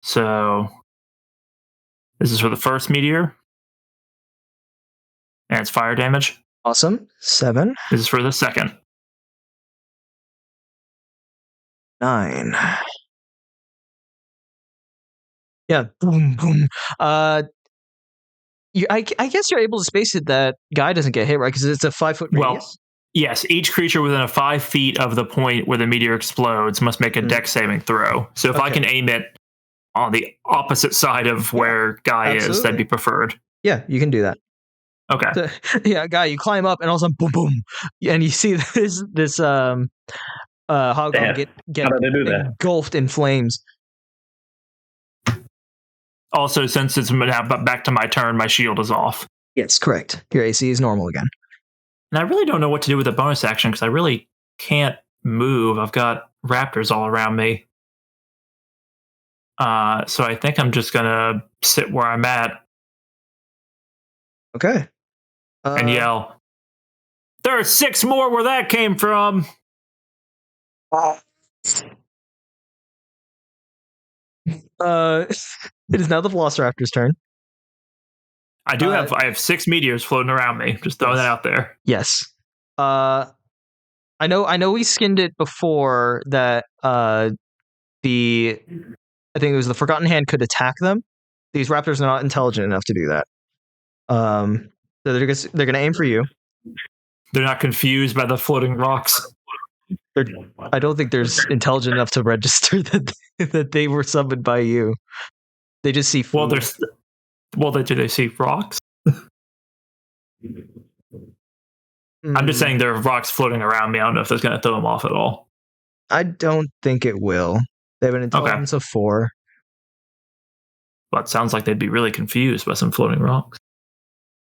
So this is for the first meteor, and it's fire damage. Awesome. 7. This is for the second. 9. Yeah. Boom, boom. I guess you're able to space it that guy doesn't get hit, right? Because it's a 5-foot radius. Well, yes, each creature within a 5 feet of the point where the meteor explodes must make a dex saving throw. So if I can aim it on the opposite side of where guy is, that'd be preferred. Yeah, you can do that. Okay. So, yeah, guy, you climb up and all of a sudden, boom, boom, and you see this hobgoblin get How did they do that? engulfed in flames. Also, since it's now back to my turn, my shield is off. Yes, correct. Your AC is normal again. And I really don't know what to do with a bonus action because I really can't move. I've got raptors all around me. So I think I'm just gonna sit where I'm at. Okay. And yell, "There are 6 more where that came from!" It is now the Velociraptor's turn. I have 6 meteors floating around me. Just throwing that out there. Yes. I know we skinned it before that I think it was the Forgotten Hand could attack them. These raptors are not intelligent enough to do that. So they're going to aim for you. They're not confused by the floating rocks. I don't think they're intelligent enough to register that they were summoned by you. They just see food. Do they see rocks? I'm just saying there are rocks floating around me. I don't know if that's going to throw them off at all. I don't think it will. They have an intelligence of 4. Well, it sounds like they'd be really confused by some floating rocks.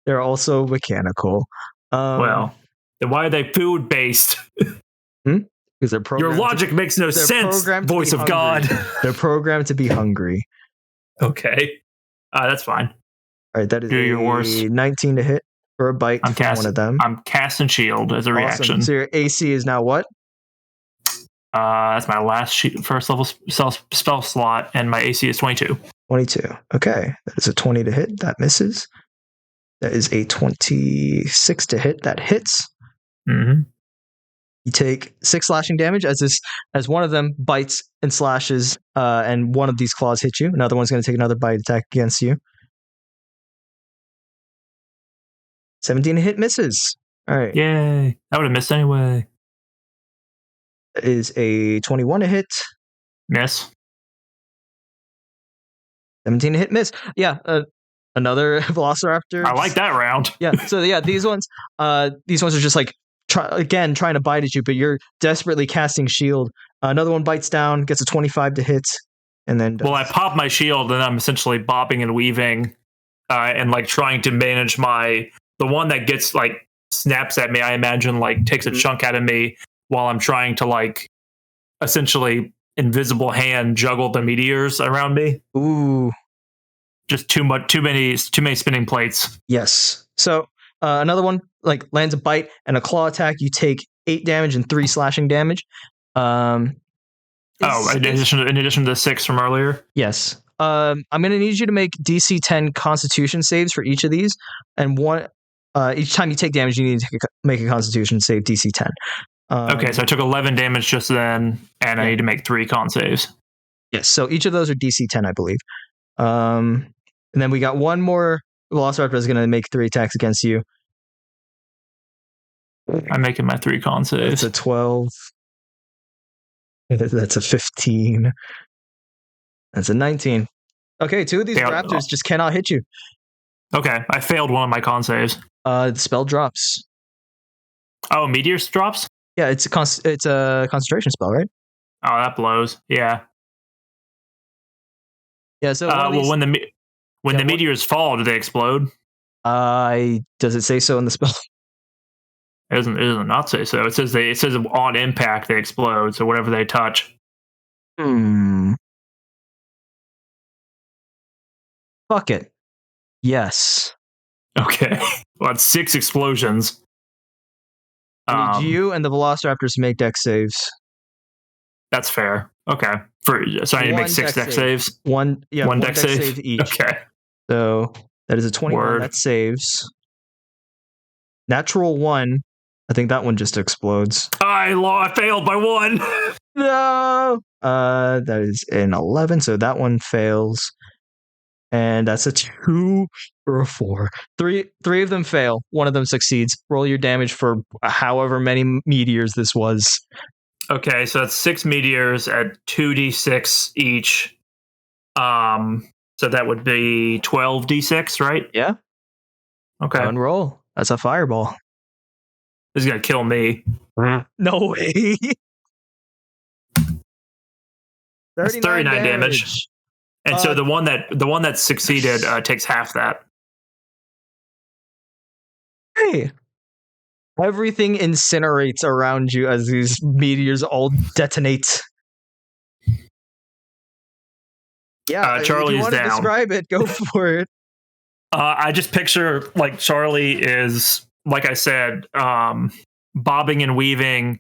They're also mechanical. Well, then why are they food based? Because they're programmed. Your logic makes no sense, voice of God. They're programmed to be hungry. Okay. That's fine. All right, that is your worst. 19 to hit for a bite from one of them. I'm casting shield as a reaction. So your AC is now what? That's my last first level spell slot, and my AC is 22. 22. Okay, that is a 20 to hit. That misses. That is a 26 to hit. That hits. Mm-hmm. You take 6 slashing damage as one of them bites and slashes, and one of these claws hit you. Another one's going to take another bite attack against you. 17 to hit misses. All right. Yay. I would have missed anyway. That is a 21 to hit. Miss. 17 to hit, miss. Yeah, another Velociraptor. I like that round. Yeah, so yeah, these ones are just like trying to bite at you, but you're desperately casting shield. Another one bites down, gets a 25 to hit, and then I pop my shield, and I'm essentially bobbing and weaving, and like trying to manage the one that gets like snaps at me. I imagine like takes a chunk out of me while I'm trying to like essentially invisible hand juggle the meteors around me. Ooh, just too many spinning plates. Yes. So another one like lands a bite and a claw attack. You take 8 damage and 3 slashing damage. In addition to the 6 from earlier. Yes. I'm going to need you to make DC 10 Constitution saves for each of these, and one each time you take damage, you need to make a Constitution save DC 10. Okay, so I took 11 damage just then, and I need to make 3 con saves. Yes, so each of those are DC 10, I believe. And then we got one more Velociraptor is going to make 3 attacks against you. I'm making my 3 con saves. That's a 12. That's a 15. That's a 19. Okay, 2 of these raptors just cannot hit you. Okay, I failed one of my con saves. The spell drops. Oh, Meteors drops? Yeah, it's a concentration spell, right? Oh, that blows. Yeah. Yeah. So when the meteors fall, do they explode? Does it say so in the spell? It doesn't not say so. It says on impact they explode. So whatever they touch. Fuck it. Yes. Okay. Well, that's 6 explosions. I need you and the Velociraptors to make dex saves. That's fair. Okay. So I need to make 6 dex saves. One dex save each. Okay. So that is a 21 that saves. Natural 1. I think that one just explodes. I failed by 1. No. That is an 11, so that one fails. And that's a 2 or a 4. Three of them fail. One of them succeeds. Roll your damage for however many meteors this was. Okay, so that's 6 meteors at 2d6 each. So that would be 12d6, right? Yeah. Okay. Go and roll. That's a fireball. This is gonna kill me. No way. That's 39 damage. And so the one that succeeded takes half that. Hey. Everything incinerates around you as these meteors all detonate. Yeah, Charlie if you want is to down. describe it, go for it. I just picture like Charlie is, like I said, bobbing and weaving.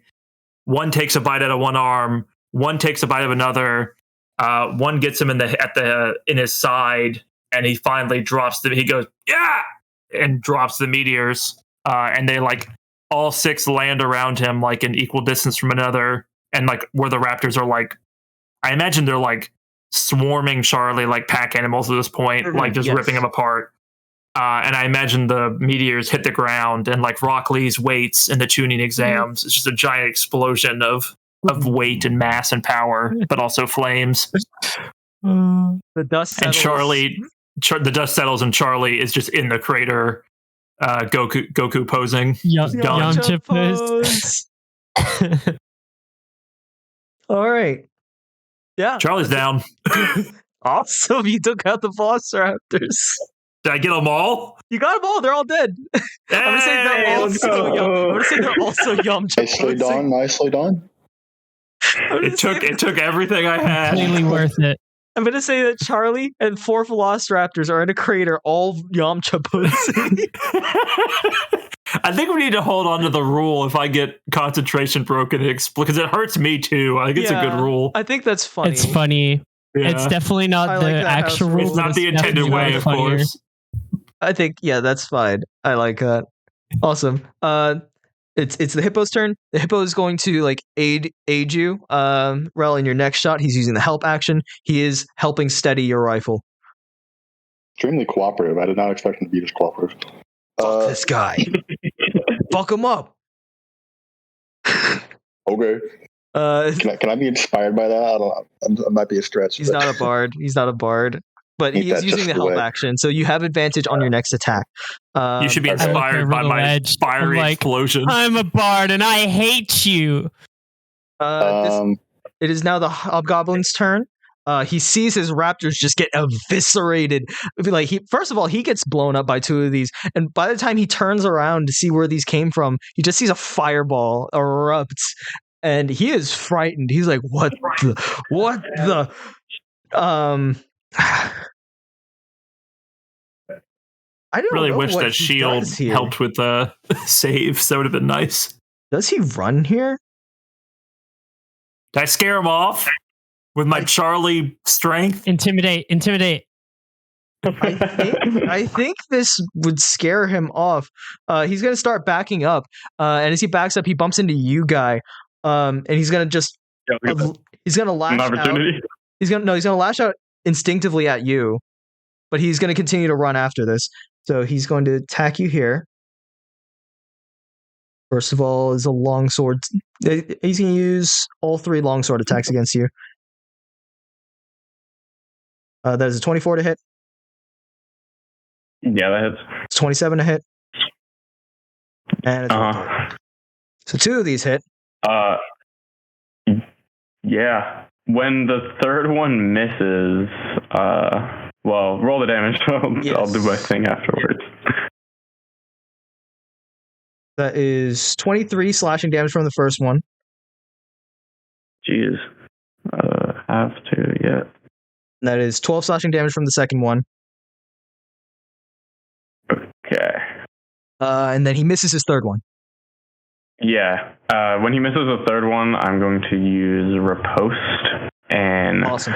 One takes a bite out of one arm. One takes a bite of another. One gets him in his side, and he finally drops he goes, yeah, and drops the meteors, and they like all 6 land around him like an equal distance from another, and like where the raptors are like, I imagine they're like swarming Charlie like pack animals at this point, like just ripping him apart. And I imagine the meteors hit the ground, and like Rock Lee's weights in the tuning exams, it's just a giant explosion of weight and mass and power, but also flames. The dust settles. And Charlie, the dust settles, and Charlie is just in the crater, Goku posing. Yamcha pose. All right. Yeah. Charlie's down. Awesome. You took out the Velociraptors. Did I get them all? You got them all. They're all dead. Hey, I'm going to say they're also Yamcha. Nicely done. It took everything I had. Completely worth it. I'm going to say that Charlie and 4 Velociraptors are in a crater, all Yamcha posing. I think we need to hold on to the rule if I get concentration broken, because it hurts me too. I think it's a good rule. I think that's funny. It's funny. Yeah. It's definitely not the actual rule. It's not the intended way, of course. I think, that's fine. I like that. Awesome. It's the hippo's turn. The hippo is going to like aid you, Rell, in your next shot. He's using the help action. He is helping steady your rifle. Extremely cooperative. I did not expect him to be this cooperative. Fuck this guy. Fuck him up. Okay. Can I be inspired by that? I might be a stretch. He's not a bard. But he is using the help action, so you have advantage on your next attack. You should be inspired by my fiery explosion. I'm a bard and I hate you. It is now the hobgoblin's turn. He sees his raptors just get eviscerated. Like first of all, he gets blown up by 2 of these, and by the time he turns around to see where these came from, he just sees a fireball erupt, and he is frightened. He's like, "What the?" I don't really know wish what that shield helped with the saves. That would have been nice. Does he run here? Did I scare him off with my Charlie strength? Intimidate. I think this would scare him off. He's going to start backing up, and as he backs up, he bumps into you, guy, and he's going to just he's going to lash out. He's going to lash out instinctively at you, but he's going to continue to run after this. So he's going to attack you here. First of all, is a longsword. He's going to use all 3 longsword attacks against you. That is a 24 to hit. Yeah, that hits. It's 27 to hit. And it's so 2 of these hit. Yeah. When the 3rd one misses, roll the damage. I'll do my thing afterwards. That is 23 slashing damage from the first one. Jeez. Have to, yeah. That is 12 slashing damage from the second one. Okay. And then he misses his third one. Yeah. When he misses the third one, I'm going to use Riposte and Awesome.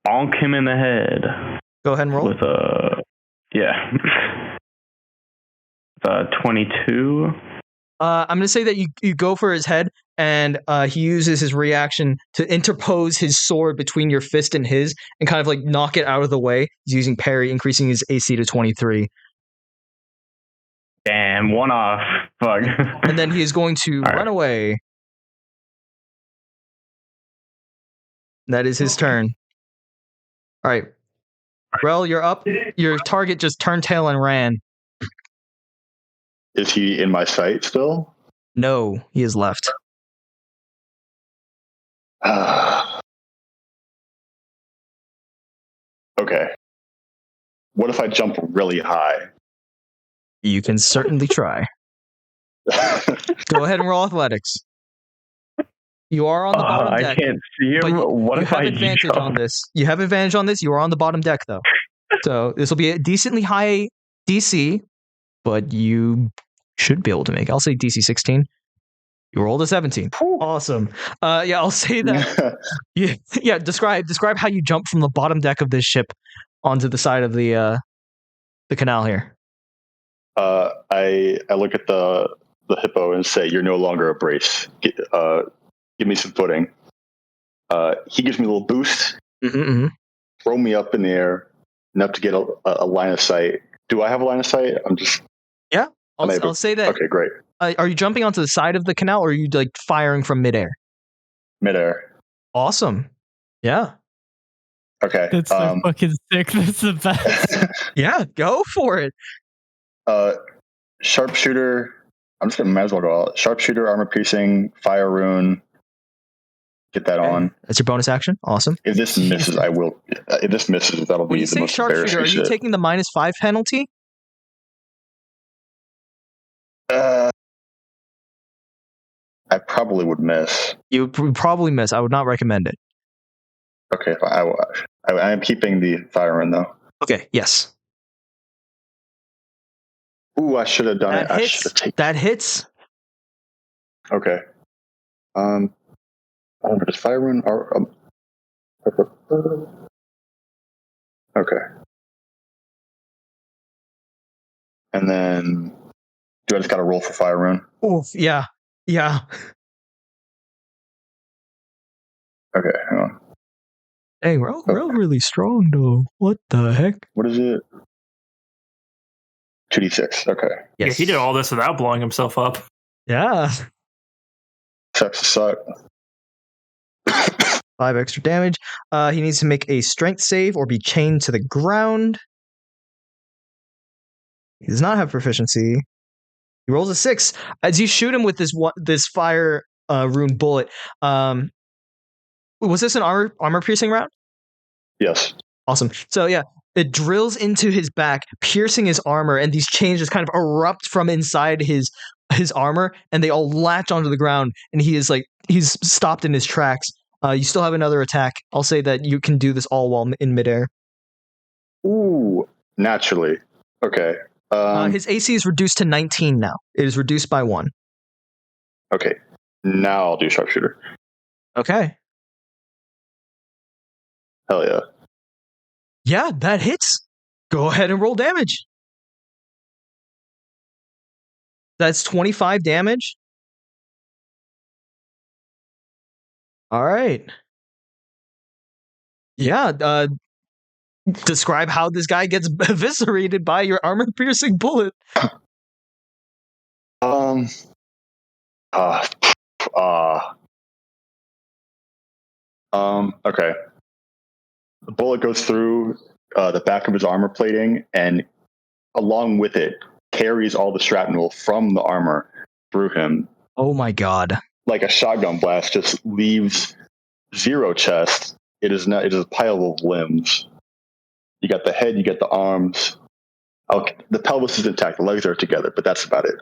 bonk him in the head. Go ahead and roll. With a 22. I'm going to say that you go for his head, and he uses his reaction to interpose his sword between your fist and his, and kind of like knock it out of the way. He's using parry, increasing his AC to 23. Damn, one off. Fuck. And then he is going to run away. That is his turn. All right. Rell, you're up. Your target just turned tail and ran. Is he in my sight still? No, he is left. Okay. What if I jump really high? You can certainly try. Go ahead and roll athletics. You are on the bottom deck. I can't see him. But what you if have I advantage jump? on this. You have advantage on this. You are on the bottom deck, though. So this will be a decently high DC, but you should be able to make. I'll say DC 16. You rolled a 17. Awesome. Yeah, I'll say that. Yeah. Describe how you jump from the bottom deck of this ship onto the side of the canal here. I look at the hippo and say, "You're no longer a brace. Give me some footing." He gives me a little boost, throw me up in the air, enough to get a line of sight. Do I have a line of sight? I'll say that. Okay, great. Are you jumping onto the side of the canal, or are you like firing from midair? Midair. Awesome. Yeah. Okay. That's so fucking sick. That's the best. Yeah, go for it. Sharpshooter. I'm just gonna might as well go out. Sharpshooter, armor piercing, fire rune. Get that on. That's your bonus action. Awesome. If this misses, I will. If this misses, that'll When be you the say most sharpshooter, embarrassing are you shit. taking the -5 penalty? I probably would miss. You would probably miss. I would not recommend it. Okay, fine. I am keeping the fire rune though. Okay. Yes. Ooh, I should have done it. I should Hits. have taken. That hits. Okay. I don't know. Does fire rune? Okay. And then, do I just got to roll for fire rune? Oh, yeah. Yeah. Okay, hang on. Hey, Rell really strong though. What the heck? What is it? 2d6. Okay. Yeah, he did all this without blowing himself up. Yeah. Sucks to suck. 5 extra damage. He needs to make a strength save or be chained to the ground. He does not have proficiency. He rolls a 6. As you shoot him with this fire rune bullet. Was this an armor piercing round? Yes. Awesome. So yeah, it drills into his back, piercing his armor, and these chains just kind of erupt from inside his armor, and they all latch onto the ground, and he's stopped in his tracks. You still have another attack. I'll say that you can do this all while in midair. Ooh, naturally. Okay. His AC is reduced to 19 now. It is reduced by 1. Okay. Now I'll do sharpshooter. Okay. Hell yeah. Yeah, that hits. Go ahead and roll damage. That's 25 damage. All right. Yeah, describe how this guy gets eviscerated by your armor-piercing bullet. Okay. The bullet goes through the back of his armor plating, and along with it, carries all the shrapnel from the armor through him. Oh my god. Like a shotgun blast, just leaves 0 chest. It is a pile of limbs. You got the head, you get the arms. The pelvis is intact, the legs are together, but that's about it.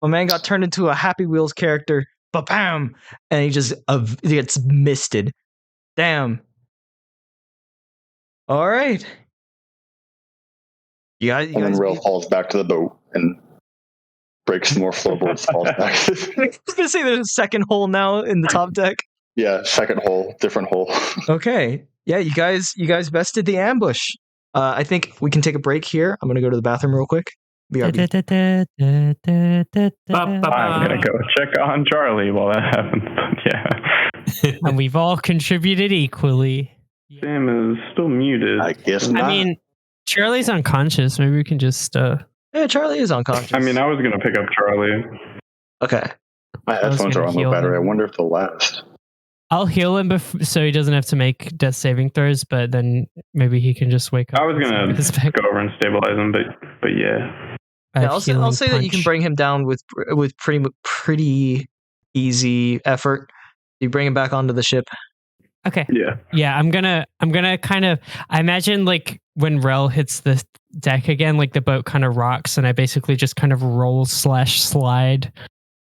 My man got turned into a Happy Wheels character. Ba-bam! And he just gets misted. Damn. All right. You guys, And then Rell falls back to the boat and breaks some more floorboards, falls back. I was gonna say there's a second hole now in the top deck. Yeah, second hole, different hole. Okay. Yeah, you guys bested the ambush. I think we can take a break here. I'm gonna go to the bathroom real quick. BRB. I'm gonna go check on Charlie while that happens. Yeah. And we've all contributed equally. Sam is still muted. I guess not. I mean, Charlie's unconscious. Maybe we can just. Yeah, Charlie is unconscious. I mean, I was gonna pick up Charlie. Okay. My headphones are on low battery. I wonder if they'll last. I'll heal him so he doesn't have to make death saving throws, but then maybe he can just wake up. I was gonna go over and stabilize him, but yeah. Yeah, I'll say that you can bring him down with pretty easy effort. You bring him back onto the ship. Okay. Yeah. I'm gonna kind of. I imagine like when Rell hits the deck again, like the boat kind of rocks, and I basically just kind of roll / slide,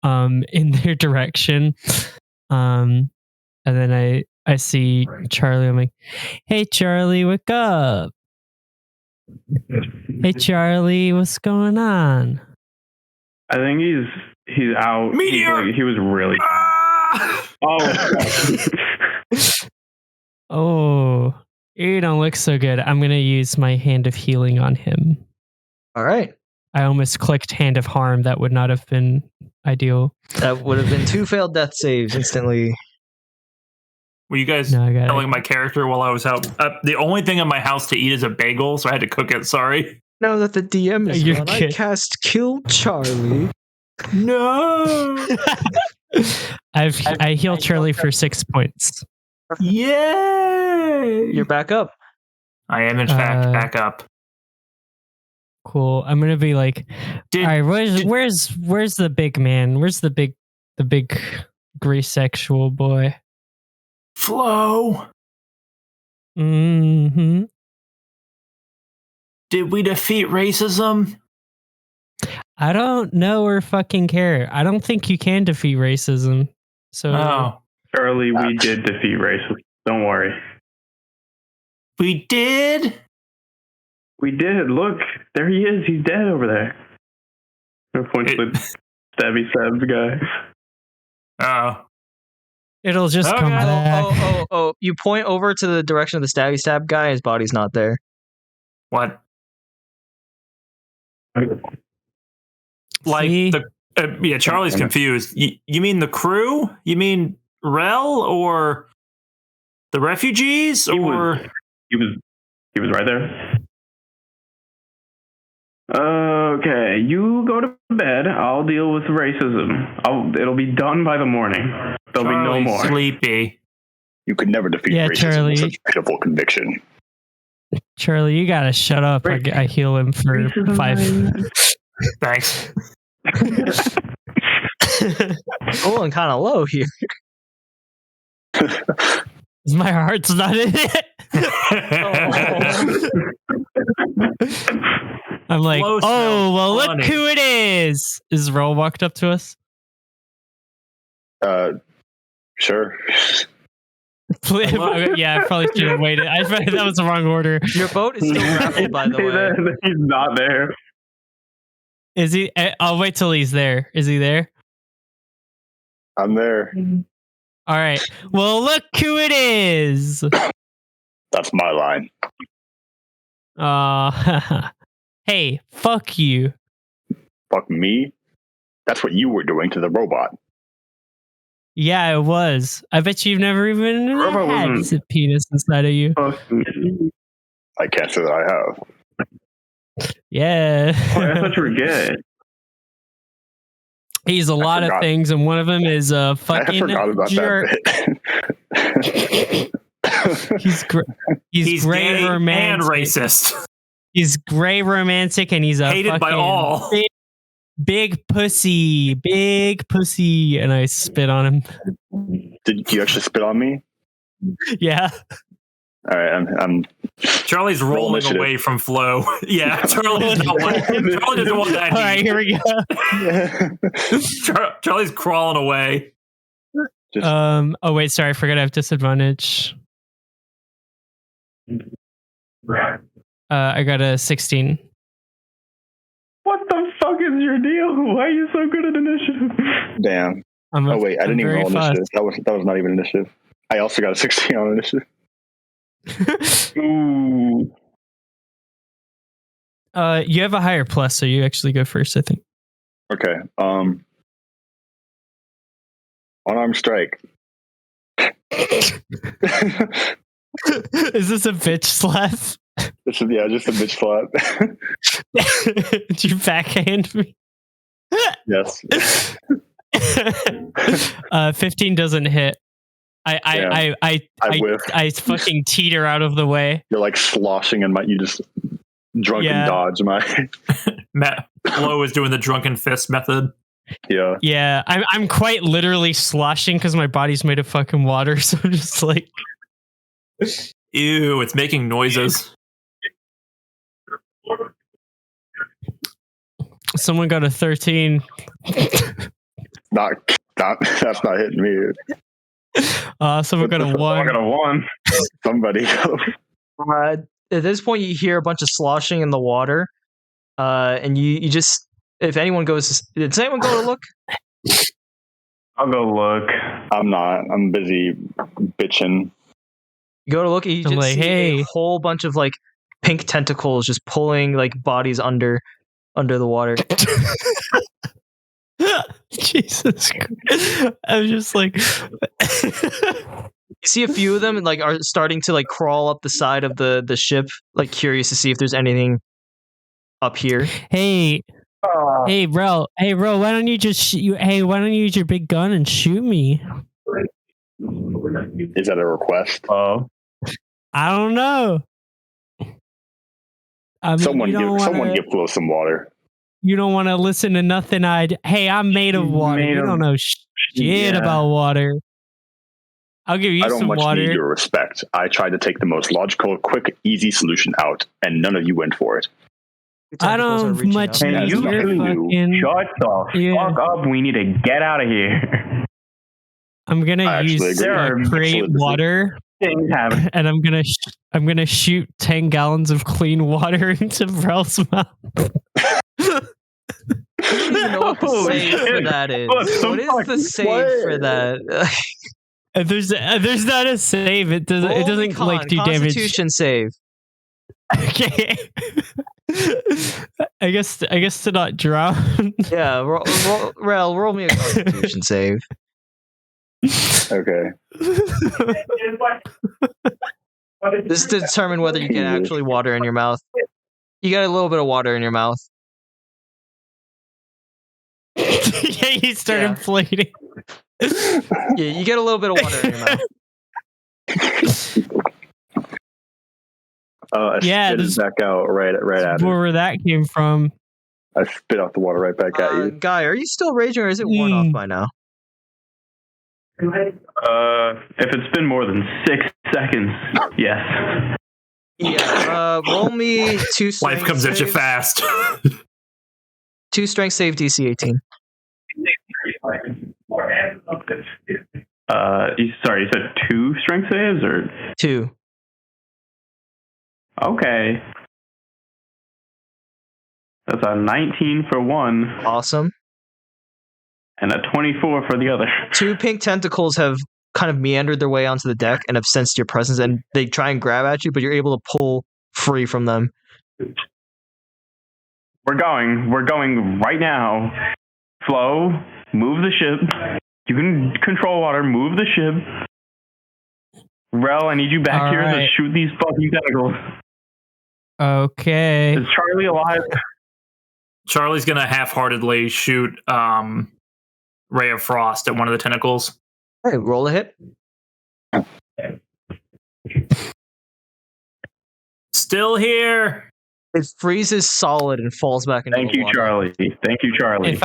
in their direction, and then I see Charlie. I'm like, "Hey, Charlie, wake up! Hey, Charlie, what's going on?" I think he's out. Meteor! He was really. Oh, you don't look so good. I'm gonna use my Hand of Healing on him. All right. I almost clicked Hand of Harm. That would not have been ideal. That would have been 2 failed death saves instantly. Were you guys telling my character while I was out? The only thing in my house to eat is a bagel, so I had to cook it. Sorry. Now that the DM is You're gone, I good. cast Kill Charlie. No. I heal Charlie for 6 points. Yay! You're back up. I am in fact back up. Cool. I'm gonna be like, all right, where's the big man? Where's the big gray sexual boy? Flo, Mm-hmm. did we defeat racism? I don't know or fucking care. I don't think you can defeat racism. So Charlie, we did defeat racism. Don't worry. We did? We did. Look, there he is. He's dead over there. No points with Stabby Stabs guy. Oh. it'll just come back. Oh. You point over to the direction of the stabby stab guy, his body's not there. What? Like See? yeah, Charlie's confused. You mean the crew? You mean Rell or the refugees? He was right there. Okay, you go to bed. I'll deal with racism. It'll be done by the morning. There'll be no more. Sleepy. You could never defeat racism Charlie. with such pitiful conviction. Charlie, you gotta shut up. I heal him for Racism 5. Thanks. Going kind of low here. My heart's not in it. I'm like, Flo oh, well, smells look funny. who it is. Is Rell walked up to us? Sure. Yeah, I probably should have waited. I thought that was the wrong order. Your boat is still grappled, by the way. He's not there. Is he? I'll wait till he's there. Is he there? I'm there. All right. Well, look who it is. That's my line. Hey, fuck you. Fuck me? That's what you were doing to the robot. Yeah, it was. I bet you've never even Robot had wasn't- a penis inside of you. I can't say that I have. Yeah. Oh, I thought you were gay. He's a lot of forgot. things, and one of them is a I fucking forgot about jerk. that bit. He's gray gay romantic. and racist. He's gray romantic, and he's a Hated by fucking all. big pussy, and I spit on him. Did you actually spit on me? Yeah. All right, I'm Charlie's rolling initiative. away from Flo. Yeah, Charlie doesn't want that. All right, here we go. Charlie's crawling away. Oh wait, sorry, I forgot I have disadvantage. I got a 16. What the fuck is your deal? Why are you so good at initiative? Damn. Oh wait, I didn't even roll initiative. That was not even initiative. I also got a 16 on initiative. Ooh. You have a higher plus, so you actually go first, I think. Okay. Unarmed strike. Is this a bitch slap? This is just a bitch slap. Did you backhand me? Yes. 15 doesn't hit. I whiff. I fucking teeter out of the way. You're like sloshing and you just drunken dodge my. Matt Flo is doing the drunken fist method. Yeah. Yeah, I'm quite literally sloshing because my body's made of fucking water, so I'm just like, ew, it's making noises. Someone got a 13. That's not hitting me. Someone got a 1. I got a 1. Somebody. At this point, you hear a bunch of sloshing in the water, and you just, if anyone goes, did anyone go to look? I'll go look. I'm not. I'm busy bitching. You go to look, and you just like, see a whole bunch of like pink tentacles just pulling like bodies under the water. Jesus Christ. I'm just like You see a few of them and like are starting to like crawl up the side of the ship, like curious to see if there's anything up here. Hey Rell, why don't you just why don't you use your big gun and shoot me? Is that a request? I don't know. I mean, someone give Flo some water. You don't want to listen to nothing. I'm made of water. You don't know shit about water. I'll give you some water. I don't much need your respect. I tried to take the most logical, quick, easy solution out, and none of you went for it. I don't much need you fucking... Shut the fuck up. We need to get out of here. I'm gonna create water, and I'm gonna shoot 10 gallons of clean water into Rell's mouth. I don't even know what the save for that is. What is the save for that? There's not a save. It doesn't like do damage. Constitution save. Okay. I guess to not drown. Yeah, roll me a Constitution save. Okay. This is to determine whether you get actually water in your mouth. You got a little bit of water in your mouth. Yeah, you start inflating. Yeah, you get a little bit of water in your mouth. I spit it back out right at where that came from. I spit out the water right back at you. Guy, are you still raging or is it worn off by now? If it's been more than 6 seconds, yes. Yeah, roll me 2 strength Life comes saves. at you fast. 2 strength save, DC 18. Sorry, you said 2 strength saves or 2? Okay. That's a 19 for one. Awesome. And a 24 for the other. 2 pink tentacles have kind of meandered their way onto the deck and have sensed your presence, and they try and grab at you, but you're able to pull free from them. We're going right now. Flo, move the ship. You can control water, move the ship. Rell, I need you back here to shoot these fucking tentacles. Okay. Is Charlie alive? Charlie's gonna half-heartedly shoot Ray of Frost at one of the tentacles. Hey, roll a hit. Still here. It freezes solid and falls back into the water. Thank you, Charlie.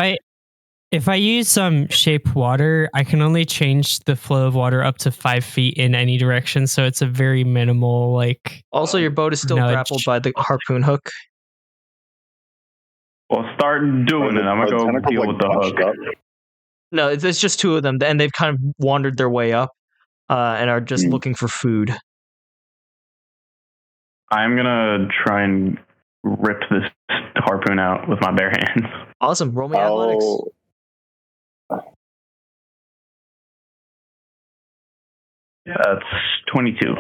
If I use shape water, I can only change the flow of water up to 5 feet in any direction, so it's a very minimal like. Also, your boat is still nudge. grappled by the harpoon hook. Well, start doing it. I'm gonna go tentacles, deal like, with the bunched hook. up? No, it's just two of them, and they've kind of wandered their way up, and are just looking for food. I'm gonna try and rip this harpoon out with my bare hands. Awesome. Roll me athletics. That's 22.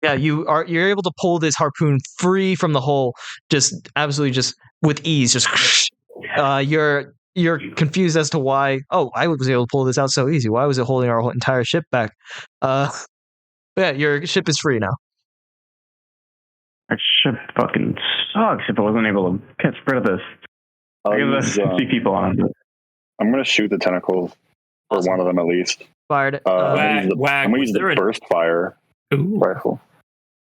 Yeah, you're able to pull this harpoon free from the hole, just absolutely just with ease. Just you're confused as to why. Oh, I was able to pull this out so easy. Why was it holding our whole entire ship back? But yeah, your ship is free now. Our ship fucking sucks if I wasn't able to get rid of this. I got 50 people on it. I'm gonna shoot the tentacles, or one of them at least. Fired it. I'm gonna use the burst fire rifle.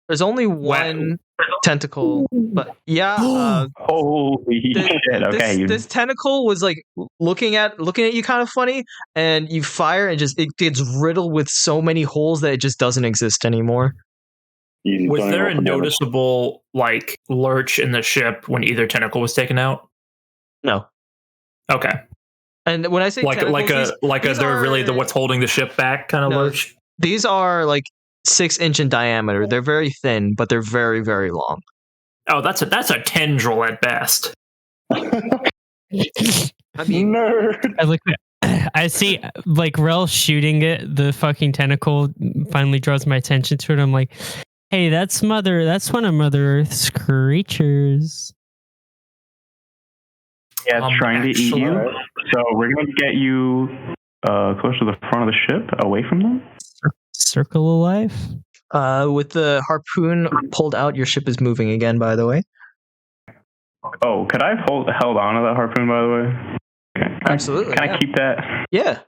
There's only one tentacle, but yeah. Holy shit! Okay, this tentacle was like looking at you kind of funny, and you fire and it gets riddled with so many holes that it just doesn't exist anymore. Was there a noticeable like lurch in the ship when either tentacle was taken out? No. Okay. And when I say they're really the what's holding the ship back kind of lurch. These are like 6-inch in diameter. They're very thin, but they're very, very long. Oh, that's a tendril at best. I mean, nerd. I see, like Rell shooting it. The fucking tentacle finally draws my attention to it. I'm like, hey, that's one of Mother Earth's creatures. Yeah, it's trying to eat you. So we're going to get you close to the front of the ship, away from them. Circle of life. With the harpoon pulled out, your ship is moving again, by the way. Oh, could I have held on to that harpoon, by the way? Okay. Absolutely. Can I keep that? Yeah.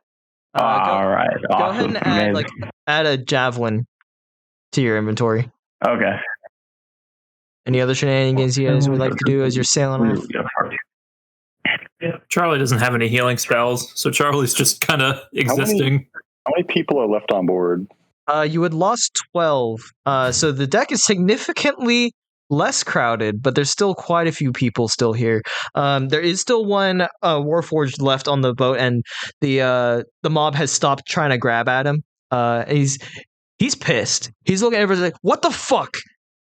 All right. Go Awesome. ahead and add a javelin to your inventory. Okay. Any other shenanigans you guys would like to do as you're sailing off? Charlie doesn't have any healing spells, so Charlie's just kind of existing. How many people are left on board? You had lost 12. So the deck is significantly less crowded, but there's still quite a few people still here. There is still one Warforged left on the boat, and the mob has stopped trying to grab at him. He's pissed. He's looking at everybody like, "What the fuck?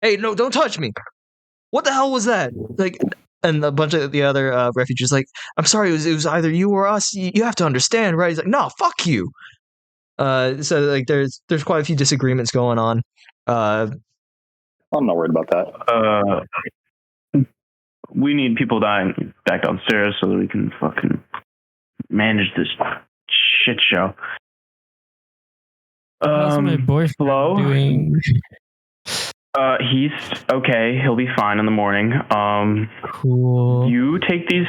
Hey, no, don't touch me! What the hell was that?" Like, and a bunch of the other refugees like, "I'm sorry, it was either you or us. You have to understand, right?" He's like, "No, fuck you." So like, there's quite a few disagreements going on. I'm not worried about that. We need people dying back downstairs so that we can fucking manage this shit show. How's my boyfriend doing? He's okay. He'll be fine in the morning. Cool. You take these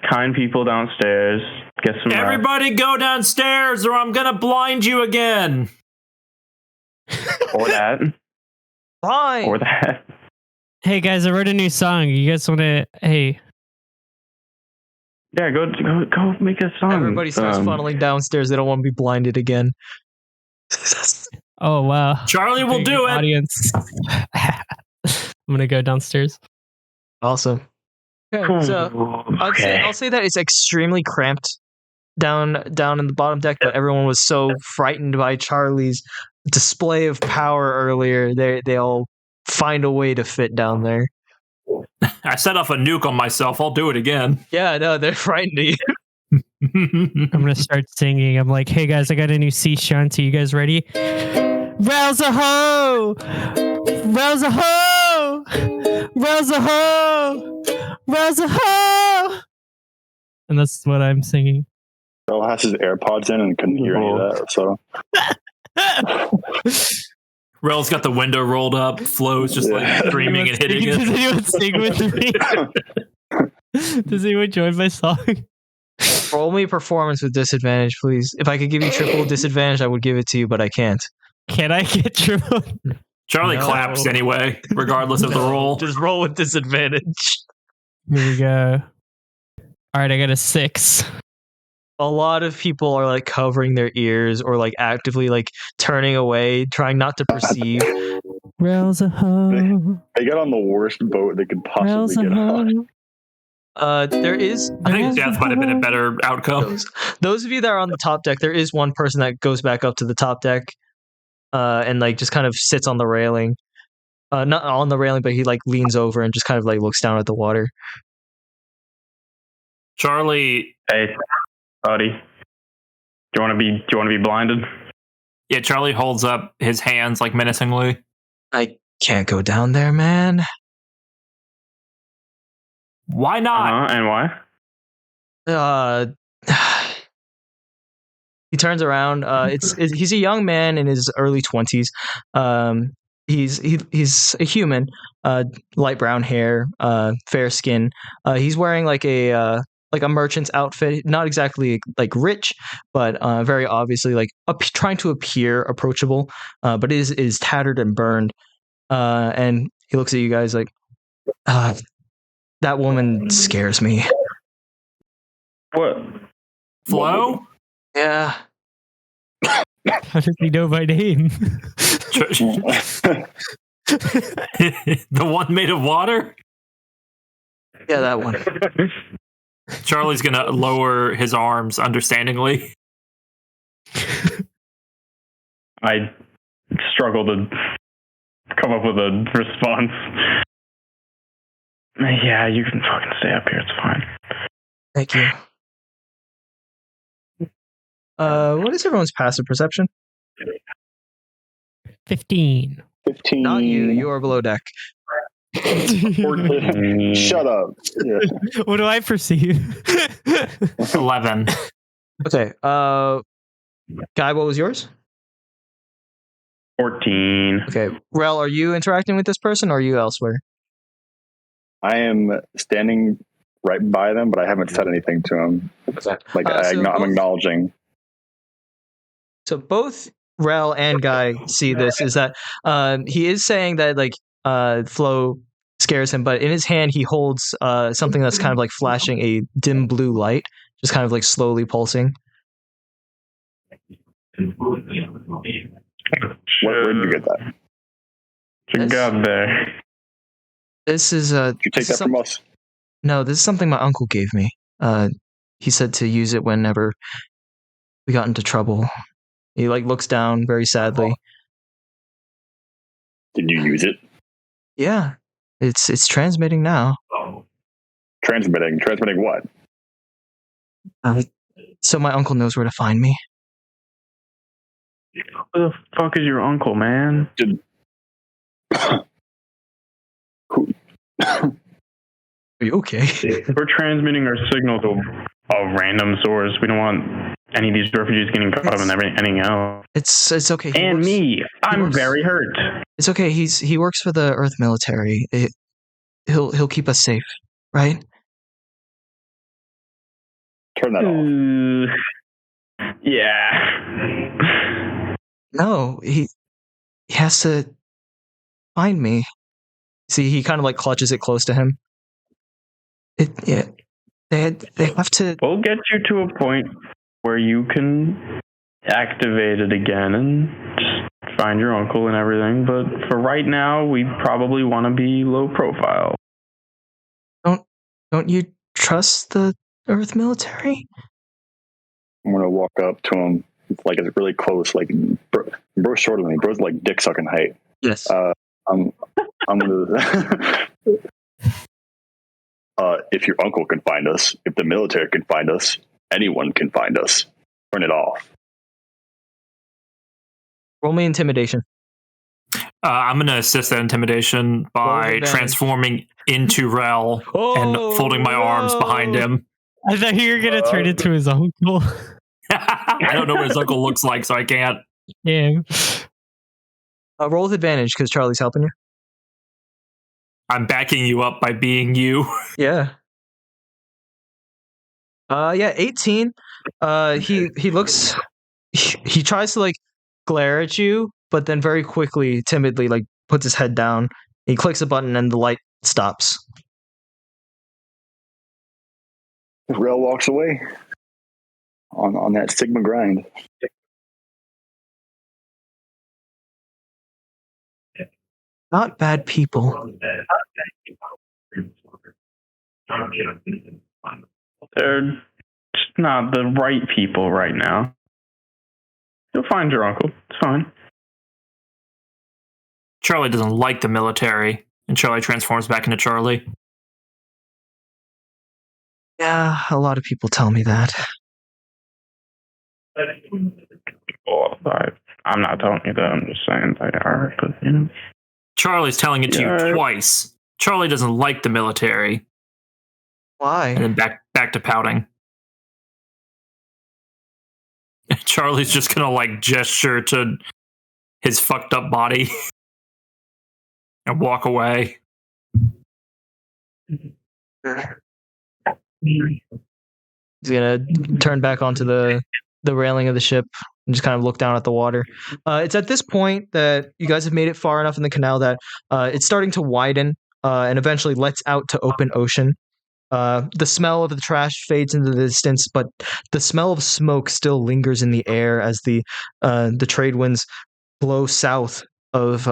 kind people downstairs. Get some rest. Everybody go downstairs, or I'm gonna blind you again. Or that. Fine. Or that. Hey guys, I wrote a new song. You guys want to? Hey. Yeah, go make a song. Everybody starts funneling downstairs. They don't want to be blinded again. Oh wow. Charlie will do it. Audience. I'm gonna go downstairs. Awesome. Okay, so I'll say that it's extremely cramped down in the bottom deck, but everyone was so frightened by Charlie's display of power earlier. They all find a way to fit down there. I set off a nuke on myself. I'll do it again. Yeah, no, they're frightened of you. I'm gonna start singing. I'm like, hey guys, I got a new sea shanty. You guys ready? Rell's a hoe! Rell's a hoe! Rell's a hoe! Rell's a hoe! And that's what I'm singing. Rell has his AirPods in and couldn't hear any of that, so. Rell's got the window rolled up. Flo's just like screaming and hitting it. Does anyone sing with me? Does anyone join my song? Roll me performance with disadvantage, please. If I could give you triple disadvantage, I would give it to you, but I can't. Can I get triple? Charlie claps anyway, regardless of the roll. Just roll with disadvantage. Here we go. All right, I got a 6. a lot of people are like covering their ears or like actively like turning away, trying not to perceive. Rell's a hoe. They got on the worst boat they could possibly Rell's a get on. hoe. There is I think Rell's a death might have been a hoe. better outcome. those of you that are on the top deck. There is one person that goes back up to the top deck, and like just kind of sits on the railing. Not on the railing, but he like leans over and just kind of like looks down at the water. Charlie, Hey, buddy. Do you want to be blinded? yeah, Charlie holds up his hands like menacingly. I can't go down there, man. Why not? And why? He turns around. He's a young man in his early 20s. He's a human, light brown hair, fair skin. He's wearing like a merchant's outfit, not exactly like rich, but very obviously like trying to appear approachable. But is tattered and burned. And he looks at you guys like, that woman scares me. What? Flo? Yeah. How does he know my name? The one made of water? Yeah, that one. Charlie's gonna lower his arms understandingly. I struggle to come up with a response. Yeah, you can fucking stay up here. It's fine. Thank you. What is everyone's passive perception? 15. 15. Not you. You are below deck. 14. Shut up. Yeah. What do I perceive? 11. Okay. Guy, what was yours? 14. Okay. Rell, are you interacting with this person or are you elsewhere? I am standing right by them, but I haven't said anything to him. Like I'm acknowledging. So both Rell and Guy see this is that he is saying that like Flo scares him, but in his hand he holds something that's kind of like flashing a dim blue light, just kind of like slowly pulsing. Where did you get that? You got there. This is Did you take that from us? No, this is something my uncle gave me. He said to use it whenever we got into trouble. He like looks down very sadly. Did you use it? Yeah, it's transmitting now. Transmitting what? So my uncle knows where to find me. Who the fuck is your uncle, man? Are you okay? We're transmitting our signal to a random source. We don't want any of these refugees getting caught up in anything else. It's okay. And me, I'm very hurt. It's okay. He works for the Earth military. He'll keep us safe, right? Turn that off. Yeah. No, he has to find me. See, he kind of like clutches it close to him. They have to. We'll get you to a point where you can activate it again and just find your uncle and everything. But for right now, we probably want to be low profile. Don't you trust the Earth military? I'm gonna walk up to him, like it's really close. Like bro's shorter than me. Bro's like dick sucking height. Yes. I'm gonna. If your uncle can find us, if the military can find us, anyone can find us. Turn it off. Roll me intimidation. I'm going to assist that intimidation by transforming into Rell and folding my arms behind him. I thought you were going to turn into his uncle. I don't know what his uncle looks like, so I can't. Yeah. Roll with advantage because Charlie's helping you. I'm backing you up by being you. Yeah. 18. He looks. He tries to like glare at you, but then very quickly, timidly, like puts his head down. He clicks a button and the light stops. Rell walks away. on that Sigma grind. Not bad people. They're just not the right people right now. You'll find your uncle. It's fine. Charlie doesn't like the military, and Charlie transforms back into Charlie. Yeah, a lot of people tell me that. Well, I'm not telling you that. I'm just saying they are. But you know, Charlie's telling it to you twice. Charlie doesn't like the military. Why? And then back to pouting. Charlie's just gonna like gesture to his fucked up body and walk away. He's gonna turn back onto the railing of the ship and just kind of look down at the water. It's at this point that you guys have made it far enough in the canal that it's starting to widen and eventually lets out to open ocean. The smell of the trash fades into the distance, but the smell of smoke still lingers in the air as the trade winds blow south of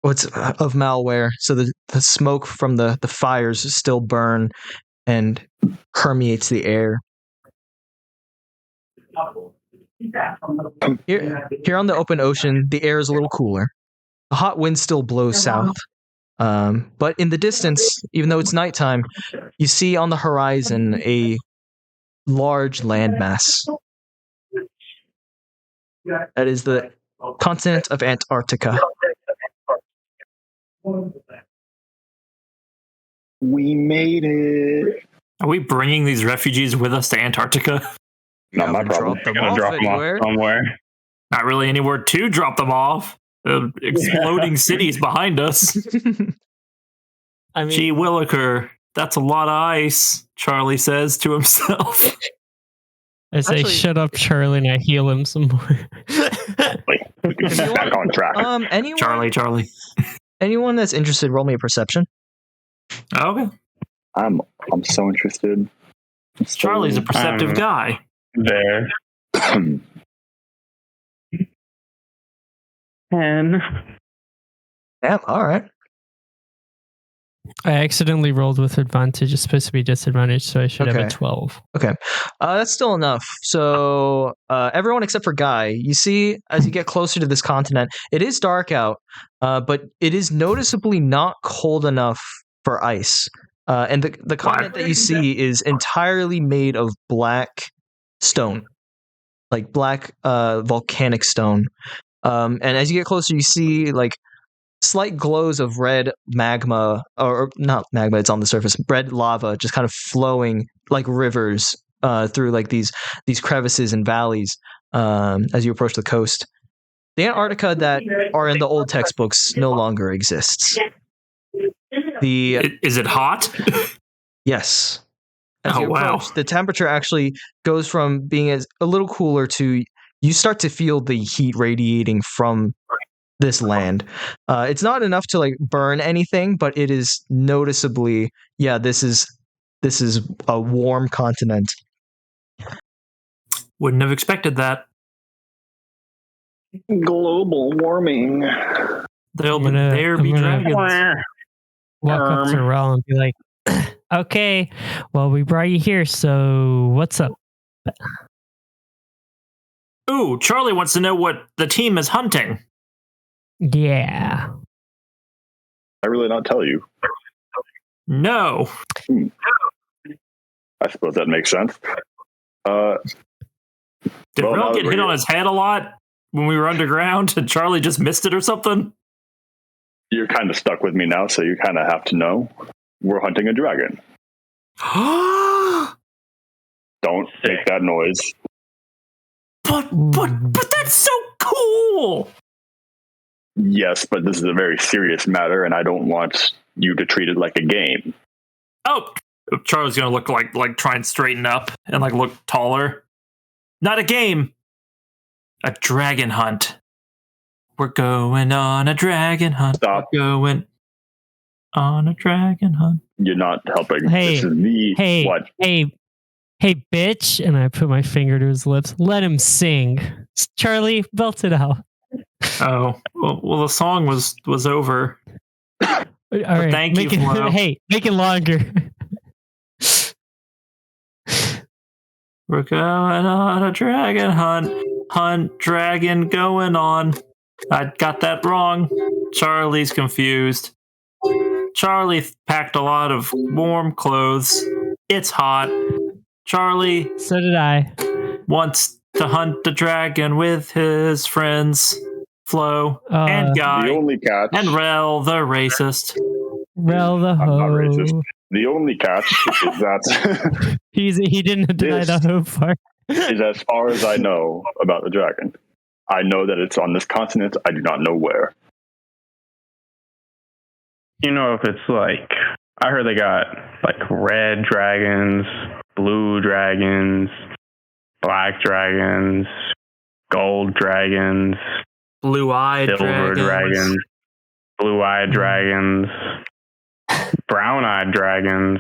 malware. So the smoke from the fires still burn and permeates the air. Here on the open ocean, the air is a little cooler. A hot wind still blows south. But in the distance, even though it's nighttime, you see on the horizon a large landmass. That is the continent of Antarctica. We made it. Are we bringing these refugees with us to Antarctica? Not my problem. Drop them gonna off drop them anywhere. off somewhere. Not really anywhere to drop them off. Exploding cities behind us. I mean, Gee Williker, that's a lot of ice, Charlie says to himself. I say, Actually- shut up, Charlie, and I heal him some more. Wait, we can get back on track. Charlie. Anyone that's interested, roll me a perception. Okay. I'm so interested. Charlie's a perceptive guy. There. 10. Damn, all right. I accidentally rolled with advantage. It's supposed to be disadvantage, so I should have Okay. a 12. That's still enough. So everyone except for Guy, you see as you get closer to this continent, it is dark out, but it is noticeably not cold enough for ice. And the continent that you see is entirely made of black stone, like black volcanic stone. And as you get closer, you see like slight glows of red magma, or not magma, it's on the surface, red lava just kind of flowing like rivers through like these crevices and valleys as you approach the coast. The Antarctica that are in the old textbooks no longer exists. Is it hot? Yes. As Oh, you wow. approach, the temperature actually goes from being a little cooler to you start to feel the heat radiating from this land. It's not enough to like burn anything, but it is noticeably, this is a warm continent. Wouldn't have expected that. Global warming. There be I'm gonna- dragons. Walk up to Rell and be like, okay, well, we brought you here, so what's up? Ooh, Charlie wants to know what the team is hunting. Yeah. I really not tell you. No. I suppose that makes sense. Did Well, Rell now get that hit we're- on his head a lot when we were underground and Charlie just missed it or something? You're kind of stuck with me now, so you kind of have to know. We're hunting a dragon. Don't make that noise. But that's so cool. Yes, but this is a very serious matter, and I don't want you to treat it like a game. Oh, Charlie's gonna look like try and straighten up and like look taller. Not a game. A dragon hunt. We're going on a dragon hunt. Stop. We're going on a dragon hunt. You're not helping. Hey, This is the Hey, what? hey, Hey, bitch. And I put my finger to his lips. Let him sing. Charlie, belt it out. Oh, well, the song was over. All right. thank you, Flo. Hey, make it longer. We're going on a dragon hunt dragon going on. I got that wrong. Charlie's confused. Charlie packed a lot of warm clothes. It's hot. Charlie So did I. wants to hunt the dragon with his friends, Flo and Guy, The only catch. and Rell, the racist. Rell the I'm not hoe. racist. The only catch is that He didn't deny the hoe part. is as far as I know about the dragon. I know that it's on this continent. I do not know where. You know, if it's like, I heard they got like red dragons, blue dragons, black dragons, gold dragons, Blue-eyed silver dragons, blue-eyed dragons, brown-eyed dragons.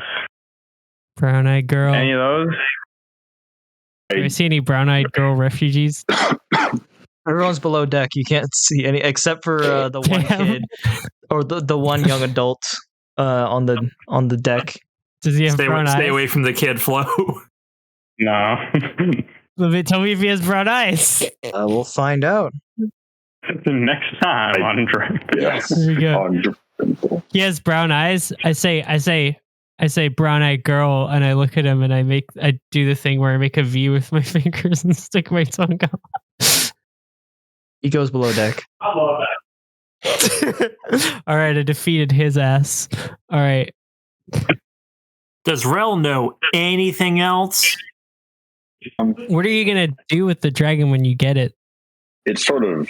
Brown-eyed girl. Any of those? Do you see any brown-eyed girl refugees? Everyone's below deck. You can't see any except for the one Damn. kid or the one young adult on the deck. Does he have Stay brown eyes? away from the kid, Flo. No. Tell me if he has brown eyes. We'll find out. Next time on Dragon. Yes. There we go. On He has brown eyes. I say brown-eyed girl, and I look at him and I do the thing where I make a V with my fingers and stick my tongue out. He goes below deck. I love that. All right, I defeated his ass. All right. Does Rell know anything else? What are you gonna do with the dragon when you get it? It's sort of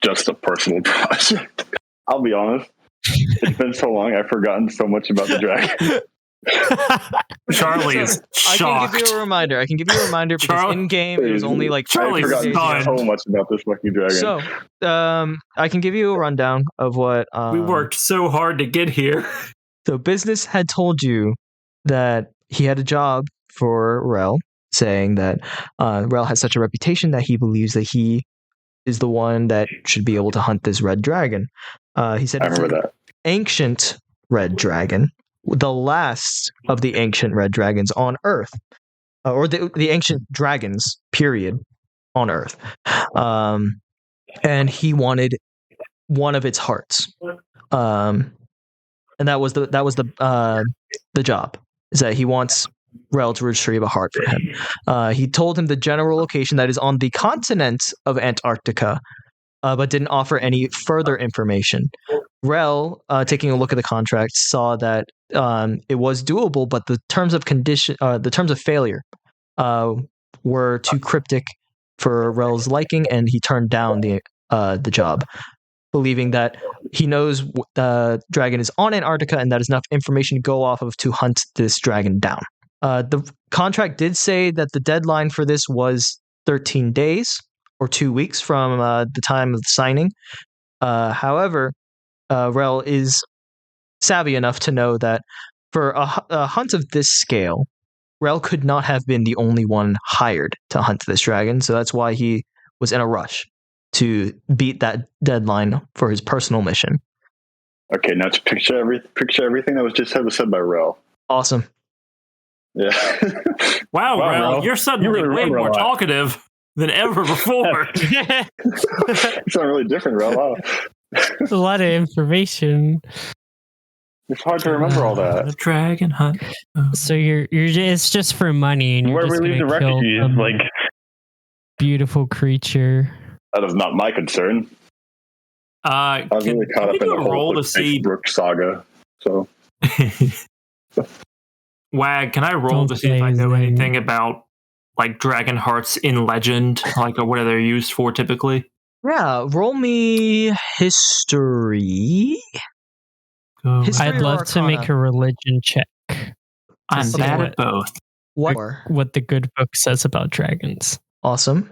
just a personal project. I'll be honest. It's been so long, I've forgotten so much about the dragon. Charlie is I shocked. can give you a reminder. because Charlie- in game it was only like Charlie's I've forgotten stunned. so much about this fucking dragon. So, I can give you a rundown of what We worked so hard to get here. So business had told you that he had a job for Rell, saying that Rell has such a reputation that he believes that he is the one that should be able to hunt this red dragon. He said I it's remember an that. ancient red dragon, the last of the ancient red dragons on Earth, or the ancient dragons, period, on Earth. And he wanted one of its hearts. And that was the job, is that he wants Rell to retrieve a heart for him. He told him the general location that is on the continent of Antarctica, but didn't offer any further information. Rell, taking a look at the contract, saw that it was doable, but the terms of failure, were too cryptic for Rell's liking, and he turned down the job, believing that he knows the dragon is on Antarctica and that is enough information to go off of to hunt this dragon down. The contract did say that the deadline for this was 13 days or 2 weeks from the time of the signing. However, Rell is savvy enough to know that for a hunt of this scale, Rell could not have been the only one hired to hunt this dragon, so that's why he was in a rush to beat that deadline for his personal mission. Okay, now to picture everything that was said by Rell. Awesome. Yeah. Wow, Wow, Rell, Rell. you're suddenly You really way remember a more lot. talkative than ever before. It's not really different, Rell. Wow. It's a lot of information. It's hard to remember all The that. dragon hunt. So you're it's just for money, and you're Where we just leave the gonna kill refugees, some like, beautiful creature. That is not my concern. I was really caught up in the roll whole to see? Brook saga. So Wag, can I roll Don't to see if say I his know name. anything about like dragon hearts in legend, like what are they used for typically? Yeah, roll me history. Go. History I'd or love to make Arcana? a religion check. I'm see bad what- at both. What the good book says about dragons. Awesome.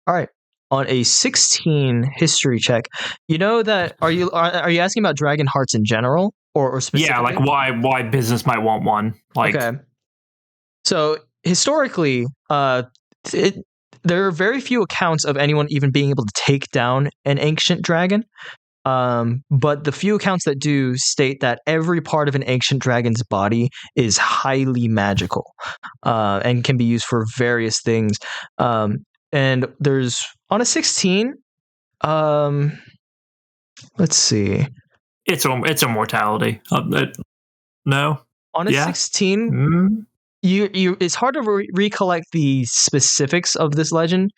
All right. On a 16 history check, you know that are you asking about dragon hearts in general or specifically? Yeah, like why business might want one. Like Okay. So historically, there are very few accounts of anyone even being able to take down an ancient dragon. But the few accounts that do state that every part of an ancient dragon's body is highly magical, and can be used for various things. And there's on a 16. Let's see. It's immortality. No. On a Yeah. 16, Mm. you it's hard to recollect the specifics of this legend,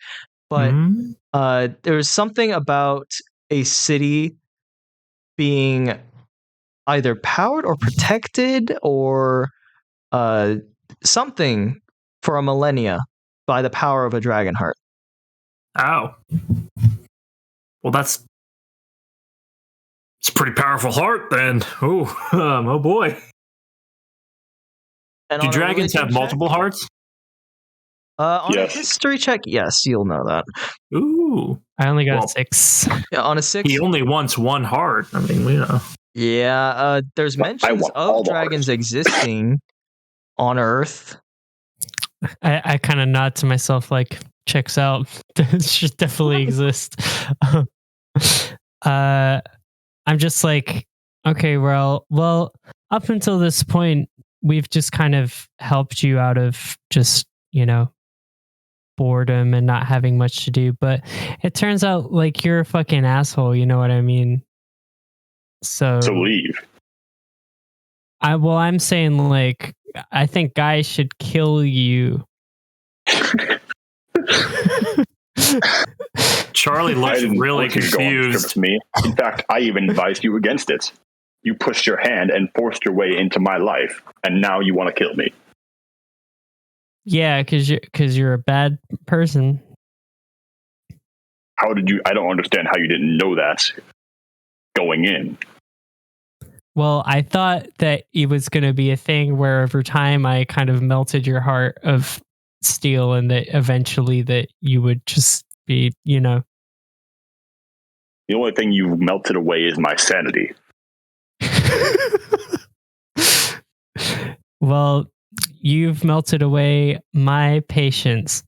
but there's something about a city being either powered or protected or something for a millennia by the power of a dragon heart. Oh. Well, it's a pretty powerful heart then. Oh boy. And Do on a dragons religion have check- multiple hearts? On Yes. a history check, yes, you'll know that. Ooh. I only got Well, 6. Yeah, on a 6. He only wants one heart. I mean, you know. Yeah, there's But I mentions want all of the dragons hearts. existing on Earth. I kind of nod to myself like, checks out. This should definitely exist. I'm just like, okay, well, up until this point, we've just kind of helped you out of just, boredom and not having much to do. But it turns out like you're a fucking asshole. You know what I mean? So leave. I'm saying like, I think guys should kill you. Charlie looks I didn't really force you to go on this trip confused. with me. In fact, I even advised you against it. You pushed your hand and forced your way into my life, and now you want to kill me. Yeah, because you're a bad person. How did you? I don't understand how you didn't know that going in. Well, I thought that it was going to be a thing where over time I kind of melted your heart of steel, and that eventually that you would just be, The only thing you melted away is my sanity. Well, you've melted away my patience.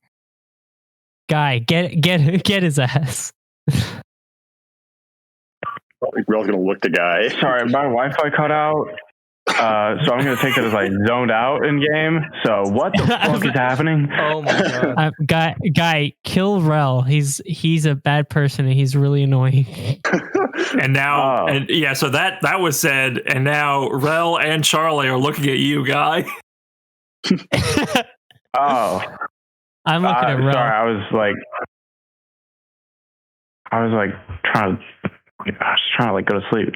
Guy, get his ass. Rell's gonna look the guy. Sorry, my Wi-Fi cut out. So I'm gonna take it as I zoned out in game. So what the fuck is happening? Oh my god. Guy, kill Rell. He's a bad person and he's really annoying. And now, Oh. So that was said, and now Rell and Charlie are looking at you, Guy. Oh, I'm looking at Rell. sorry. I was trying to like go to sleep.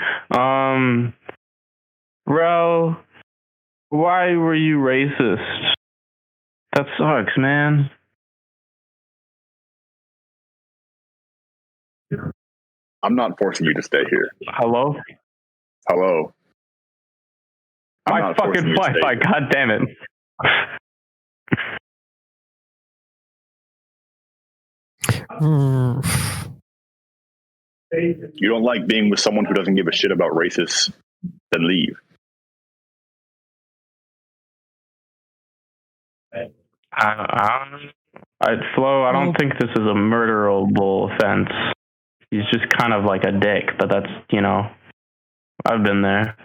Rell, why were you racist? That sucks, man. I'm not forcing you to stay here. Hello? Hello. I'm My not forcing fucking you to stay Wi-Fi, here. god damn it. You don't like being with someone who doesn't give a shit about racists, then leave. Flo, I don't think this is a murderable offense. He's just kind of like a dick, but that's, I've been there.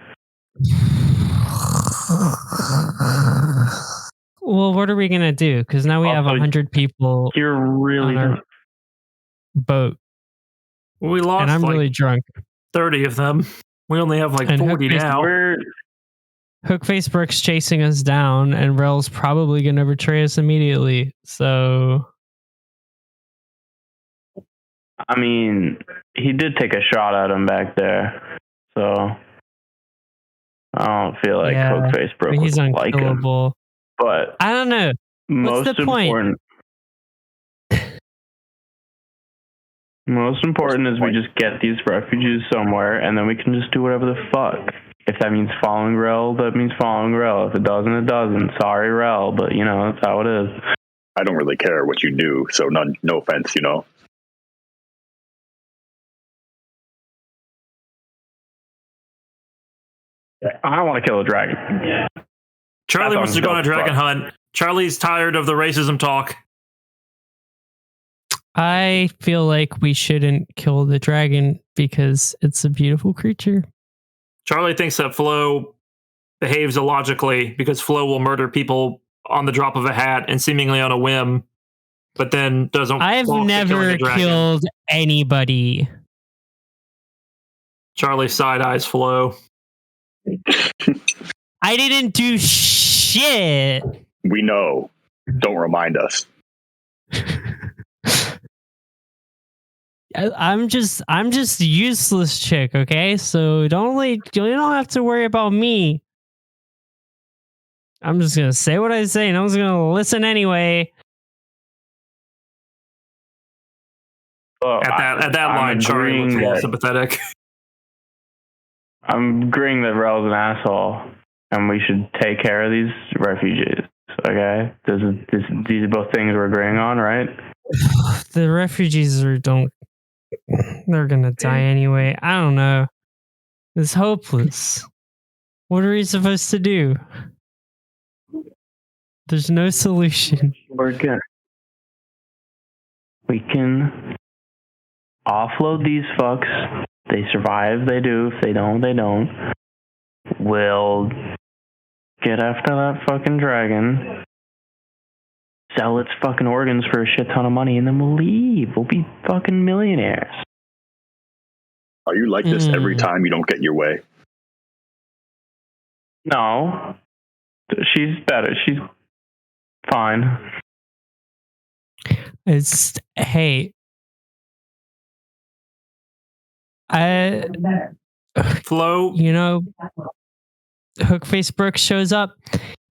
Well, what are we gonna do? Because now we have Also, 100 people You're really on our boat, We lost and I'm like really drunk. 30 of them. We only have like And 40 Hookface- now. Hookface Brook's chasing us down, and Rell's probably gonna betray us immediately. So I mean, he did take a shot at him back there, so I don't feel like Yeah, Hookface Brook he's would like him. unkillable. But I don't know. most the point? important is we just get these refugees somewhere, and then we can just do whatever the fuck. If that means following Rell, that means following Rell. If it doesn't, it doesn't. Sorry, Rell, but that's how it is. I don't really care what you do, so no offense, I don't want to kill a dragon. Charlie That wants to sounds go on a dope as dragon fuck. hunt. Charlie's tired of the racism talk. I feel like we shouldn't kill the dragon because it's a beautiful creature. Charlie thinks that Flo behaves illogically because Flo will murder people on the drop of a hat and seemingly on a whim, but then doesn't. I've never killed anybody. Charlie side eyes Flo. I didn't do shit. We know. Don't remind us. I'm just useless chick, okay? So you don't have to worry about me. I'm just gonna say what I say, and I'm just gonna listen anyway. Well, At that line, Charlie looks a little sympathetic. I'm agreeing that Rell's an asshole, and we should take care of these refugees. Okay, these are both things we're agreeing on, right? The refugees they're gonna die anyway. I don't know. It's hopeless. What are we supposed to do? There's no solution. We're good. We can offload these fucks. They survive, they do. If they don't, they don't. We'll get after that fucking dragon, sell its fucking organs for a shit ton of money, and then we'll leave. We'll be fucking millionaires. Are you like this every time you don't get your way? No. She's better. She's fine. Hey. Flo, Hookface Brooks shows up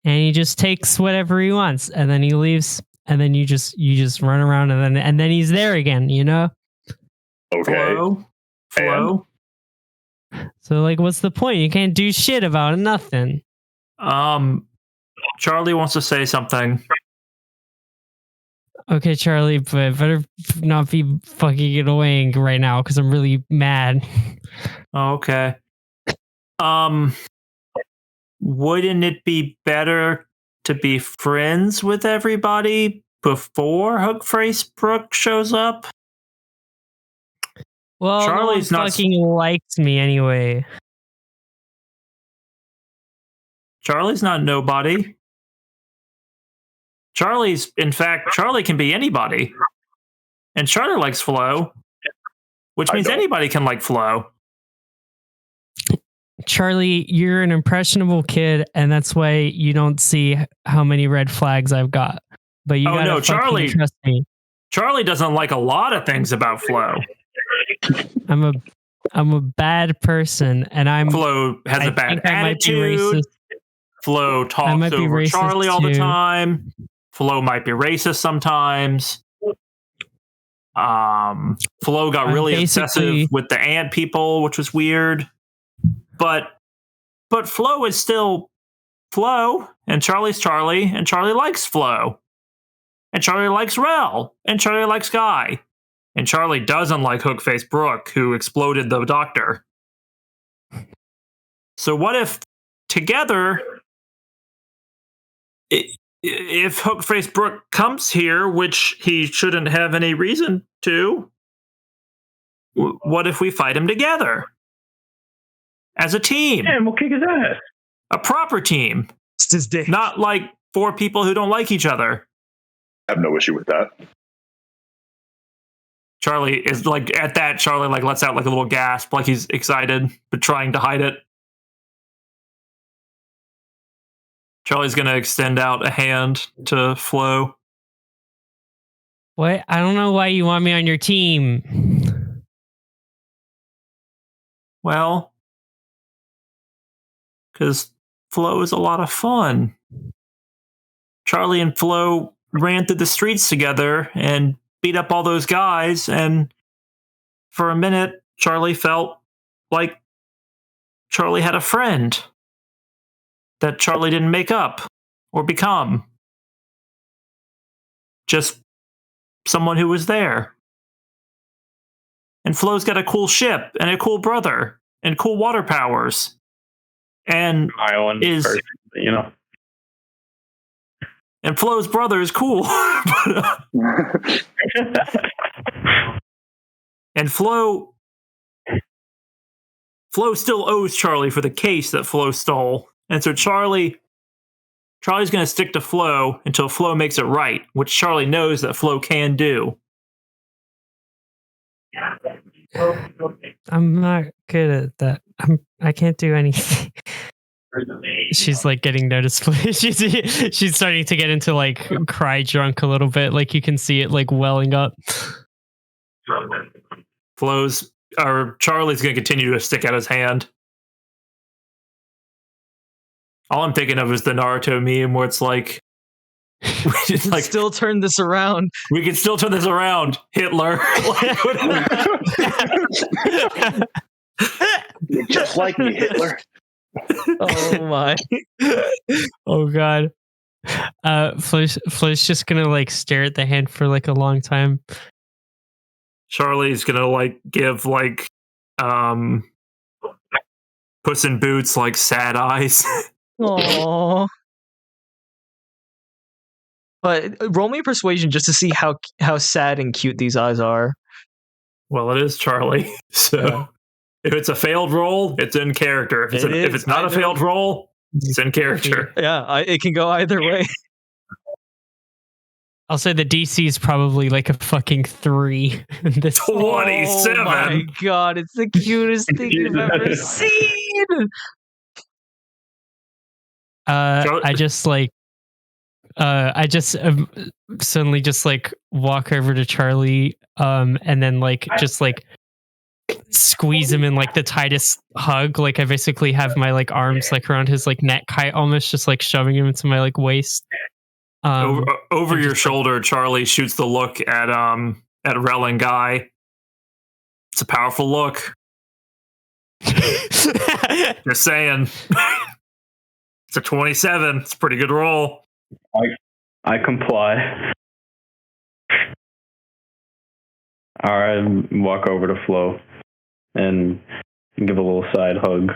and he just takes whatever he wants and then he leaves and then you just run around and then he's there again, Okay. Flo. So what's the point? You can't do shit about nothing. Charlie wants to say something. Okay, Charlie, but better not be fucking annoying right now because I'm really mad. Okay. Wouldn't it be better to be friends with everybody before Hookface Brooke shows up? Well, Charlie's no one fucking likes me anyway. Charlie's not nobody. Charlie can be anybody. And Charlie likes Flo, which means anybody can like Flo. Charlie, you're an impressionable kid, and that's why you don't see how many red flags I've got. But you gotta fucking trust me. Charlie doesn't like a lot of things about Flo. I'm a bad person, and Flo has a bad attitude. Flo talks over Charlie all the time. Flo might be racist sometimes. Flo got really obsessive with the ant people, which was weird. But Flo is still Flo, and Charlie's Charlie, and Charlie likes Flo. And Charlie likes Rell, and Charlie likes Guy. And Charlie doesn't like Hookface Brooke, who exploded the doctor. So what if together, if Hookface Brooke comes here, which he shouldn't have any reason to, what if we fight him together? As a team. Yeah, and we'll kick his ass. A proper team. It's his day. Not like 4 people who don't like each other. I have no issue with that. Charlie is at that, Charlie lets out a little gasp, like he's excited, but trying to hide it. Charlie's going to extend out a hand to Flo. What? I don't know why you want me on your team. Well, because Flo is a lot of fun. Charlie and Flo ran through the streets together and beat up all those guys, and for a minute, Charlie felt like Charlie had a friend that Charlie didn't make up or become. Just someone who was there. And Flo's got a cool ship and a cool brother and cool water powers. And Island person, And Flo's brother is cool. And Flo still owes Charlie for the case that Flo stole. And so Charlie's going to stick to Flo until Flo makes it right, which Charlie knows that Flo can do. I'm not good at that. I can't do anything. She's like getting noticeably. She's starting to get into like cry drunk a little bit. Like you can see it like welling up. Charlie's going to continue to stick out his hand. All I'm thinking of is the Naruto meme where it's like, we just like still turn this around. We can still turn this around, Hitler. You're just like me, Hitler. Oh my. Oh god. Flo's just gonna like stare at the hand for like a long time. Charlie's gonna like give like Puss in Boots like sad eyes. Aww. But roll me persuasion just to see how sad and cute these eyes are. Well, it is Charlie. So if it's a failed roll, it's in character. If it's not a failed roll, it's in character. Yeah, it can go either way. I'll say the DC is probably like a fucking 3. 27. Oh my god, it's the cutest thing you've ever seen. I just suddenly just like walk over to Charlie, and then like just like squeeze him in like the tightest hug. Like I basically have my like arms like around his like neck height, almost just like shoving him into my like waist. Over your shoulder, Charlie shoots the look at Rell and Guy. It's a powerful look. Just saying. It's a 27. It's a pretty good roll. I comply. All right, walk over to Flo and give a little side hug.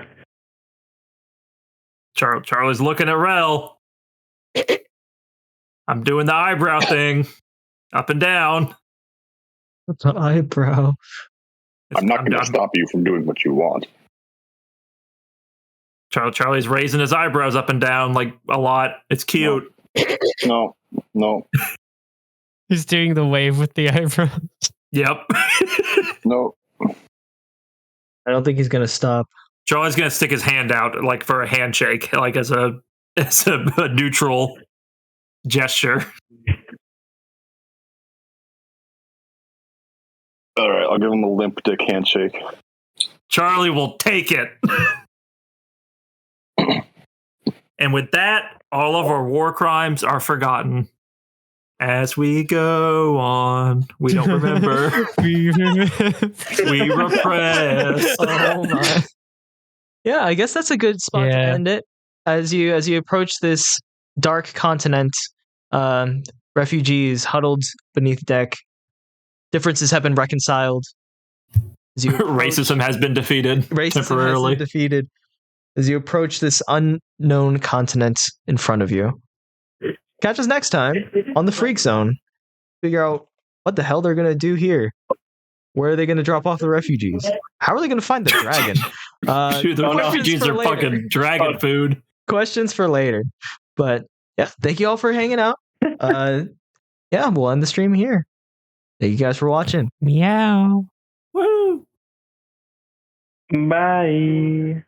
Charlie's looking at Rell. I'm doing the eyebrow thing, up and down. The eyebrow. I'm not going to stop you from doing what you want. Charlie's raising his eyebrows up and down like a lot. It's cute. No. He's doing the wave with the eyebrows. Yep. No. I don't think he's gonna stop. Charlie's gonna stick his hand out like for a handshake, like as a neutral gesture. All right, I'll give him a limp dick handshake. Charlie will take it. And with that, all of our war crimes are forgotten. As we go on, we don't remember. We repress. Oh my. Yeah, I guess that's a good spot to end it. As you approach this dark continent, refugees huddled beneath deck. Differences have been reconciled. Racism has been defeated temporarily. Defeated. As you approach this unknown continent in front of you. Catch us next time on the Freak Zone. Figure out what the hell they're going to do here. Where are they going to drop off the refugees? How are they going to find the dragon? Dude, the refugees are fucking dragon food. Questions for later. But yeah, thank you all for hanging out. Yeah, we'll end the stream here. Thank you guys for watching. Meow. Woo! Bye.